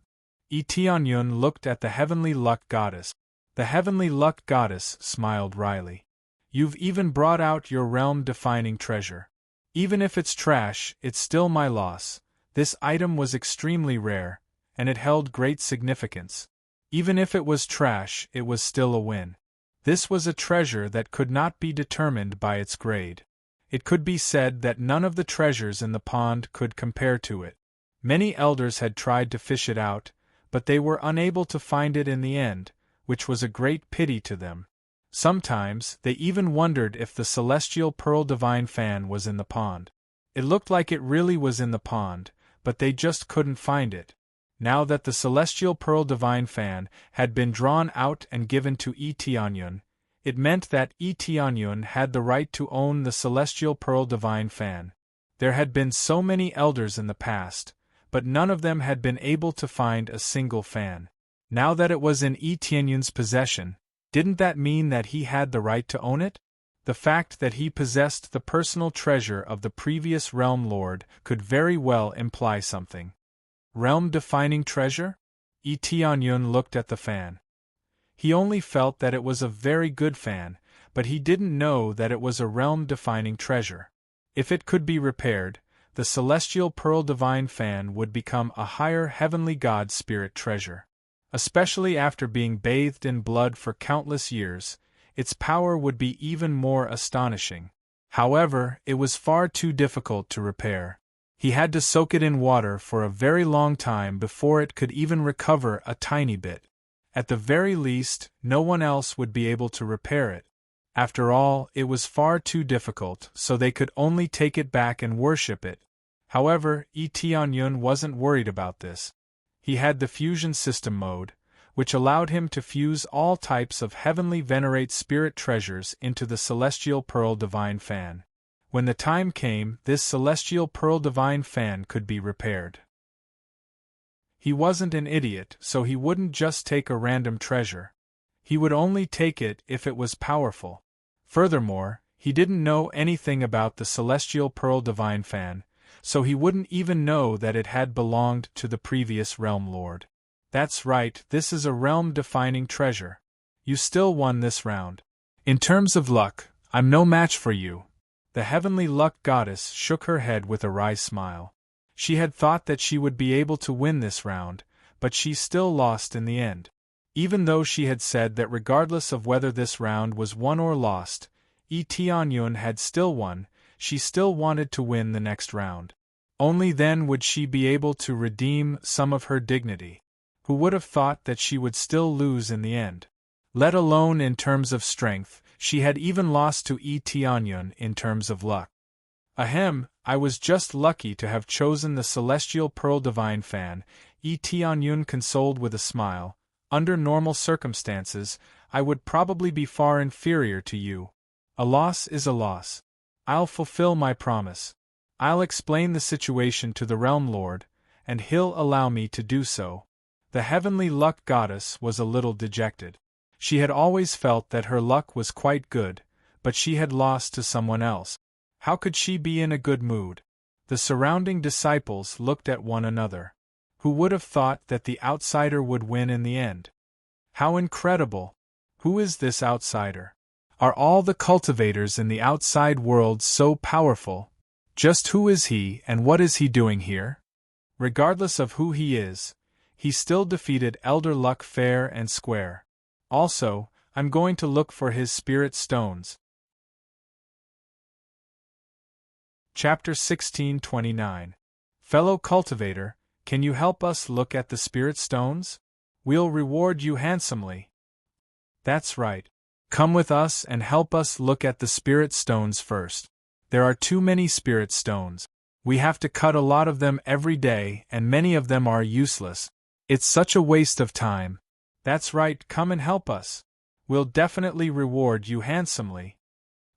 Tianyun looked at the heavenly luck goddess. The heavenly luck goddess smiled wryly. You've even brought out your realm-defining treasure. Even if it's trash, it's still my loss. This item was extremely rare, and it held great significance. Even if it was trash, it was still a win. This was a treasure that could not be determined by its grade. It could be said that none of the treasures in the pond could compare to it. Many elders had tried to fish it out, but they were unable to find it in the end, which was a great pity to them. Sometimes, they even wondered if the celestial pearl divine fan was in the pond. It looked like it really was in the pond, but they just couldn't find it. Now that the celestial pearl divine fan had been drawn out and given to Tianyun, it meant that Tianyun had the right to own the celestial pearl divine fan. There had been so many elders in the past, but none of them had been able to find a single fan. Now that it was in Tianyun's possession, didn't that mean that he had the right to own it? The fact that he possessed the personal treasure of the previous realm lord could very well imply something. Realm-defining treasure? Tianyun looked at the fan. He only felt that it was a very good fan, but he didn't know that it was a realm-defining treasure. If it could be repaired, the celestial pearl divine fan would become a higher heavenly god spirit treasure. Especially after being bathed in blood for countless years, its power would be even more astonishing. However, it was far too difficult to repair. He had to soak it in water for a very long time before it could even recover a tiny bit. At the very least, no one else would be able to repair it. After all, it was far too difficult, so they could only take it back and worship it. However, Tianyun wasn't worried about this. He had the fusion system mode, which allowed him to fuse all types of heavenly venerate spirit treasures into the celestial pearl divine fan. When the time came, this celestial pearl divine fan could be repaired. He wasn't an idiot, so he wouldn't just take a random treasure. He would only take it if it was powerful. Furthermore, he didn't know anything about the celestial pearl divine fan, so he wouldn't even know that it had belonged to the previous realm lord. That's right, this is a realm-defining treasure. You still won this round. In terms of luck, I'm no match for you. The heavenly luck goddess shook her head with a wry smile. She had thought that she would be able to win this round, but she still lost in the end. Even though she had said that regardless of whether this round was won or lost, Tianyun had still won, she still wanted to win the next round. Only then would she be able to redeem some of her dignity. Who would have thought that she would still lose in the end? Let alone in terms of strength, she had even lost to Tianyun in terms of luck. Ahem, I was just lucky to have chosen the celestial pearl divine fan, Tianyun consoled with a smile. Under normal circumstances, I would probably be far inferior to you. A loss is a loss. I'll fulfill my promise. I'll explain the situation to the realm lord, and he'll allow me to do so. The heavenly luck goddess was a little dejected. She had always felt that her luck was quite good, but she had lost to someone else. How could she be in a good mood? The surrounding disciples looked at one another. Who would have thought that the outsider would win in the end? How incredible! Who is this outsider? Are all the cultivators in the outside world so powerful? Just who is he and what is he doing here? Regardless of who he is, he still defeated Elder Luck fair and square. Also, I'm going to look for his spirit stones. Chapter 1629. Fellow cultivator, can you help us look at the spirit stones? We'll reward you handsomely. That's right. Come with us and help us look at the spirit stones first. There are too many spirit stones. We have to cut a lot of them every day, and many of them are useless. It's such a waste of time. That's right, come and help us. We'll definitely reward you handsomely.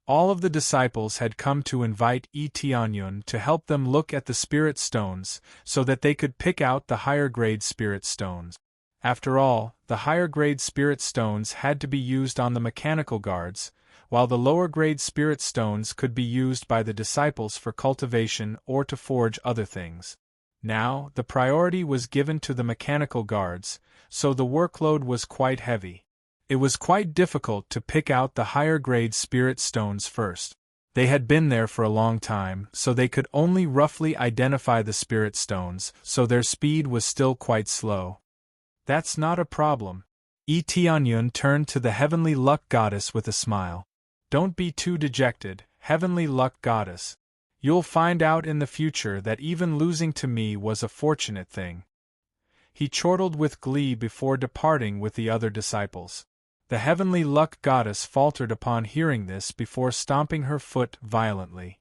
All of the disciples had come to invite Tianyun to help them look at the spirit stones so that they could pick out the higher-grade spirit stones. After all, the higher-grade spirit stones had to be used on the mechanical guards, while the lower-grade spirit stones could be used by the disciples for cultivation or to forge other things. Now, the priority was given to the mechanical guards, so the workload was quite heavy. It was quite difficult to pick out the higher-grade spirit stones first. They had been there for a long time, so they could only roughly identify the spirit stones, so their speed was still quite slow. That's not a problem. Tianyun turned to the heavenly luck goddess with a smile. Don't be too dejected, heavenly luck goddess. You'll find out in the future that even losing to me was a fortunate thing. He chortled with glee before departing with the other disciples. The heavenly luck goddess faltered upon hearing this before stomping her foot violently.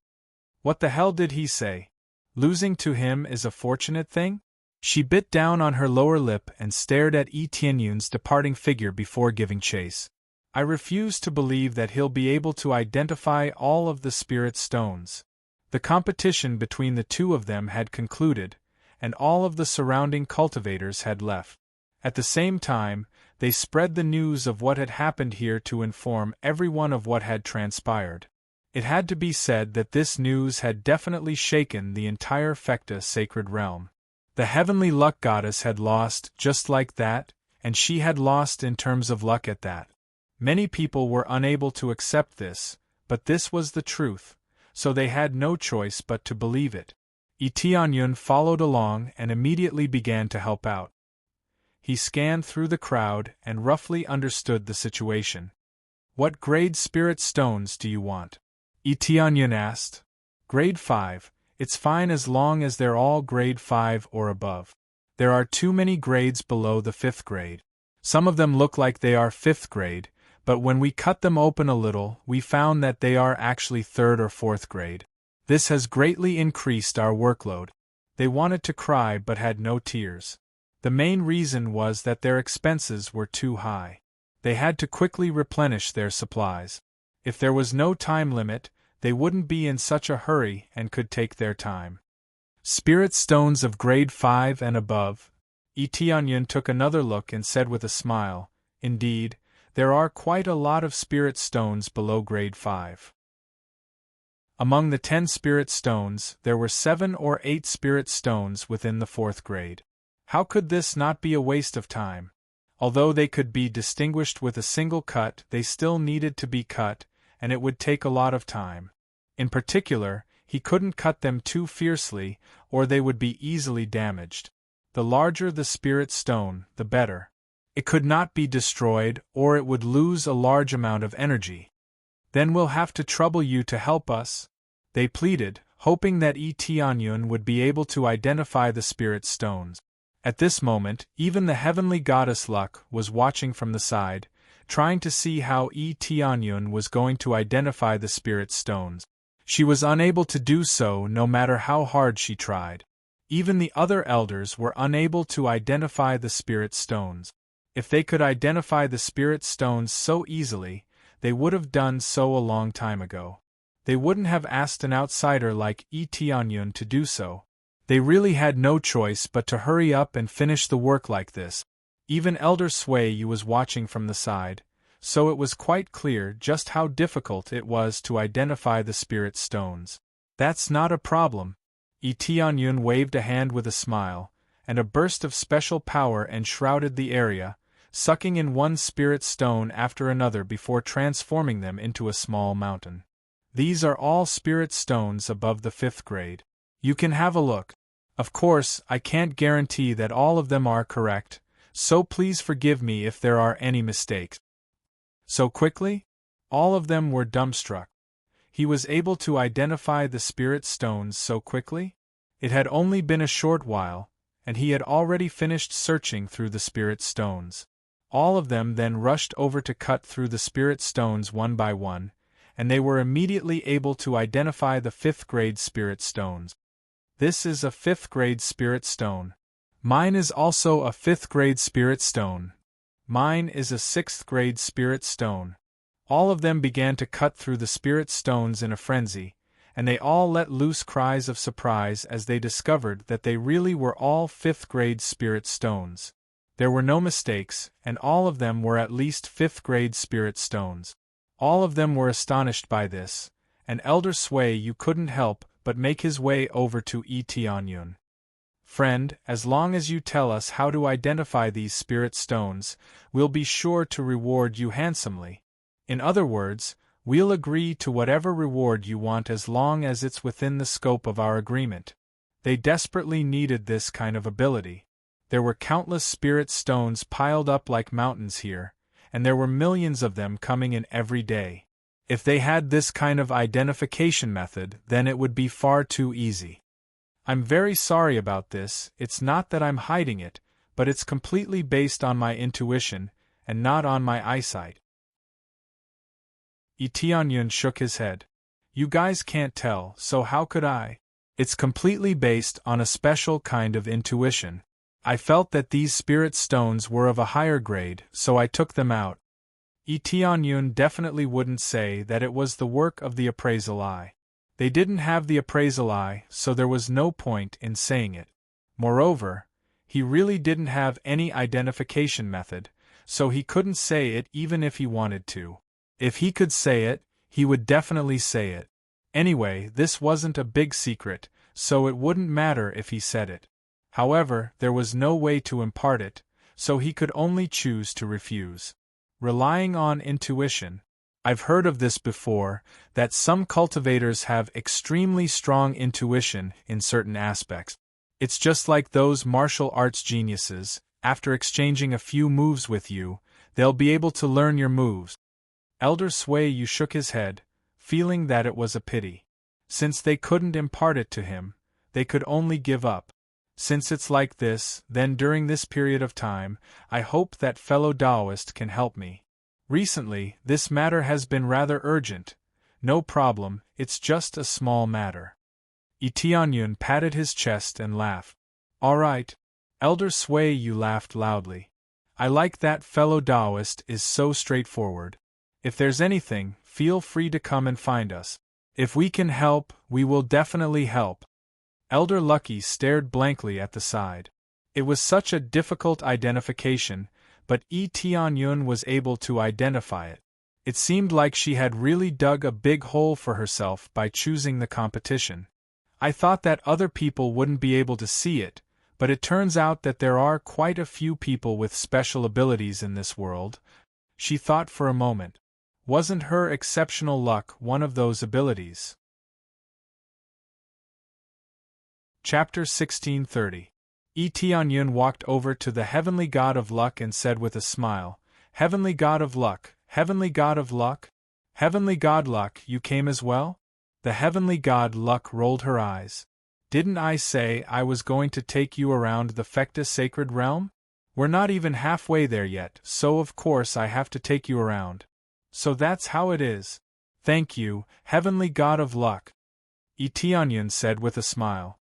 What the hell did he say? Losing to him is a fortunate thing? She bit down on her lower lip and stared at Tianyun's departing figure before giving chase. I refuse to believe that he'll be able to identify all of the spirit stones. The competition between the two of them had concluded, and all of the surrounding cultivators had left. At the same time, they spread the news of what had happened here to inform everyone of what had transpired. It had to be said that this news had definitely shaken the entire Fekta sacred realm. The heavenly luck goddess had lost just like that, and she had lost in terms of luck at that. Many people were unable to accept this, but this was the truth, so they had no choice but to believe it. Tianyun followed along and immediately began to help out. He scanned through the crowd and roughly understood the situation. What grade spirit stones do you want? Tianyun asked. Grade 5, it's fine as long as they're all grade 5 or above. There are too many grades below the 5th grade. Some of them look like they are 5th grade, but when we cut them open a little, we found that they are actually 3rd or 4th grade. This has greatly increased our workload. They wanted to cry but had no tears. The main reason was that their expenses were too high. They had to quickly replenish their supplies. If there was no time limit, they wouldn't be in such a hurry and could take their time. Spirit stones of grade 5 and above. Tianyun took another look and said with a smile, indeed, there are quite a lot of spirit stones below grade 5. Among the 10 spirit stones, there were 7 or 8 spirit stones within the 4th grade. How could this not be a waste of time? Although they could be distinguished with a single cut, they still needed to be cut, and it would take a lot of time. In particular, he couldn't cut them too fiercely, or they would be easily damaged. The larger the spirit stone, the better. It could not be destroyed, or it would lose a large amount of energy. Then we'll have to trouble you to help us, they pleaded, hoping that Tianyun would be able to identify the spirit stones. At this moment, even the heavenly goddess Luck was watching from the side, trying to see how Tianyun was going to identify the spirit stones. She was unable to do so no matter how hard she tried. Even the other elders were unable to identify the spirit stones. If they could identify the spirit stones so easily, they would have done so a long time ago. They wouldn't have asked an outsider like Tianyun to do so. They really had no choice but to hurry up and finish the work like this. Even Elder Sui was watching from the side, so it was quite clear just how difficult it was to identify the spirit stones. That's not a problem. Tianyun waved a hand with a smile, and a burst of special power enshrouded the area, sucking in one spirit stone after another before transforming them into a small mountain. These are all spirit stones above the 5th grade. You can have a look. Of course, I can't guarantee that all of them are correct, so please forgive me if there are any mistakes. So quickly? All of them were dumbstruck. He was able to identify the spirit stones so quickly? It had only been a short while, and he had already finished searching through the spirit stones. All of them then rushed over to cut through the spirit stones one by one, and they were immediately able to identify the 5th grade spirit stones. This is a 5th grade spirit stone. Mine is also a 5th grade spirit stone. Mine is a 6th grade spirit stone. All of them began to cut through the spirit stones in a frenzy, and they all let loose cries of surprise as they discovered that they really were all 5th grade spirit stones. There were no mistakes, and all of them were at least 5th grade spirit stones. All of them were astonished by this, and Elder Sui couldn't help but make his way over to Tianyun. Friend, as long as you tell us how to identify these spirit stones, we'll be sure to reward you handsomely. In other words, we'll agree to whatever reward you want as long as it's within the scope of our agreement. They desperately needed this kind of ability. There were countless spirit stones piled up like mountains here, and there were millions of them coming in every day. If they had this kind of identification method, then it would be far too easy. I'm very sorry about this, it's not that I'm hiding it, but it's completely based on my intuition, and not on my eyesight. Tianyun shook his head. You guys can't tell, so how could I? It's completely based on a special kind of intuition. I felt that these spirit stones were of a higher grade, so I took them out. Tianyun definitely wouldn't say that it was the work of the appraisal eye. They didn't have the appraisal eye, so there was no point in saying it. Moreover, he really didn't have any identification method, so he couldn't say it even if he wanted to. If he could say it, he would definitely say it. Anyway, this wasn't a big secret, so it wouldn't matter if he said it. However, there was no way to impart it, so he could only choose to refuse. Relying on intuition. I've heard of this before, that some cultivators have extremely strong intuition in certain aspects. It's just like those martial arts geniuses, after exchanging a few moves with you, they'll be able to learn your moves. Elder Sway shook his head, feeling that it was a pity. Since they couldn't impart it to him, they could only give up. Since it's like this, then during this period of time, I hope that fellow Taoist can help me. Recently, this matter has been rather urgent. No problem, it's just a small matter. Tianyun patted his chest and laughed. All right. Elder Sway laughed loudly. I like that fellow Taoist is so straightforward. If there's anything, feel free to come and find us. If we can help, we will definitely help. Elder Lucky stared blankly at the side. It was such a difficult identification, but Tianyun was able to identify it. It seemed like she had really dug a big hole for herself by choosing the competition. I thought that other people wouldn't be able to see it, but it turns out that there are quite a few people with special abilities in this world. She thought for a moment. Wasn't her exceptional luck one of those abilities? Chapter 1630. Tianyun walked over to the Heavenly God of Luck and said with a smile, Heavenly God of Luck, Heavenly God of Luck? Heavenly God Luck, you came as well? The Heavenly God Luck rolled her eyes. Didn't I say I was going to take you around the Fecta Sacred Realm? We're not even halfway there yet, so of course I have to take you around. So that's how it is. Thank you, Heavenly God of Luck. Tianyun said with a smile.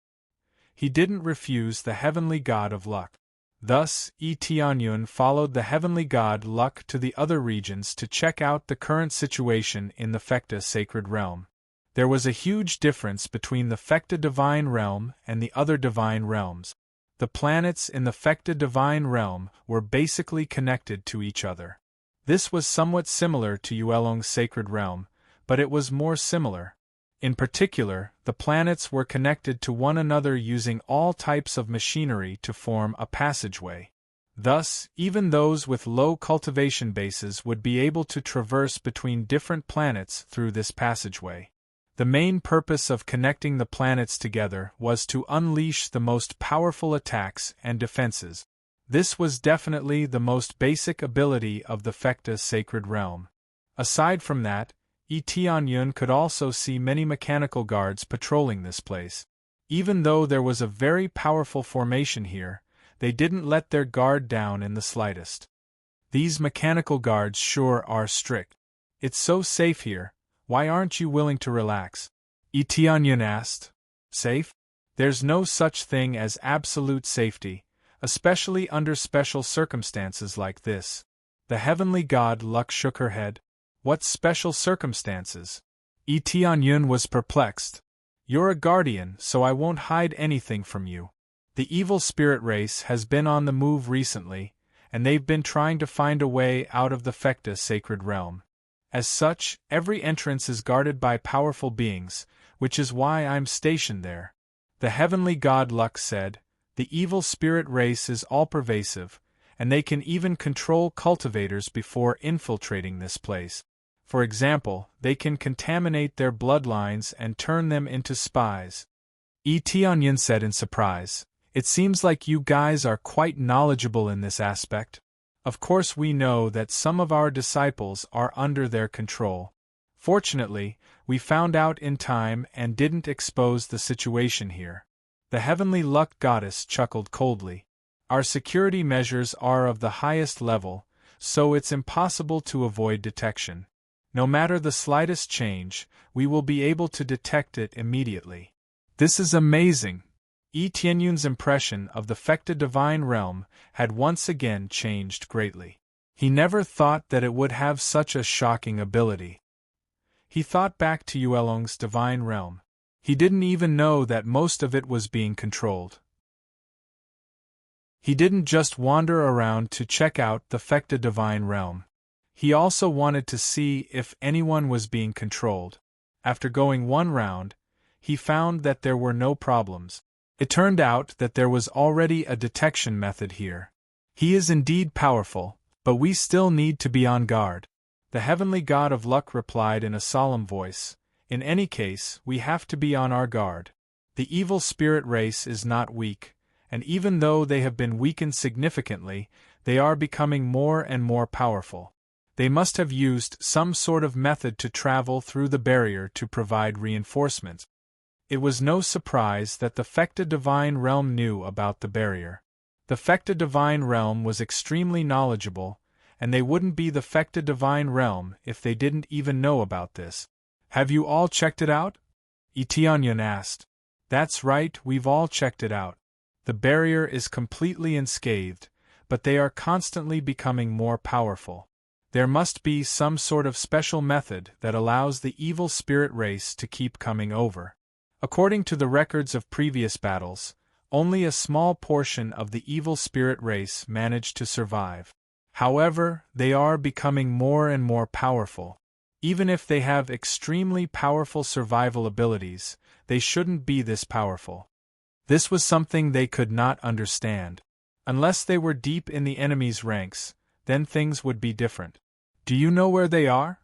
He didn't refuse the Heavenly God of Luck. Thus, Tianyun followed the Heavenly God Luck to the other regions to check out the current situation in the Fecta Sacred Realm. There was a huge difference between the Fecta Divine Realm and the other Divine Realms. The planets in the Fecta Divine Realm were basically connected to each other. This was somewhat similar to Yuelong's Sacred Realm, but it was more similar. In particular, the planets were connected to one another using all types of machinery to form a passageway. Thus, even those with low cultivation bases would be able to traverse between different planets through this passageway. The main purpose of connecting the planets together was to unleash the most powerful attacks and defenses. This was definitely the most basic ability of the Fecta Sacred Realm. Aside from that, Tianyun could also see many mechanical guards patrolling this place. Even though there was a very powerful formation here, they didn't let their guard down in the slightest. These mechanical guards sure are strict. It's so safe here, why aren't you willing to relax? Tianyun asked. Safe? There's no such thing as absolute safety, especially under special circumstances like this. The Heavenly God Luck shook her head. What special circumstances? Tianyun was perplexed. You're a guardian, so I won't hide anything from you. The evil spirit race has been on the move recently, and they've been trying to find a way out of the Fecta Sacred Realm. As such, every entrance is guarded by powerful beings, which is why I'm stationed there. The Heavenly God Luck said, The evil spirit race is all-pervasive, and they can even control cultivators before infiltrating this place. For example, they can contaminate their bloodlines and turn them into spies. Tianyan said in surprise. It seems like you guys are quite knowledgeable in this aspect. Of course we know that some of our disciples are under their control. Fortunately, we found out in time and didn't expose the situation here. The heavenly luck goddess chuckled coldly. Our security measures are of the highest level, so it's impossible to avoid detection. No matter the slightest change, we will be able to detect it immediately. This is amazing. Tianyun's impression of the Fecta divine realm had once again changed greatly. He never thought that it would have such a shocking ability. He thought back to Yuelong's divine realm. He didn't even know that most of it was being controlled. He didn't just wander around to check out the Fecta divine realm. He also wanted to see if anyone was being controlled. After going one round, he found that there were no problems. It turned out that there was already a detection method here. He is indeed powerful, but we still need to be on guard. The heavenly god of luck replied in a solemn voice. In any case, we have to be on our guard. The evil spirit race is not weak, and even though they have been weakened significantly, they are becoming more and more powerful. They must have used some sort of method to travel through the barrier to provide reinforcements. It was no surprise that the Fecta divine realm knew about the barrier. The Fecta divine realm was extremely knowledgeable, and they wouldn't be the Fecta divine realm if they didn't even know about this. Have you all checked it out? Tianyun asked. That's right, we've all checked it out. The barrier is completely unscathed, but they are constantly becoming more powerful. There must be some sort of special method that allows the evil spirit race to keep coming over. According to the records of previous battles, only a small portion of the evil spirit race managed to survive. However, they are becoming more and more powerful. Even if they have extremely powerful survival abilities, they shouldn't be this powerful. This was something they could not understand. Unless they were deep in the enemy's ranks, then things would be different. Do you know where they are?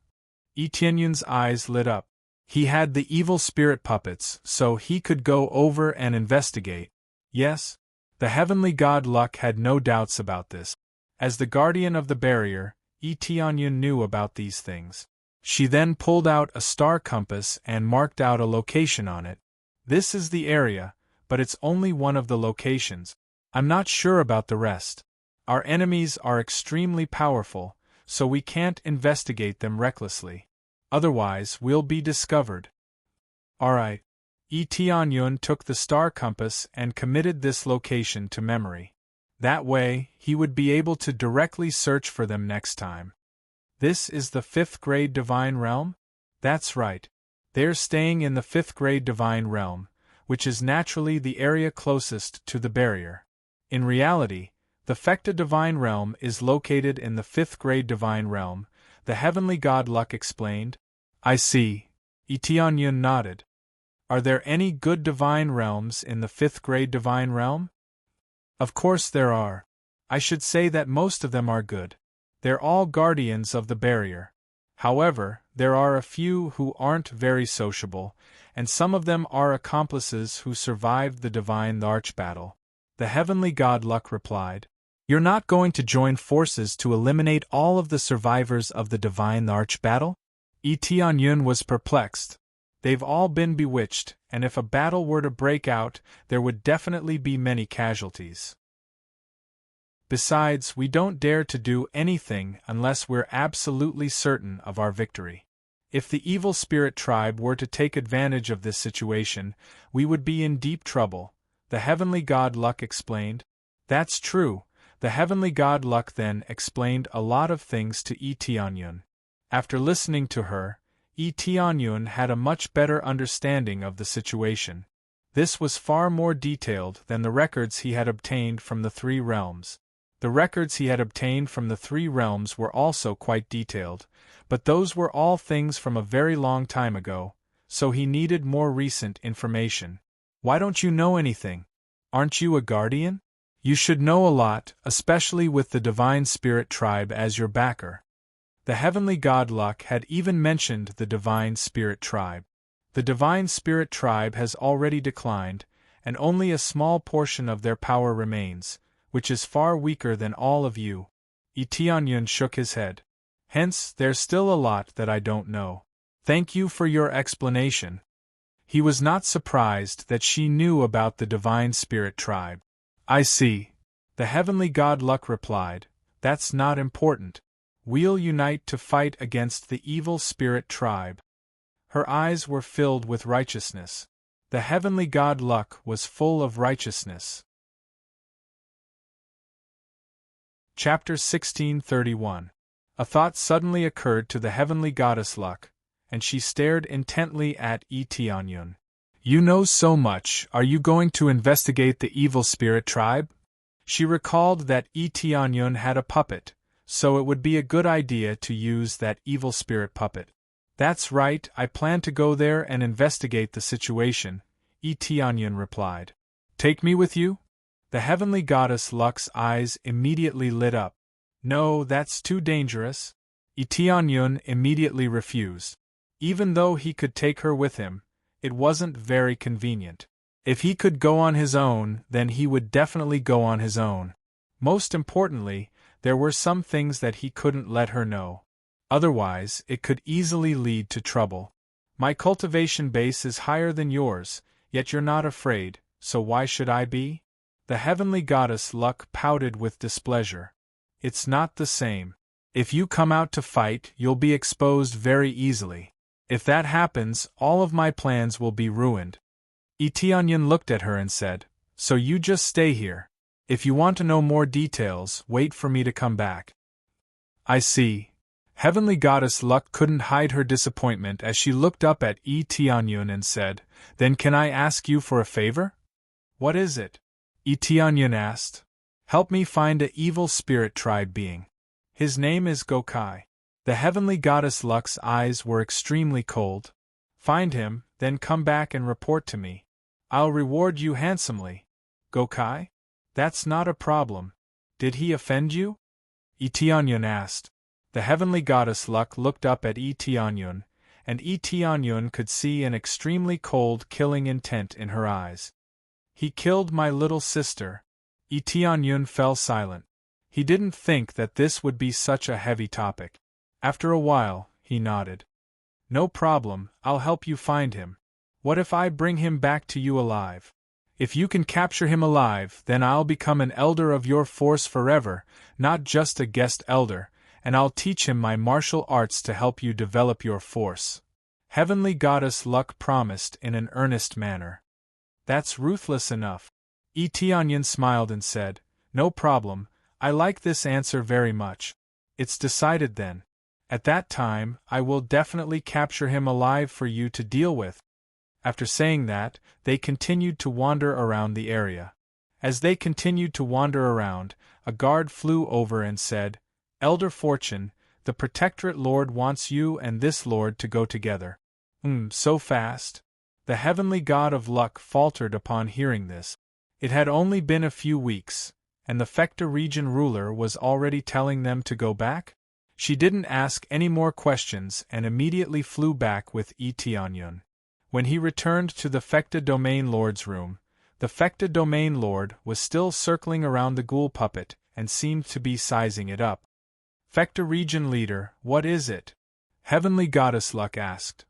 Tianyun's eyes lit up. He had the evil spirit puppets, so he could go over and investigate. Yes? The heavenly god Luck had no doubts about this. As the guardian of the barrier, Tianyun knew about these things. She then pulled out a star compass and marked out a location on it. This is the area, but it's only one of the locations. I'm not sure about the rest. Our enemies are extremely powerful, so we can't investigate them recklessly. Otherwise, we'll be discovered. Alright. Tianyun took the star compass and committed this location to memory. That way, he would be able to directly search for them next time. This is the 5th grade divine realm? That's right. They're staying in the 5th grade divine realm, which is naturally the area closest to the barrier. In reality, the Fecta divine realm is located in the 5th grade divine realm, the heavenly god Luck explained. I see. Tianyun nodded. Are there any good divine realms in the 5th grade divine realm? Of course there are. I should say that most of them are good. They're all guardians of the barrier. However, there are a few who aren't very sociable, and some of them are accomplices who survived the divine Larch battle. The heavenly god Luck replied. You're not going to join forces to eliminate all of the survivors of the divine Larch battle? Tianyun was perplexed. They've all been bewitched, and if a battle were to break out, there would definitely be many casualties. Besides, we don't dare to do anything unless we're absolutely certain of our victory. If the evil spirit tribe were to take advantage of this situation, we would be in deep trouble, the heavenly god Luck explained. That's true. The heavenly god Luck then explained a lot of things to Tianyun. After listening to her, Tianyun had a much better understanding of the situation. This was far more detailed than the records he had obtained from the 3 realms. The records he had obtained from the 3 realms were also quite detailed, but those were all things from a very long time ago, so he needed more recent information. Why don't you know anything? Aren't you a guardian? You should know a lot, especially with the Divine Spirit tribe as your backer. The heavenly god Luck had even mentioned the Divine Spirit tribe. The Divine Spirit tribe has already declined, and only a small portion of their power remains, which is far weaker than all of you. Tianyun shook his head. Hence, there's still a lot that I don't know. Thank you for your explanation. He was not surprised that she knew about the Divine Spirit tribe. I see. The heavenly god Luck replied, that's not important. We'll unite to fight against the evil spirit tribe. Her eyes were filled with righteousness. The heavenly god Luck was full of righteousness. Chapter 1631. A thought suddenly occurred to the heavenly goddess Luck, and she stared intently at Tianyun. You know so much, are you going to investigate the evil spirit tribe? She recalled that Tianyun had a puppet, so it would be a good idea to use that evil spirit puppet. That's right, I plan to go there and investigate the situation, Tianyun replied. Take me with you? The heavenly goddess Luck's eyes immediately lit up. No, that's too dangerous. Tianyun immediately refused. Even though he could take her with him, it wasn't very convenient. If he could go on his own, then he would definitely go on his own. Most importantly, there were some things that he couldn't let her know. Otherwise, it could easily lead to trouble. My cultivation base is higher than yours, yet you're not afraid, so why should I be? The heavenly goddess Luck pouted with displeasure. It's not the same. If you come out to fight, you'll be exposed very easily. If that happens, all of my plans will be ruined. Tianyun looked at her and said, so you just stay here. If you want to know more details, wait for me to come back. I see. Heavenly goddess Luck couldn't hide her disappointment as she looked up at Tianyun and said, then can I ask you for a favor? What is it? Tianyun asked. Help me find a evil spirit tribe being. His name is Gokai. The heavenly goddess Luck's eyes were extremely cold. Find him, then come back and report to me. I'll reward you handsomely. Gokai? That's not a problem. Did he offend you? Tianyun asked. The heavenly goddess Luck looked up at Tianyun, and Tianyun could see an extremely cold, killing intent in her eyes. He killed my little sister. Tianyun fell silent. He didn't think that this would be such a heavy topic. After a while, he nodded. No problem, I'll help you find him. What if I bring him back to you alive? If you can capture him alive, then I'll become an elder of your force forever, not just a guest elder, and I'll teach him my martial arts to help you develop your force. Heavenly goddess Luck promised in an earnest manner. That's ruthless enough. Tianyun smiled and said, no problem, I like this answer very much. It's decided then. At that time, I will definitely capture him alive for you to deal with. After saying that, they continued to wander around the area. As they continued to wander around, a guard flew over and said, Elder Fortune, the Protectorate Lord wants you and this Lord to go together. So fast? The heavenly god of Luck faltered upon hearing this. It had only been a few weeks, and the Fecta region ruler was already telling them to go back? She didn't ask any more questions and immediately flew back with Tianyun. When he returned to the Fecta Domain Lord's room, the Fecta Domain Lord was still circling around the ghoul puppet and seemed to be sizing it up. Fecta region leader, what is it? Heavenly goddess Luck asked.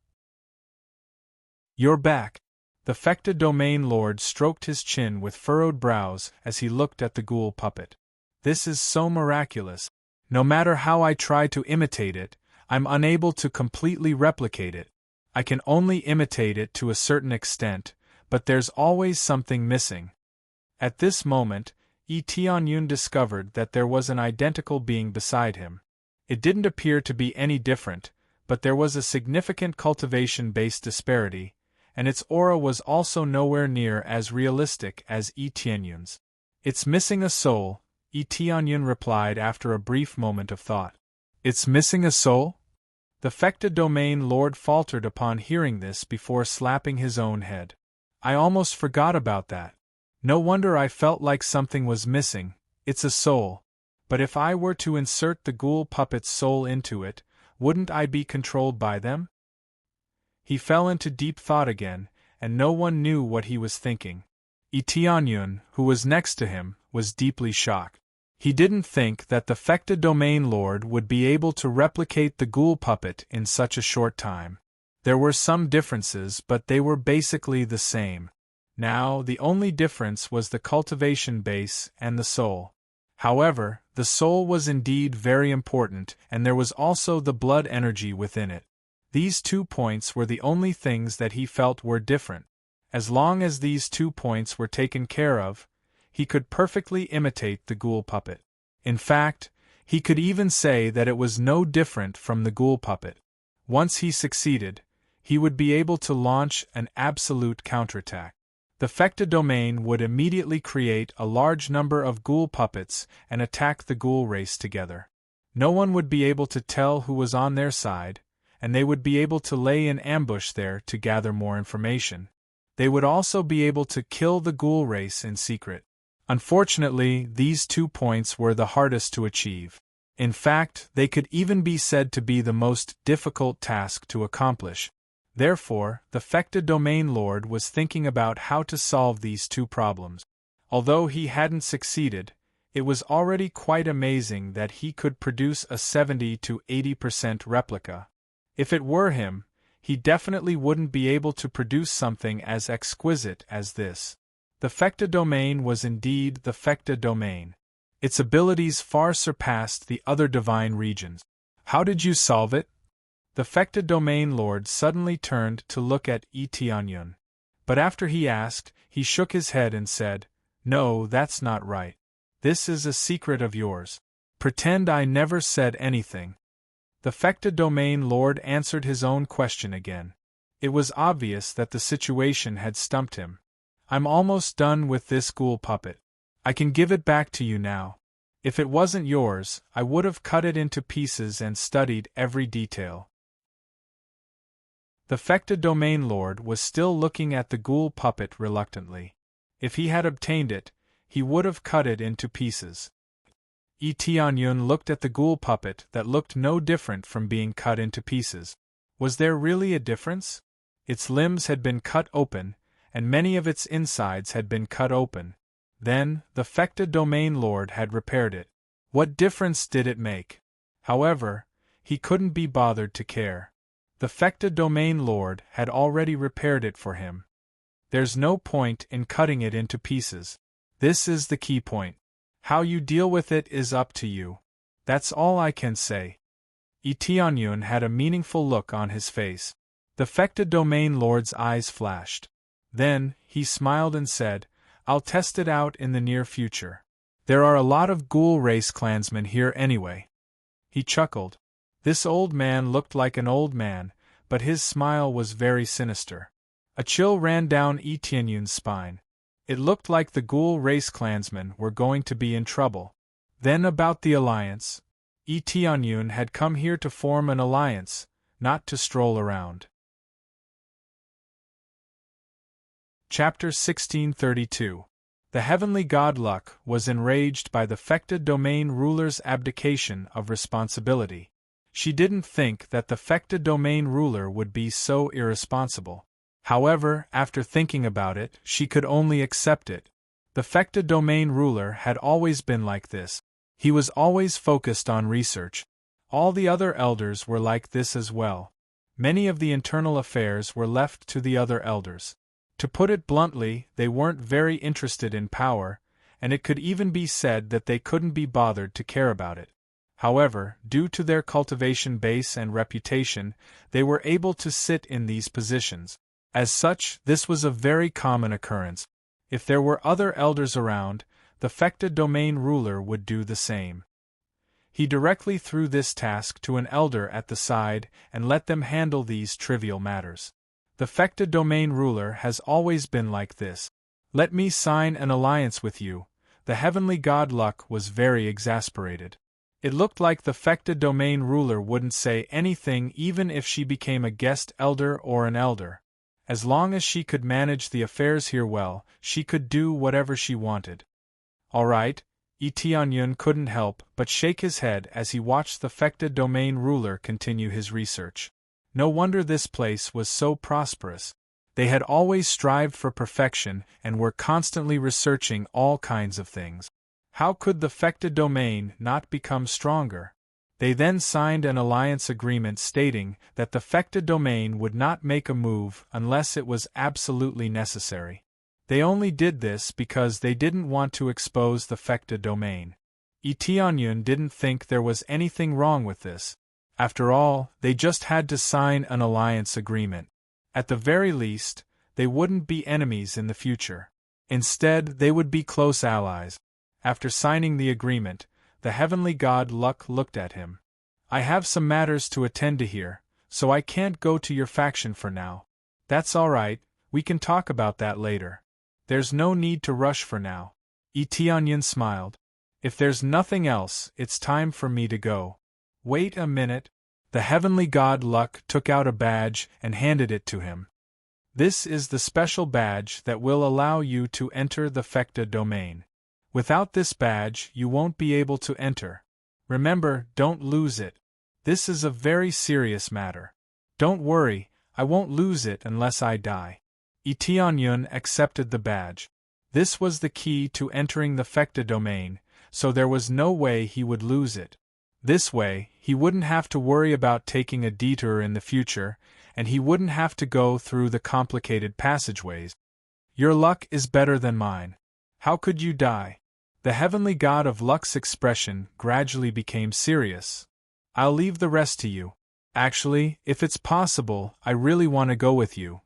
You're back. The Fecta Domain Lord stroked his chin with furrowed brows as he looked at the ghoul puppet. This is so miraculous. No matter how I try to imitate it, I'm unable to completely replicate it. I can only imitate it to a certain extent, but there's always something missing. At this moment, Tianyun discovered that there was an identical being beside him. It didn't appear to be any different, but there was a significant cultivation-based disparity, and its aura was also nowhere near as realistic as Tianyun's. It's missing a soul, Tianyun replied after a brief moment of thought. It's missing a soul? The Fecta Domain Lord faltered upon hearing this before slapping his own head. I almost forgot about that. No wonder I felt like something was missing. It's a soul. But if I were to insert the ghoul puppet's soul into it, wouldn't I be controlled by them? He fell into deep thought again, and no one knew what he was thinking. Tianyun, who was next to him, was deeply shocked. He didn't think that the Fecta Domain Lord would be able to replicate the ghoul puppet in such a short time. There were some differences, but they were basically the same. Now, the only difference was the cultivation base and the soul. However, the soul was indeed very important, and there was also the blood energy within it. These 2 points were the only things that he felt were different. As long as these 2 points were taken care of, he could perfectly imitate the ghoul puppet. In fact, he could even say that it was no different from the ghoul puppet. Once he succeeded, he would be able to launch an absolute counterattack. The Fecta domain would immediately create a large number of ghoul puppets and attack the ghoul race together. No one would be able to tell who was on their side, and they would be able to lay in ambush there to gather more information. They would also be able to kill the ghoul race in secret. Unfortunately, these 2 points were the hardest to achieve. In fact, they could even be said to be the most difficult task to accomplish. Therefore, the Fecta Domain Lord was thinking about how to solve these 2 problems. Although he hadn't succeeded, it was already quite amazing that he could produce a 70 to 80% replica. If it were him, he definitely wouldn't be able to produce something as exquisite as this. The Fecta domain was indeed the Fecta domain. Its abilities far surpassed the other divine regions. How did you solve it? The Fecta domain lord suddenly turned to look at Tianyun. But after he asked, he shook his head and said, "No, that's not right. This is a secret of yours. Pretend I never said anything." The Fecta domain lord answered his own question again. It was obvious that the situation had stumped him. "I'm almost done with this ghoul puppet. I can give it back to you now. If it wasn't yours, I would have cut it into pieces and studied every detail." The Fecta domain lord was still looking at the ghoul puppet reluctantly. If he had obtained it, he would have cut it into pieces. Tianyun looked at the ghoul puppet that looked no different from being cut into pieces. Was there really a difference? Its limbs had been cut open, and many of its insides had been cut open. Then, the Fecta domain lord had repaired it. What difference did it make? However, he couldn't be bothered to care. The Fecta domain lord had already repaired it for him. There's no point in cutting it into pieces. This is the key point. How you deal with it is up to you. That's all I can say. Tianyun had a meaningful look on his face. The Fecta domain lord's eyes flashed. Then, he smiled and said, "I'll test it out in the near future. There are a lot of ghoul race clansmen here anyway." He chuckled. This old man looked like an old man, but his smile was very sinister. A chill ran down Tianyun's spine. It looked like the ghoul race clansmen were going to be in trouble. Then about the alliance. Tianyun had come here to form an alliance, not to stroll around. Chapter 1632. The heavenly god Luck was enraged by the Fecta domain ruler's abdication of responsibility. She didn't think that the Fecta domain ruler would be so irresponsible. However, after thinking about it, she could only accept it. The Fecta domain ruler had always been like this. He was always focused on research. All the other elders were like this as well. Many of the internal affairs were left to the other elders. To put it bluntly, they weren't very interested in power, and it could even be said that they couldn't be bothered to care about it. However, due to their cultivation base and reputation, they were able to sit in these positions. As such, this was a very common occurrence. If there were other elders around, the Fecta domain ruler would do the same. He directly threw this task to an elder at the side and let them handle these trivial matters. The Fecta domain ruler has always been like this. "Let me sign an alliance with you." The heavenly god Luck was very exasperated. It looked like the Fecta domain ruler wouldn't say anything even if she became a guest elder or an elder. As long as she could manage the affairs here well, she could do whatever she wanted. All right, Tianyun couldn't help but shake his head as he watched the Fecta domain ruler continue his research. No wonder this place was so prosperous. They had always strived for perfection and were constantly researching all kinds of things. How could the Fecta domain not become stronger? They then signed an alliance agreement stating that the Fecta domain would not make a move unless it was absolutely necessary. They only did this because they didn't want to expose the Fecta domain. Tianyun didn't think there was anything wrong with this. After all, they just had to sign an alliance agreement. At the very least, they wouldn't be enemies in the future. Instead, they would be close allies. After signing the agreement, the heavenly god Luck looked at him. I have some matters to attend to here, so I can't go to your faction for now. That's all right, we can talk about that later. There's no need to rush for now. Tianyun smiled. If there's nothing else, it's time for me to go. Wait a minute. The heavenly god Luck took out a badge and handed it to him. This is the special badge that will allow you to enter the Fecta domain. Without this badge, you won't be able to enter. Remember, don't lose it. This is a very serious matter. Don't worry, I won't lose it unless I die. Tianyun accepted the badge. This was the key to entering the Fecta domain, so there was no way he would lose it. This way, he wouldn't have to worry about taking a detour in the future, and he wouldn't have to go through the complicated passageways. Your luck is better than mine. How could you die? The heavenly god of Luck's expression gradually became serious. I'll leave the rest to you. Actually, if it's possible, I really want to go with you.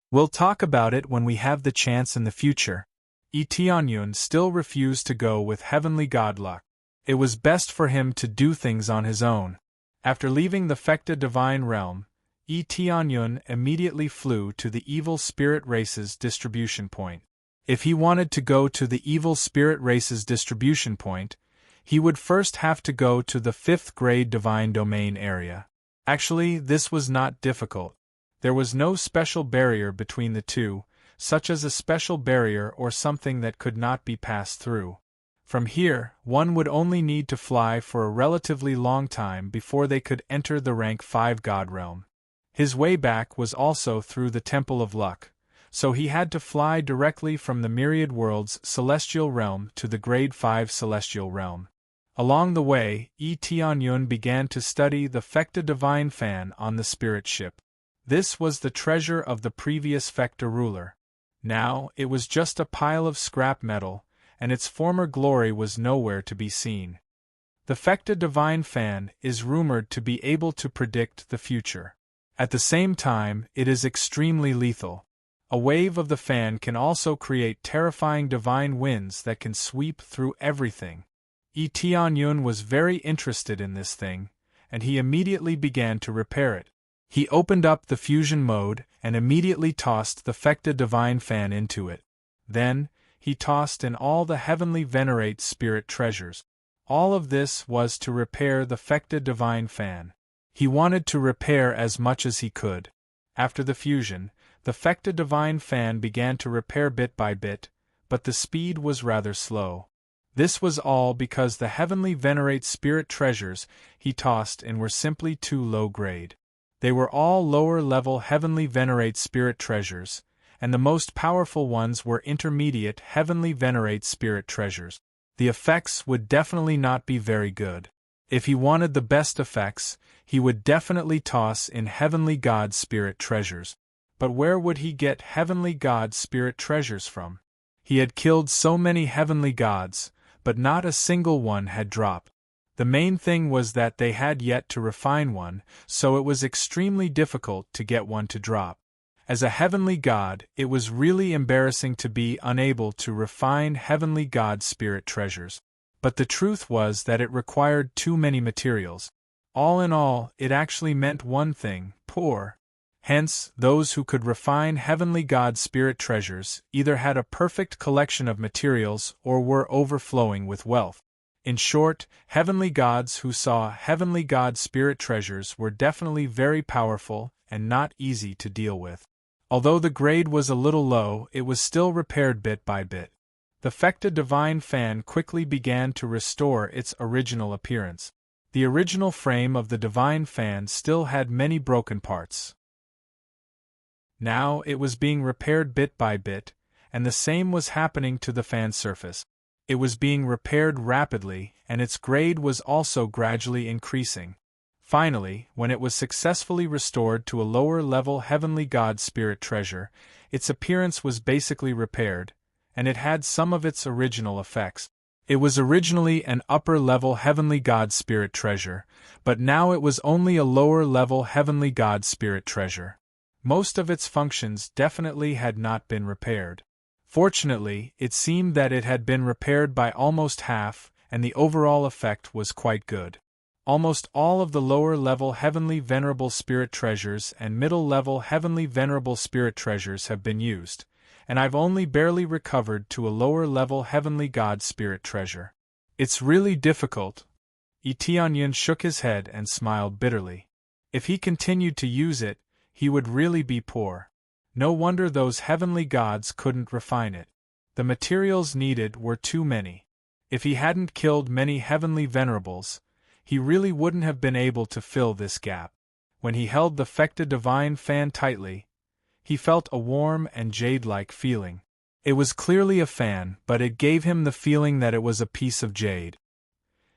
We'll talk about it when we have the chance in the future. Tianyun still refused to go with heavenly god Luck. It was best for him to do things on his own. After leaving the Fecta divine realm, Tianyun immediately flew to the evil spirit race's distribution point. If he wanted to go to the evil spirit race's distribution point, he would first have to go to the 5th grade divine domain area. Actually, this was not difficult. There was no special barrier between the two, such as a special barrier or something that could not be passed through. From here, one would only need to fly for a relatively long time before they could enter the rank 5 god realm. His way back was also through the Temple of Luck, so he had to fly directly from the Myriad Worlds celestial realm to the grade 5 celestial realm. Along the way, Tianyun began to study the Fecta divine fan on the spirit ship. This was the treasure of the previous Fecta ruler. Now, it was just a pile of scrap metal, and its former glory was nowhere to be seen. The Fecta divine fan is rumored to be able to predict the future. At the same time, it is extremely lethal. A wave of the fan can also create terrifying divine winds that can sweep through everything. Tianyun was very interested in this thing, and he immediately began to repair it. He opened up the fusion mode and immediately tossed the Fecta divine fan into it. Then, he tossed in all the heavenly venerate spirit treasures. All of this was to repair the Fecta divine fan. He wanted to repair as much as he could. After the fusion, the Fecta divine fan began to repair bit by bit, but the speed was rather slow. This was all because the heavenly venerate spirit treasures he tossed in were simply too low grade. They were all lower-level heavenly venerate spirit treasures, and the most powerful ones were intermediate heavenly venerate spirit treasures. The effects would definitely not be very good. If he wanted the best effects, he would definitely toss in heavenly god spirit treasures. But where would he get heavenly god spirit treasures from? He had killed so many heavenly gods, but not a single one had dropped. The main thing was that they had yet to refine one, so it was extremely difficult to get one to drop. As a heavenly god, it was really embarrassing to be unable to refine heavenly god spirit treasures. But the truth was that it required too many materials. All in all, it actually meant one thing: poor. Hence, those who could refine heavenly god spirit treasures either had a perfect collection of materials or were overflowing with wealth. In short, heavenly gods who saw heavenly god spirit treasures were definitely very powerful, and not easy to deal with. Although the grade was a little low, it was still repaired bit by bit. The Fecta Divine Fan quickly began to restore its original appearance. The original frame of the Divine Fan still had many broken parts. Now it was being repaired bit by bit, and the same was happening to the fan surface. It was being repaired rapidly, and its grade was also gradually increasing. Finally, when it was successfully restored to a lower-level Heavenly God Spirit treasure, its appearance was basically repaired, and it had some of its original effects. It was originally an upper-level Heavenly God Spirit treasure, but now it was only a lower-level Heavenly God Spirit treasure. Most of its functions definitely had not been repaired. Fortunately, it seemed that it had been repaired by almost half, and the overall effect was quite good. Almost all of the lower-level Heavenly Venerable Spirit treasures and middle-level Heavenly Venerable Spirit treasures have been used, and I've only barely recovered to a lower-level Heavenly God Spirit treasure. It's really difficult. Tianyun shook his head and smiled bitterly. If he continued to use it, he would really be poor. No wonder those heavenly gods couldn't refine it. The materials needed were too many. If he hadn't killed many heavenly venerables, he really wouldn't have been able to fill this gap. When he held the Fecta Divine Fan tightly, he felt a warm and jade-like feeling. It was clearly a fan, but it gave him the feeling that it was a piece of jade.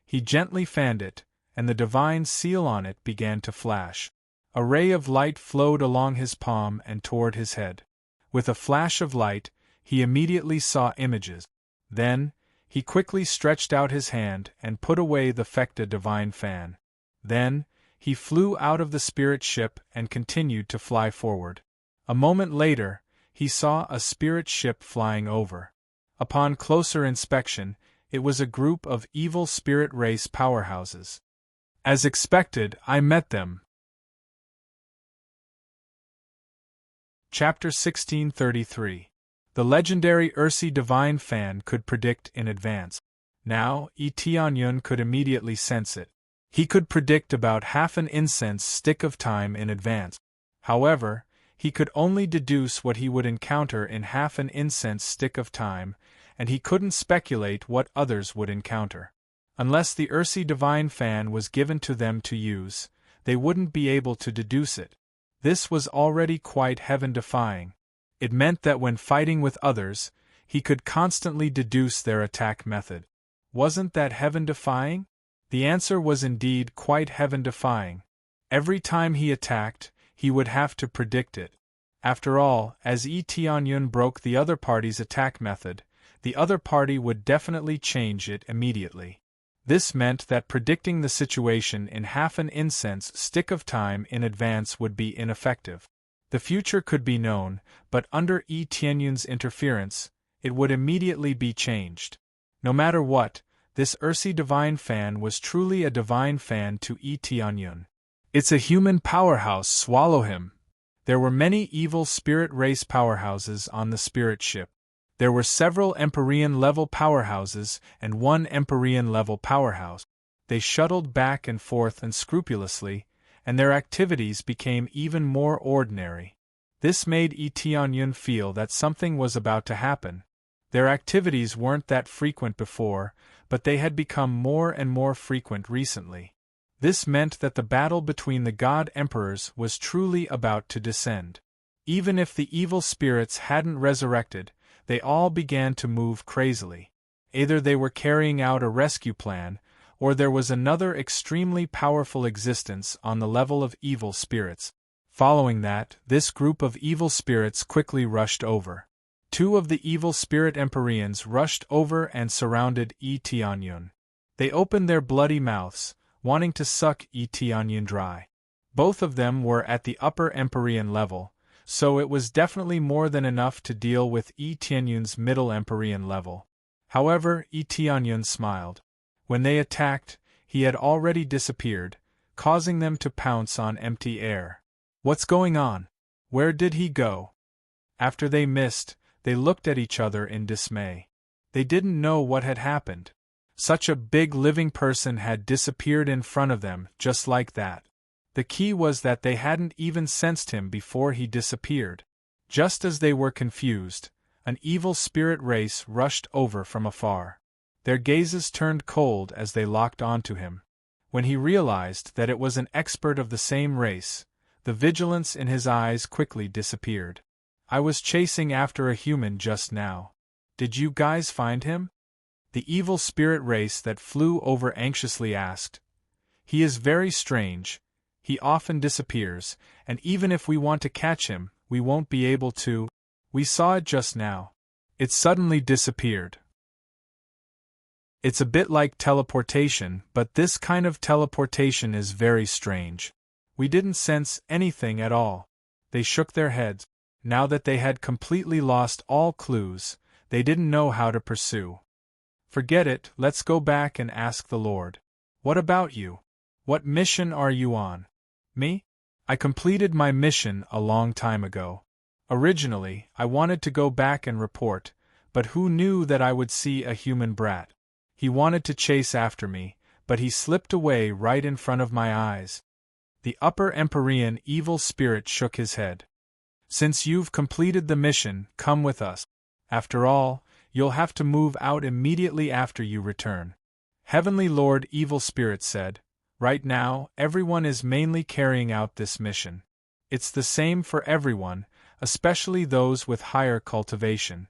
He gently fanned it, and the divine seal on it began to flash. A ray of light flowed along his palm and toward his head. With a flash of light, he immediately saw images. Then, he quickly stretched out his hand and put away the Fecta Divine Fan. Then, he flew out of the spirit ship and continued to fly forward. A moment later, he saw a spirit ship flying over. Upon closer inspection, it was a group of evil spirit race powerhouses. As expected, I met them. Chapter 1633. The legendary Ursi Divine Fan could predict in advance. Now, Tianyun could immediately sense it. He could predict about half an incense stick of time in advance. However, he could only deduce what he would encounter in half an incense stick of time, and he couldn't speculate what others would encounter. Unless the Ursi Divine Fan was given to them to use, they wouldn't be able to deduce it. This was already quite heaven-defying. It meant that when fighting with others, he could constantly deduce their attack method. Wasn't that heaven-defying? The answer was indeed quite heaven-defying. Every time he attacked, he would have to predict it. After all, as Tianyun broke the other party's attack method, the other party would definitely change it immediately. This meant that predicting the situation in half an incense stick of time in advance would be ineffective. The future could be known, but under Tianyun's interference, it would immediately be changed. No matter what, this Ursi Divine Fan was truly a divine fan to Tianyun. It's a human powerhouse, swallow him. There were many evil spirit race powerhouses on the spirit ship. There were several Empyrean-level powerhouses and one Empyrean-level powerhouse. They shuttled back and forth unscrupulously, and their activities became even more ordinary. This made Tianyun feel that something was about to happen. Their activities weren't that frequent before, but they had become more and more frequent recently. This meant that the battle between the god emperors was truly about to descend. Even if the evil spirits hadn't resurrected, they all began to move crazily. Either they were carrying out a rescue plan, or there was another extremely powerful existence on the level of evil spirits. Following that, this group of evil spirits quickly rushed over. Two of the evil spirit Empyreans rushed over and surrounded Tianyun. They opened their bloody mouths, wanting to suck Tianyun dry. Both of them were at the upper Empyrean level, so it was definitely more than enough to deal with Tianyun's middle Empyrean level. However, Tianyun smiled. When they attacked, he had already disappeared, causing them to pounce on empty air. What's going on? Where did he go? After they missed, they looked at each other in dismay. They didn't know what had happened. Such a big living person had disappeared in front of them, just like that. The key was that they hadn't even sensed him before he disappeared. Just as they were confused, an evil spirit race rushed over from afar. Their gazes turned cold as they locked onto him. When he realized that it was an expert of the same race, the vigilance in his eyes quickly disappeared. I was chasing after a human just now. Did you guys find him? The evil spirit race that flew over anxiously asked. He is very strange. He often disappears, and even if we want to catch him, we won't be able to. We saw it just now. It suddenly disappeared. It's a bit like teleportation, but this kind of teleportation is very strange. We didn't sense anything at all. They shook their heads. Now that they had completely lost all clues, they didn't know how to pursue. Forget it, let's go back and ask the Lord. What about you? What mission are you on? Me? I completed my mission a long time ago. Originally, I wanted to go back and report, but who knew that I would see a human brat? He wanted to chase after me, but he slipped away right in front of my eyes. The upper Empyrean evil spirit shook his head. Since you've completed the mission, come with us. After all, you'll have to move out immediately after you return. Heavenly Lord Evil Spirit said, right now, everyone is mainly carrying out this mission. It's the same for everyone, especially those with higher cultivation.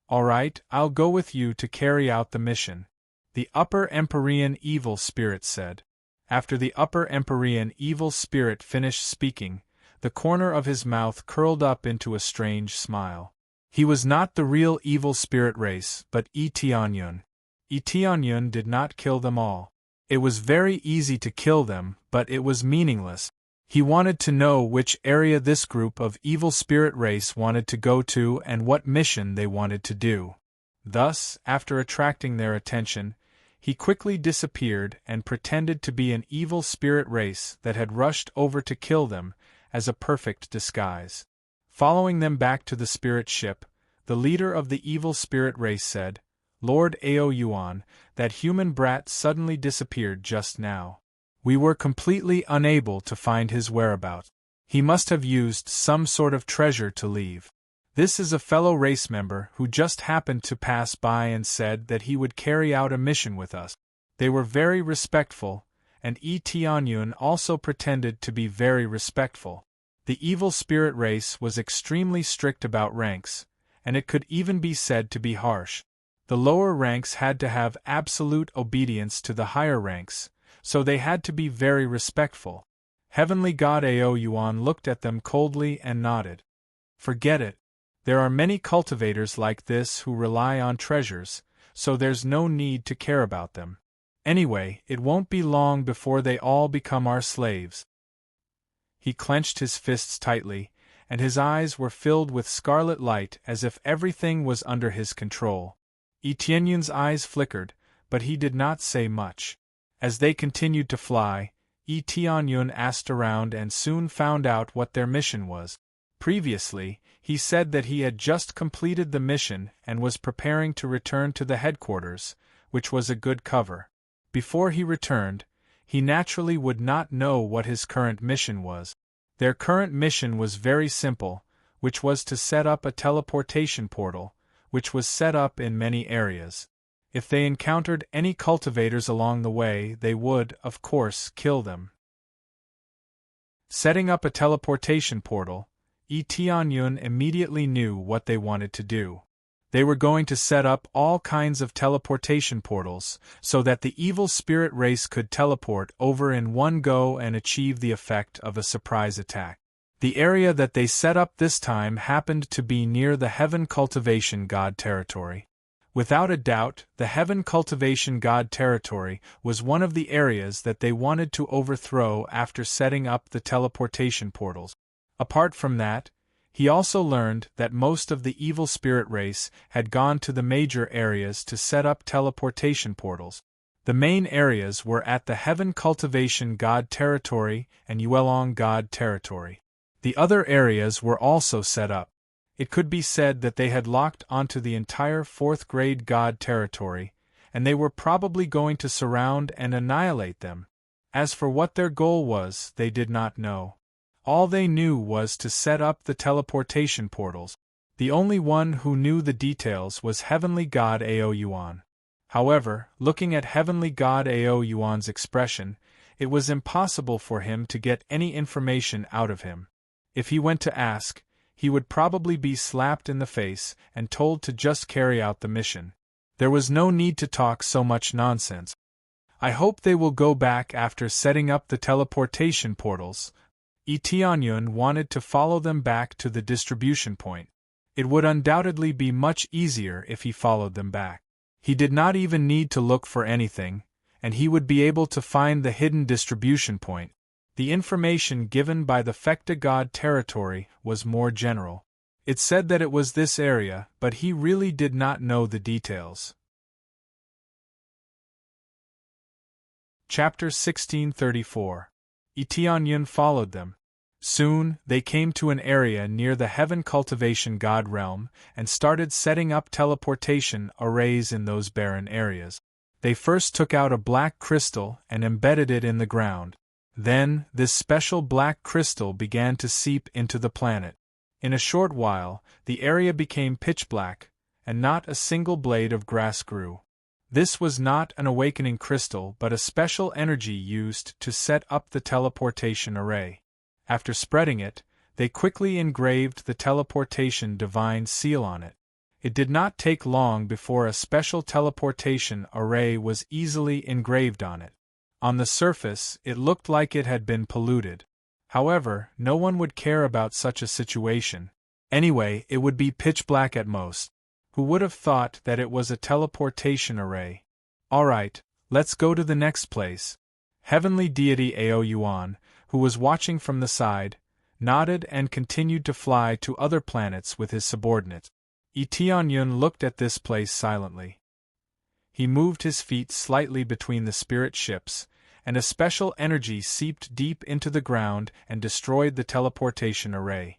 All right, I'll go with you to carry out the mission, the upper Empyrean Evil Spirit said. After the upper Empyrean Evil Spirit finished speaking, the corner of his mouth curled up into a strange smile. He was not the real evil spirit race, but Itianyun. Itianyun did not kill them all. It was very easy to kill them, but it was meaningless. He wanted to know which area this group of evil spirit race wanted to go to and what mission they wanted to do. Thus, after attracting their attention, he quickly disappeared and pretended to be an evil spirit race that had rushed over to kill them, as a perfect disguise. Following them back to the spirit ship, the leader of the evil spirit race said, Lord Ao Yuan, that human brat suddenly disappeared just now. We were completely unable to find his whereabouts. He must have used some sort of treasure to leave. This is a fellow race member who just happened to pass by and said that he would carry out a mission with us. They were very respectful, and Tianyun also pretended to be very respectful. The evil spirit race was extremely strict about ranks, and it could even be said to be harsh. The lower ranks had to have absolute obedience to the higher ranks, so they had to be very respectful. Heavenly God Ao Yuan looked at them coldly and nodded. Forget it. There are many cultivators like this who rely on treasures, so there's no need to care about them. Anyway, it won't be long before they all become our slaves. He clenched his fists tightly, and his eyes were filled with scarlet light as if everything was under his control. Etienne's eyes flickered, but he did not say much. As they continued to fly, Etienne asked around and soon found out what their mission was. Previously, he said that he had just completed the mission and was preparing to return to the headquarters, which was a good cover. Before he returned, he naturally would not know what his current mission was. Their current mission was very simple, which was to set up a teleportation portal, which was set up in many areas. If they encountered any cultivators along the way, they would, of course, kill them. Setting up a teleportation portal, Tianyun immediately knew what they wanted to do. They were going to set up all kinds of teleportation portals, so that the evil spirit race could teleport over in one go and achieve the effect of a surprise attack. The area that they set up this time happened to be near the Heaven Cultivation God territory. Without a doubt, the Heaven Cultivation God territory was one of the areas that they wanted to overthrow after setting up the teleportation portals. Apart from that, he also learned that most of the evil spirit race had gone to the major areas to set up teleportation portals. The main areas were at the Heaven Cultivation God territory and Yuelong God territory. The other areas were also set up. It could be said that they had locked onto the entire 4th grade God territory, and they were probably going to surround and annihilate them. As for what their goal was, they did not know. All they knew was to set up the teleportation portals. The only one who knew the details was Heavenly God Ao Yuan. However, looking at Heavenly God Ao Yuan's expression, it was impossible for him to get any information out of him. If he went to ask, he would probably be slapped in the face and told to just carry out the mission. There was no need to talk so much nonsense. I hope they will go back after setting up the teleportation portals. Tianyun wanted to follow them back to the distribution point. It would undoubtedly be much easier if he followed them back. He did not even need to look for anything, and he would be able to find the hidden distribution point. The information given by the Fekta God territory was more general. It said that it was this area, but he really did not know the details. Chapter 1634. Tianyun followed them. Soon, they came to an area near the Heaven Cultivation God realm and started setting up teleportation arrays in those barren areas. They first took out a black crystal and embedded it in the ground. Then, this special black crystal began to seep into the planet. In a short while, the area became pitch black, and not a single blade of grass grew. This was not an awakening crystal but a special energy used to set up the teleportation array. After spreading it, they quickly engraved the teleportation divine seal on it. It did not take long before a special teleportation array was easily engraved on it. On the surface, it looked like it had been polluted. However, no one would care about such a situation. Anyway, it would be pitch black at most. Who would have thought that it was a teleportation array? Alright, let's go to the next place. Heavenly deity Ao Yuan, who was watching from the side, nodded and continued to fly to other planets with his subordinates. Tianyun looked at this place silently. He moved his feet slightly between the spirit ships, and a special energy seeped deep into the ground and destroyed the teleportation array.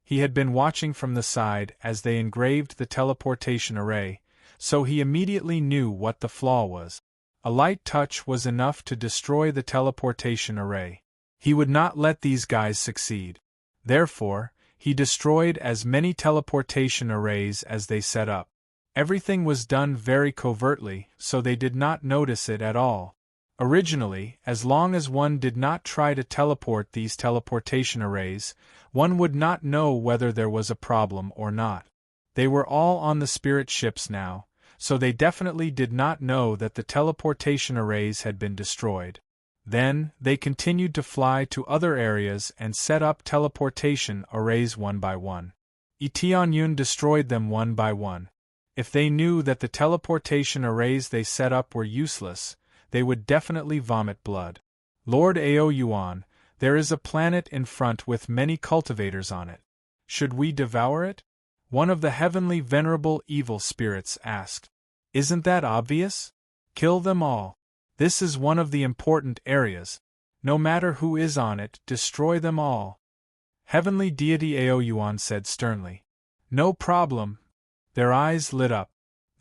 He had been watching from the side as they engraved the teleportation array, so he immediately knew what the flaw was. A light touch was enough to destroy the teleportation array. He would not let these guys succeed. Therefore, he destroyed as many teleportation arrays as they set up. Everything was done very covertly, so they did not notice it at all. Originally, as long as one did not try to teleport these teleportation arrays, one would not know whether there was a problem or not. They were all on the spirit ships now, so they definitely did not know that the teleportation arrays had been destroyed. Then, they continued to fly to other areas and set up teleportation arrays one by one. Tianyun destroyed them one by one. If they knew that the teleportation arrays they set up were useless, they would definitely vomit blood. Lord Ao Yuan, there is a planet in front with many cultivators on it. Should we devour it? One of the heavenly venerable evil spirits asked. Isn't that obvious? Kill them all. This is one of the important areas. No matter who is on it, destroy them all. Heavenly deity Ao Yuan said sternly. No problem. Their eyes lit up.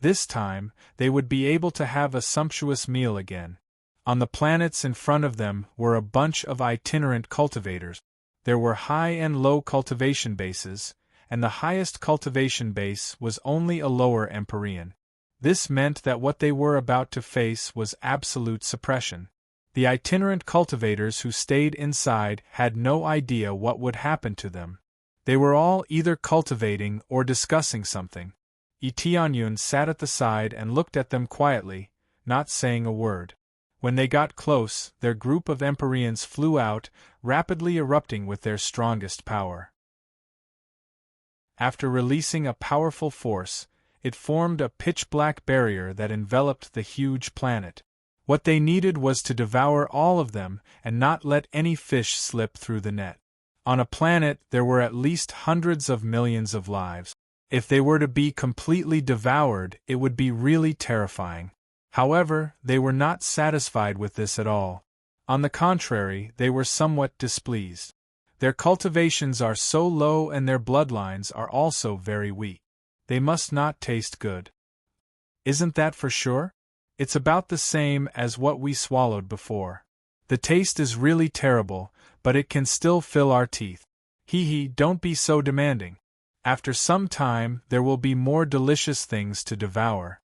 This time, they would be able to have a sumptuous meal again. On the planets in front of them were a bunch of itinerant cultivators. There were high and low cultivation bases, and the highest cultivation base was only a lower empyrean. This meant that what they were about to face was absolute suppression. The itinerant cultivators who stayed inside had no idea what would happen to them. They were all either cultivating or discussing something. Tianyun sat at the side and looked at them quietly, not saying a word. When they got close, their group of empyreans flew out, rapidly erupting with their strongest power. After releasing a powerful force, it formed a pitch-black barrier that enveloped the huge planet. What they needed was to devour all of them and not let any fish slip through the net. On a planet there were at least hundreds of millions of lives. If they were to be completely devoured, it would be really terrifying. However, they were not satisfied with this at all. On the contrary, they were somewhat displeased. Their cultivations are so low and their bloodlines are also very weak. They must not taste good. Isn't that for sure? It's about the same as what we swallowed before. The taste is really terrible, but it can still fill our teeth. Hee, don't be so demanding. After some time, there will be more delicious things to devour.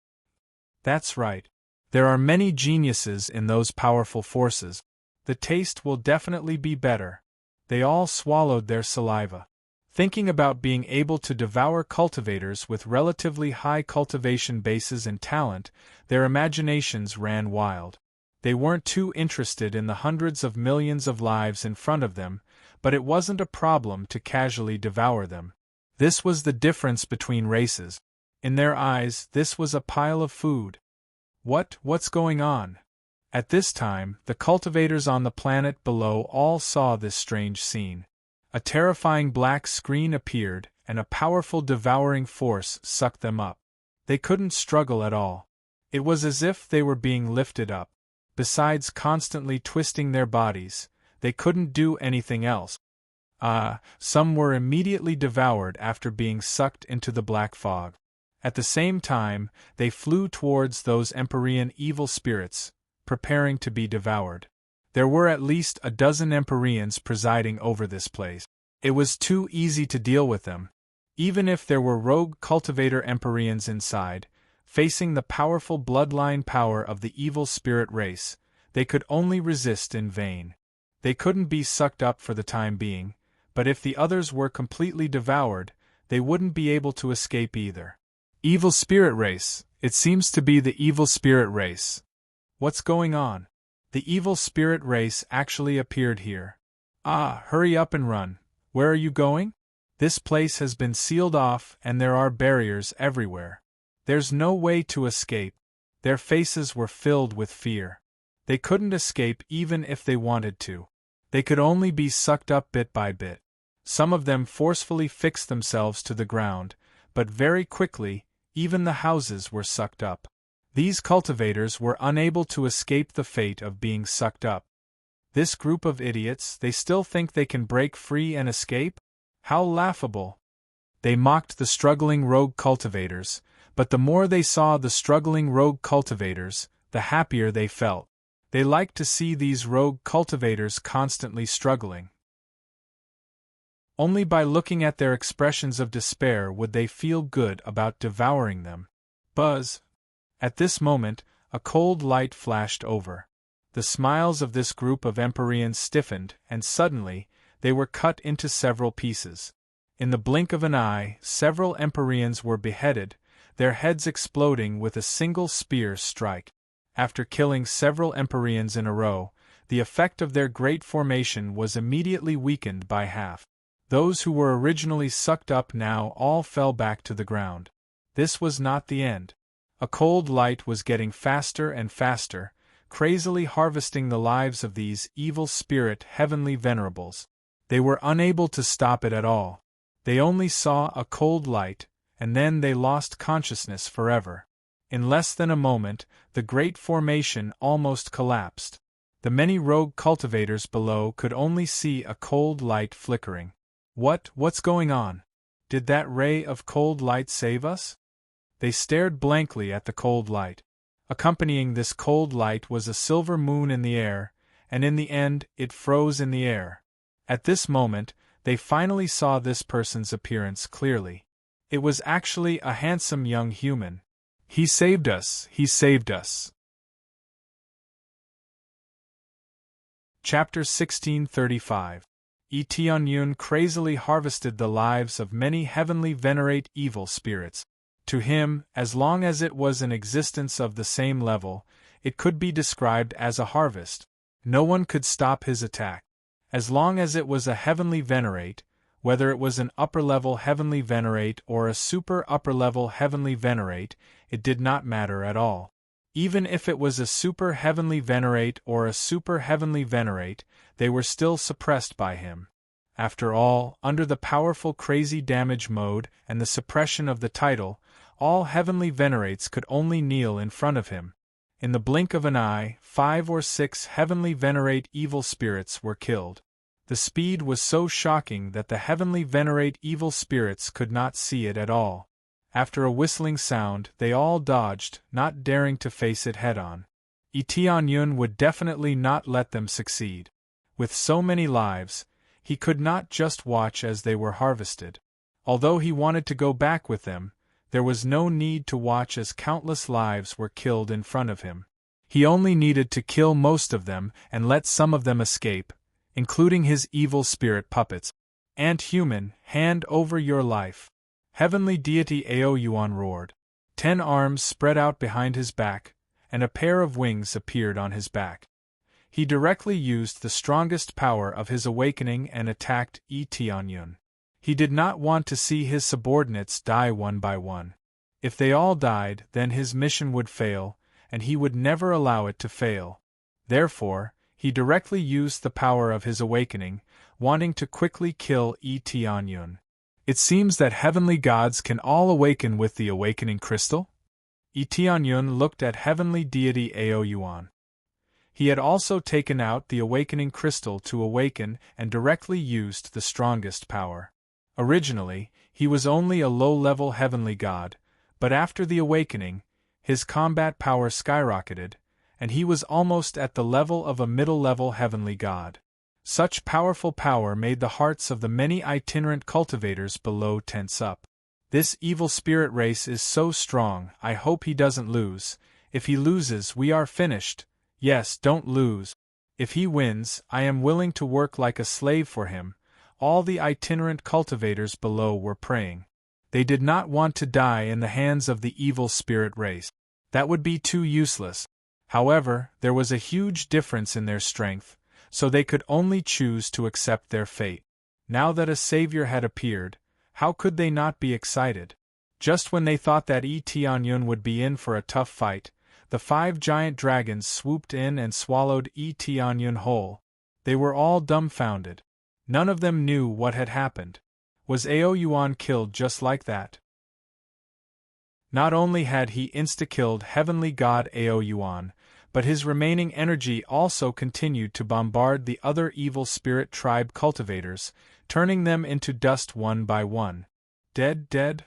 That's right. There are many geniuses in those powerful forces. The taste will definitely be better. They all swallowed their saliva. Thinking about being able to devour cultivators with relatively high cultivation bases and talent, their imaginations ran wild. They weren't too interested in the hundreds of millions of lives in front of them, but it wasn't a problem to casually devour them. This was the difference between races. In their eyes, this was a pile of food. What's going on? At this time, the cultivators on the planet below all saw this strange scene. A terrifying black screen appeared, and a powerful devouring force sucked them up. They couldn't struggle at all. It was as if they were being lifted up. Besides constantly twisting their bodies, they couldn't do anything else. Some were immediately devoured after being sucked into the black fog. At the same time, they flew towards those Empyrean evil spirits, preparing to be devoured. There were at least a dozen Empyreans presiding over this place. It was too easy to deal with them. Even if there were rogue cultivator Empyreans inside, facing the powerful bloodline power of the evil spirit race, they could only resist in vain. They couldn't be sucked up for the time being, but if the others were completely devoured, they wouldn't be able to escape either. Evil spirit race, it seems to be the evil spirit race. What's going on? The evil spirit race actually appeared here. Hurry up and run. Where are you going? This place has been sealed off and there are barriers everywhere. There's no way to escape. Their faces were filled with fear. They couldn't escape even if they wanted to. They could only be sucked up bit by bit. Some of them forcefully fixed themselves to the ground, but very quickly, even the houses were sucked up. These cultivators were unable to escape the fate of being sucked up. This group of idiots, they still think they can break free and escape? How laughable! They mocked the struggling rogue cultivators, but the more they saw the struggling rogue cultivators, the happier they felt. They liked to see these rogue cultivators constantly struggling. Only by looking at their expressions of despair would they feel good about devouring them. Buzz! At this moment, a cold light flashed over. The smiles of this group of Empyreans stiffened, and suddenly, they were cut into several pieces. In the blink of an eye, several Empyreans were beheaded, their heads exploding with a single spear strike. After killing several Empyreans in a row, the effect of their great formation was immediately weakened by half. Those who were originally sucked up now all fell back to the ground. This was not the end. A cold light was getting faster and faster, crazily harvesting the lives of these evil spirit heavenly venerables. They were unable to stop it at all. They only saw a cold light, and then they lost consciousness forever. In less than a moment, the great formation almost collapsed. The many rogue cultivators below could only see a cold light flickering. What's going on? Did that ray of cold light save us? They stared blankly at the cold light. Accompanying this cold light was a silver moon in the air, and in the end, it froze in the air. At this moment, they finally saw this person's appearance clearly. It was actually a handsome young human. He saved us, he saved us. Chapter 1635. Tianyun crazily harvested the lives of many heavenly venerate evil spirits. To him, as long as it was an existence of the same level, it could be described as a harvest. No one could stop his attack. As long as it was a heavenly venerate, whether it was an upper-level heavenly venerate or a super-upper-level heavenly venerate, it did not matter at all. Even if it was a super-heavenly venerate or a super-heavenly venerate, they were still suppressed by him. After all, under the powerful crazy damage mode and the suppression of the title, all heavenly venerates could only kneel in front of him. In the blink of an eye, 5 or 6 heavenly venerate evil spirits were killed. The speed was so shocking that the heavenly venerate evil spirits could not see it at all. After a whistling sound, they all dodged, not daring to face it head-on. Tianyun would definitely not let them succeed. With so many lives, he could not just watch as they were harvested. Although he wanted to go back with them, there was no need to watch as countless lives were killed in front of him. He only needed to kill most of them and let some of them escape, including his evil spirit puppets. Ant-human, hand over your life. Heavenly deity Aoyuan roared. 10 arms spread out behind his back, and a pair of wings appeared on his back. He directly used the strongest power of his awakening and attacked Tianyun. He did not want to see his subordinates die one by one. If they all died, then his mission would fail, and he would never allow it to fail. Therefore, he directly used the power of his awakening, wanting to quickly kill Tianyun. It seems that heavenly gods can all awaken with the awakening crystal? Tianyun looked at heavenly deity Aoyuan. He had also taken out the awakening crystal to awaken and directly used the strongest power. Originally, he was only a low-level heavenly god, but after the awakening, his combat power skyrocketed, and he was almost at the level of a middle-level heavenly god. Such powerful power made the hearts of the many itinerant cultivators below tense up. This evil spirit race is so strong, I hope he doesn't lose. If he loses, we are finished. Yes, don't lose. If he wins, I am willing to work like a slave for him. All the itinerant cultivators below were praying. They did not want to die in the hands of the evil spirit race. That would be too useless. However, there was a huge difference in their strength, so they could only choose to accept their fate. Now that a savior had appeared, how could they not be excited? Just when they thought that Tianyun would be in for a tough fight, the 5 giant dragons swooped in and swallowed Tianyun whole. They were all dumbfounded. None of them knew what had happened. Was Aoyuan killed just like that? Not only had he insta-killed heavenly god Aoyuan, but his remaining energy also continued to bombard the other evil spirit tribe cultivators, turning them into dust one by one. Dead?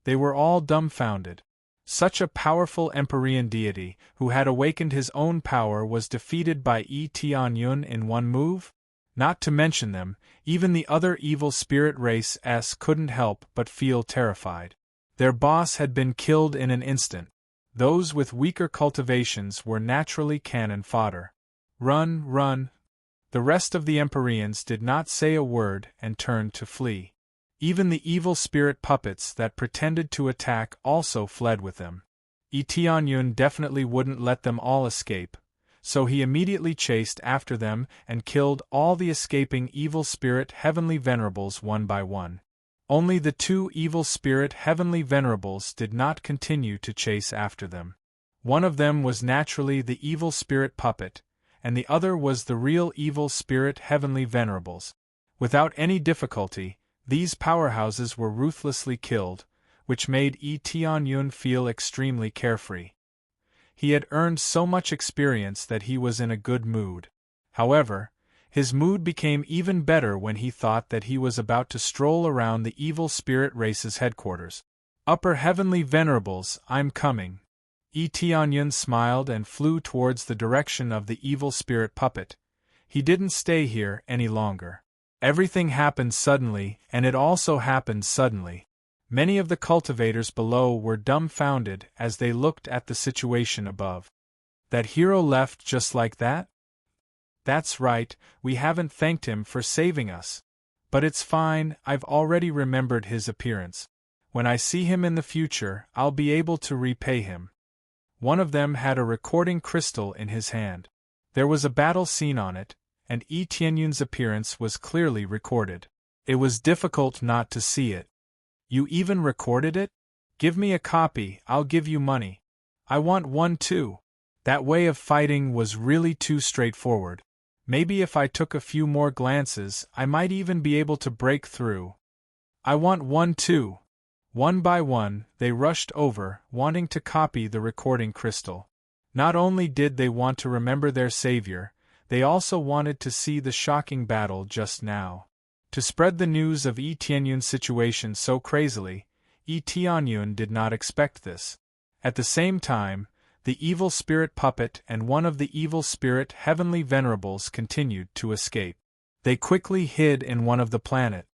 They were all dumbfounded. Such a powerful Empyrean deity, who had awakened his own power, was defeated by Tianyun in one move? Not to mention them, even the other evil spirit race couldn't help but feel terrified. Their boss had been killed in an instant. Those with weaker cultivations were naturally cannon fodder. Run! The rest of the Empyreans did not say a word and turned to flee. Even the evil spirit puppets that pretended to attack also fled with them. Tianyun definitely wouldn't let them all escape, so he immediately chased after them and killed all the escaping evil spirit heavenly venerables one by one. Only the 2 evil spirit heavenly venerables did not continue to chase after them. One of them was naturally the evil spirit puppet, and the other was the real evil spirit heavenly venerables. Without any difficulty, these powerhouses were ruthlessly killed, which made Tianyun feel extremely carefree. He had earned so much experience that he was in a good mood. However, his mood became even better when he thought that he was about to stroll around the evil spirit race's headquarters. Upper heavenly venerables, I'm coming. Tianyun smiled and flew towards the direction of the evil spirit puppet. He didn't stay here any longer. Everything happened suddenly, and it also happened suddenly. Many of the cultivators below were dumbfounded as they looked at the situation above. That hero left just like that? That's right, we haven't thanked him for saving us. But it's fine, I've already remembered his appearance. When I see him in the future, I'll be able to repay him. One of them had a recording crystal in his hand. There was a battle scene on it, and Tianyun's appearance was clearly recorded. It was difficult not to see it. You even recorded it? Give me a copy, I'll give you money. I want one too. That way of fighting was really too straightforward. Maybe if I took a few more glances, I might even be able to break through. I want one too. One by one, they rushed over, wanting to copy the recording crystal. Not only did they want to remember their savior, they also wanted to see the shocking battle just now. To spread the news of Tianyun's situation so crazily, Tianyun did not expect this. At the same time, The evil spirit puppet and one of the evil spirit heavenly venerables continued to escape. They quickly hid in one of the planet.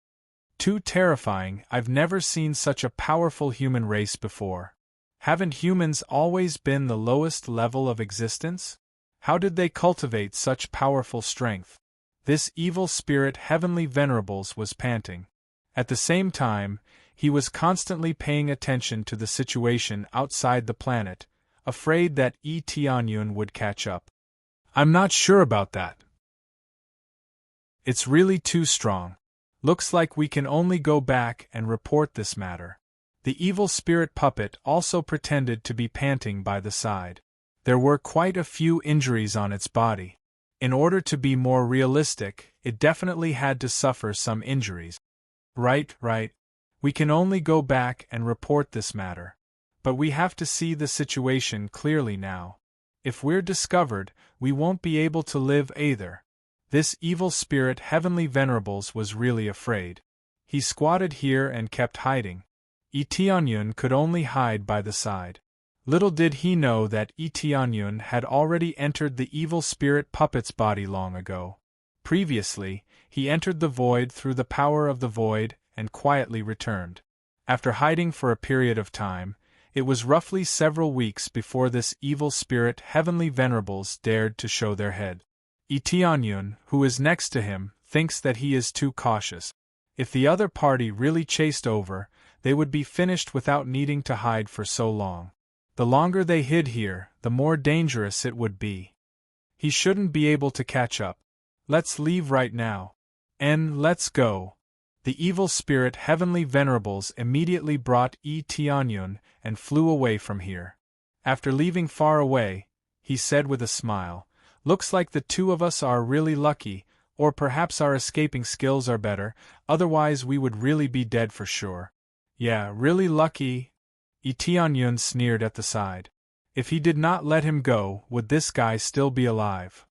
Too terrifying, I've never seen such a powerful human race before. Haven't humans always been the lowest level of existence? How did they cultivate such powerful strength? This evil spirit heavenly venerables was panting. At the same time, he was constantly paying attention to the situation outside the planet, afraid that Tianyun would catch up. I'm not sure about that. It's really too strong. Looks like we can only go back and report this matter. The evil spirit puppet also pretended to be panting by the side. There were quite a few injuries on its body. In order to be more realistic, it definitely had to suffer some injuries. Right. We can only go back and report this matter. But we have to see the situation clearly now. If we're discovered, we won't be able to live either. This evil spirit heavenly venerables was really afraid. He squatted here and kept hiding. Tianyun could only hide by the side. Little did he know that Tianyun had already entered the evil spirit puppet's body long ago. Previously, he entered the void through the power of the void and quietly returned. After hiding for a period of time, it was roughly several weeks before this evil spirit heavenly venerables dared to show their head. Tianyun, who is next to him, thinks that he is too cautious. If the other party really chased over, they would be finished without needing to hide for so long. The longer they hid here, the more dangerous it would be. He shouldn't be able to catch up. Let's leave right now. Let's go. The evil spirit heavenly venerables immediately brought Tianyun and flew away from here. After leaving far away, he said with a smile, "Looks like the two of us are really lucky, or perhaps our escaping skills are better, otherwise we would really be dead for sure." "Yeah, really lucky," Tianyun sneered at the side. If he did not let him go, would this guy still be alive?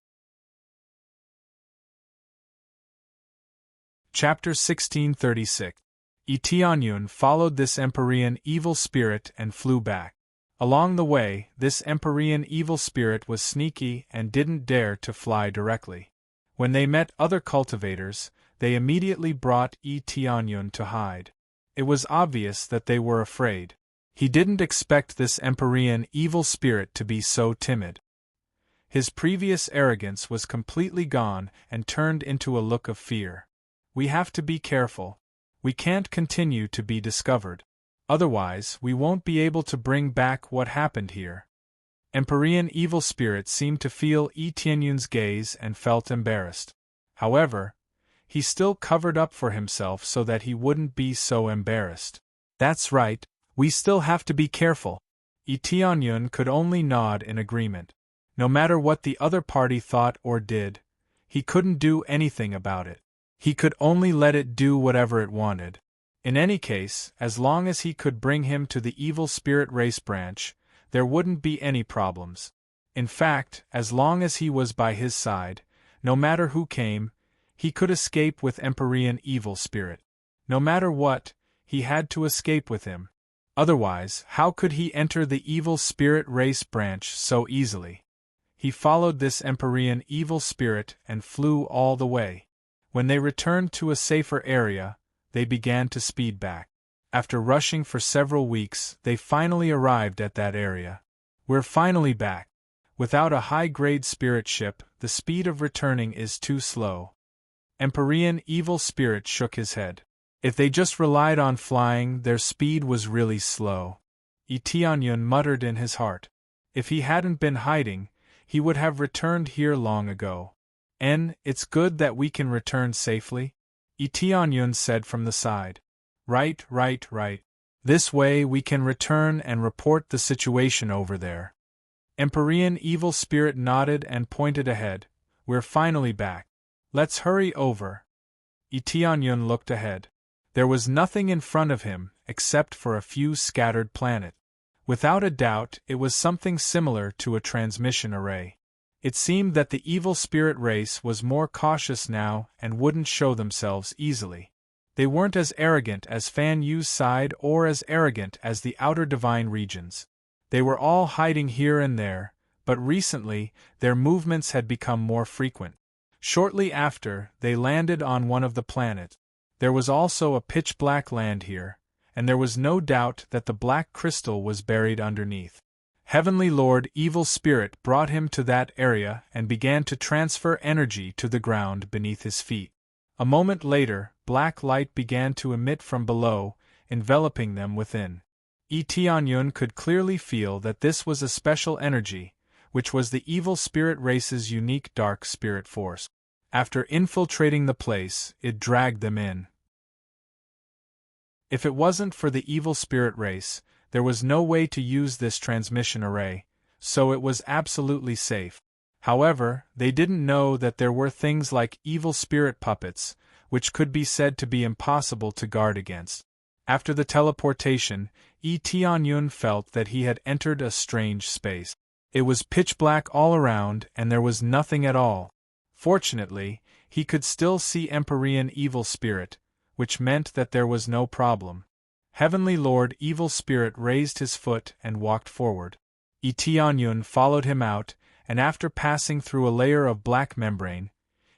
Chapter 1636. Tianyun followed this Empyrean evil spirit and flew back. Along the way, this Empyrean evil spirit was sneaky and didn't dare to fly directly. When they met other cultivators, they immediately brought Tianyun to hide. It was obvious that they were afraid. He didn't expect this Empyrean evil spirit to be so timid. His previous arrogance was completely gone and turned into a look of fear. We have to be careful. We can't continue to be discovered. Otherwise, we won't be able to bring back what happened here. Empyrean evil spirit seemed to feel Tianyun's gaze and felt embarrassed. However, he still covered up for himself so that he wouldn't be so embarrassed. That's right, we still have to be careful. Tianyun could only nod in agreement. No matter what the other party thought or did, he couldn't do anything about it. He could only let it do whatever it wanted. In any case, as long as he could bring him to the evil spirit race branch, there wouldn't be any problems. In fact, as long as he was by his side, no matter who came, he could escape with Empyrean evil spirit. No matter what, he had to escape with him. Otherwise, how could he enter the evil spirit race branch so easily? He followed this Empyrean evil spirit and flew all the way. When they returned to a safer area, they began to speed back. After rushing for several weeks, they finally arrived at that area. We're finally back. Without a high-grade spirit ship, the speed of returning is too slow. Empyrean evil spirit shook his head. If they just relied on flying, their speed was really slow. Tianyun muttered in his heart. If he hadn't been hiding, he would have returned here long ago. It's good that we can return safely, Tianyun said from the side. Right. This way we can return and report the situation over there. Empyrean evil spirit nodded and pointed ahead. We're finally back. Let's hurry over. Tianyun looked ahead. There was nothing in front of him, except for a few scattered planets. Without a doubt, it was something similar to a transmission array. It seemed that the evil spirit race was more cautious now and wouldn't show themselves easily. They weren't as arrogant as Fan Yu's side or as arrogant as the outer divine regions. They were all hiding here and there, but recently, their movements had become more frequent. Shortly after, they landed on one of the planets. There was also a pitch-black land here, and there was no doubt that the black crystal was buried underneath. Heavenly Lord Evil Spirit brought him to that area and began to transfer energy to the ground beneath his feet. A moment later, black light began to emit from below, enveloping them within. Tianyun could clearly feel that this was a special energy, which was the evil spirit race's unique dark spirit force. After infiltrating the place, it dragged them in. If it wasn't for the evil spirit race, there was no way to use this transmission array, so it was absolutely safe. However, they didn't know that there were things like evil spirit puppets, which could be said to be impossible to guard against. After the teleportation, Tianyun felt that he had entered a strange space. It was pitch black all around and there was nothing at all. Fortunately, he could still see Empyrean Evil Spirit, which meant that there was no problem. Heavenly Lord Evil Spirit raised his foot and walked forward. Tianyun followed him out, and after passing through a layer of black membrane,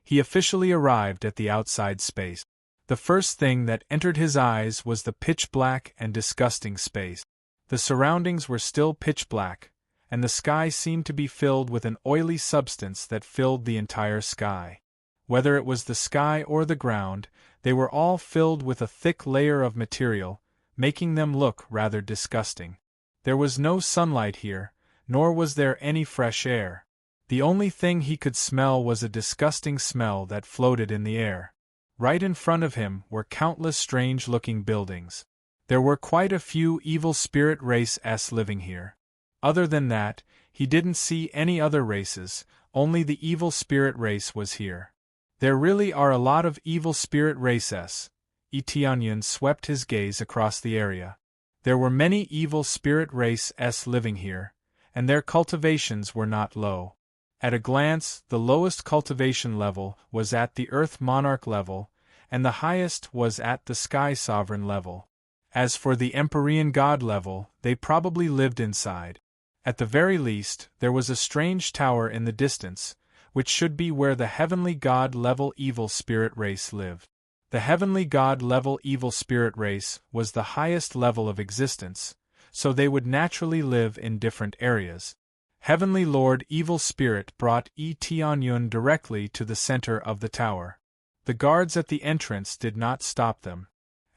he officially arrived at the outside space. The first thing that entered his eyes was the pitch-black and disgusting space. The surroundings were still pitch-black, and the sky seemed to be filled with an oily substance that filled the entire sky. Whether it was the sky or the ground, they were all filled with a thick layer of material, making them look rather disgusting. There was no sunlight here, nor was there any fresh air. The only thing he could smell was a disgusting smell that floated in the air. Right in front of him were countless strange-looking buildings. There were quite a few evil spirit races living here. Other than that, he didn't see any other races, only the evil spirit race was here. There really are a lot of evil spirit races. Tianyun swept his gaze across the area. There were many evil spirit races living here, and their cultivations were not low. At a glance, the lowest cultivation level was at the Earth Monarch level, and the highest was at the Sky Sovereign level. As for the Empyrean God level, they probably lived inside. At the very least, there was a strange tower in the distance, which should be where the Heavenly God level evil spirit race lived. The Heavenly God level evil spirit race was the highest level of existence, so they would naturally live in different areas. Heavenly Lord Evil Spirit brought Tianyun directly to the center of the tower. The guards at the entrance did not stop them.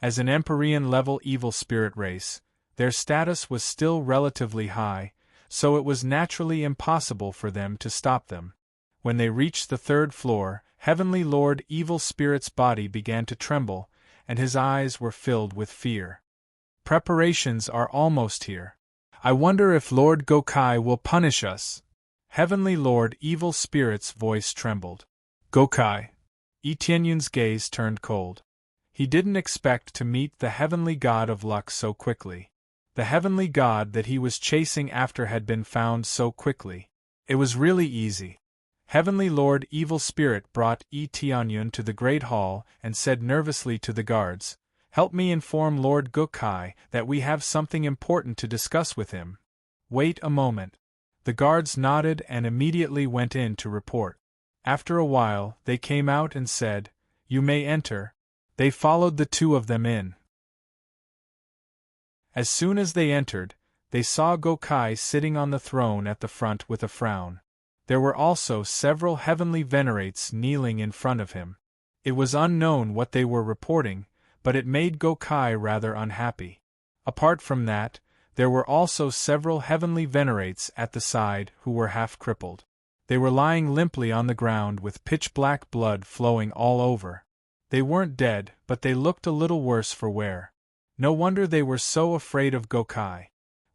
As an Empyrean-level evil spirit race, their status was still relatively high, so it was naturally impossible for them to stop them. When they reached the third floor, Heavenly Lord Evil Spirit's body began to tremble, and his eyes were filled with fear. Preparations are almost here. I wonder if Lord Gokai will punish us. Heavenly Lord Evil Spirit's voice trembled. Gokai. Tianyun's gaze turned cold. He didn't expect to meet the Heavenly God of Luck so quickly. The Heavenly God that he was chasing after had been found so quickly. It was really easy. Heavenly Lord Evil Spirit brought Tianyun to the Great Hall and said nervously to the guards, "Help me inform Lord Gokai that we have something important to discuss with him." Wait a moment. The guards nodded and immediately went in to report. After a while, they came out and said, "You may enter." They followed the two of them in. As soon as they entered, they saw Gokai sitting on the throne at the front with a frown. There were also several heavenly venerates kneeling in front of him. It was unknown what they were reporting, but it made Gokai rather unhappy. Apart from that, there were also several heavenly venerates at the side who were half crippled. They were lying limply on the ground with pitch-black blood flowing all over. They weren't dead, but they looked a little worse for wear. No wonder they were so afraid of Gokai.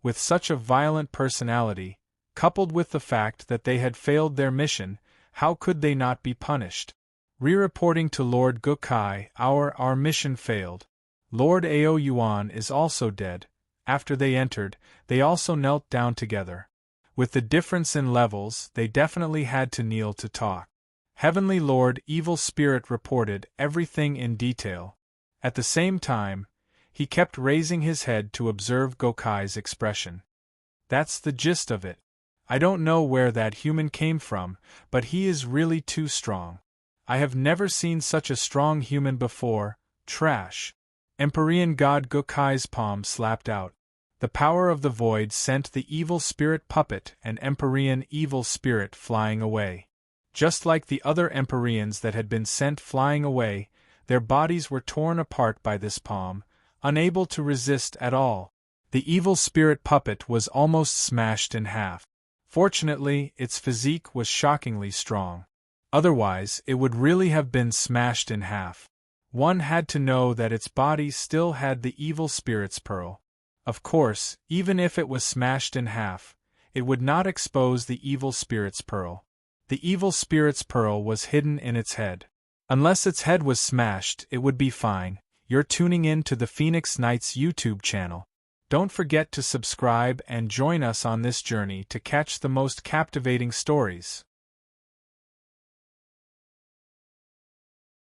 With such a violent personality, coupled with the fact that they had failed their mission, how could they not be punished? Re-reporting to Lord Gokai, our mission failed. Lord Ao Yuan is also dead. After they entered, they also knelt down together. With the difference in levels, they definitely had to kneel to talk. Heavenly Lord Evil Spirit reported everything in detail. At the same time, he kept raising his head to observe Gokai's expression. That's the gist of it. I don't know where that human came from, but he is really too strong. I have never seen such a strong human before. Trash. Empyrean god Gokai's palm slapped out. The power of the void sent the evil spirit puppet and Empyrean evil spirit flying away. Just like the other Empyreans that had been sent flying away, their bodies were torn apart by this palm, unable to resist at all. The evil spirit puppet was almost smashed in half. Fortunately, its physique was shockingly strong. Otherwise, it would really have been smashed in half. One had to know that its body still had the evil spirit's pearl. Of course, even if it was smashed in half, it would not expose the evil spirit's pearl. The evil spirit's pearl was hidden in its head. Unless its head was smashed, it would be fine. You're tuning in to the Phoenix Knights YouTube channel. Don't forget to subscribe and join us on this journey to catch the most captivating stories.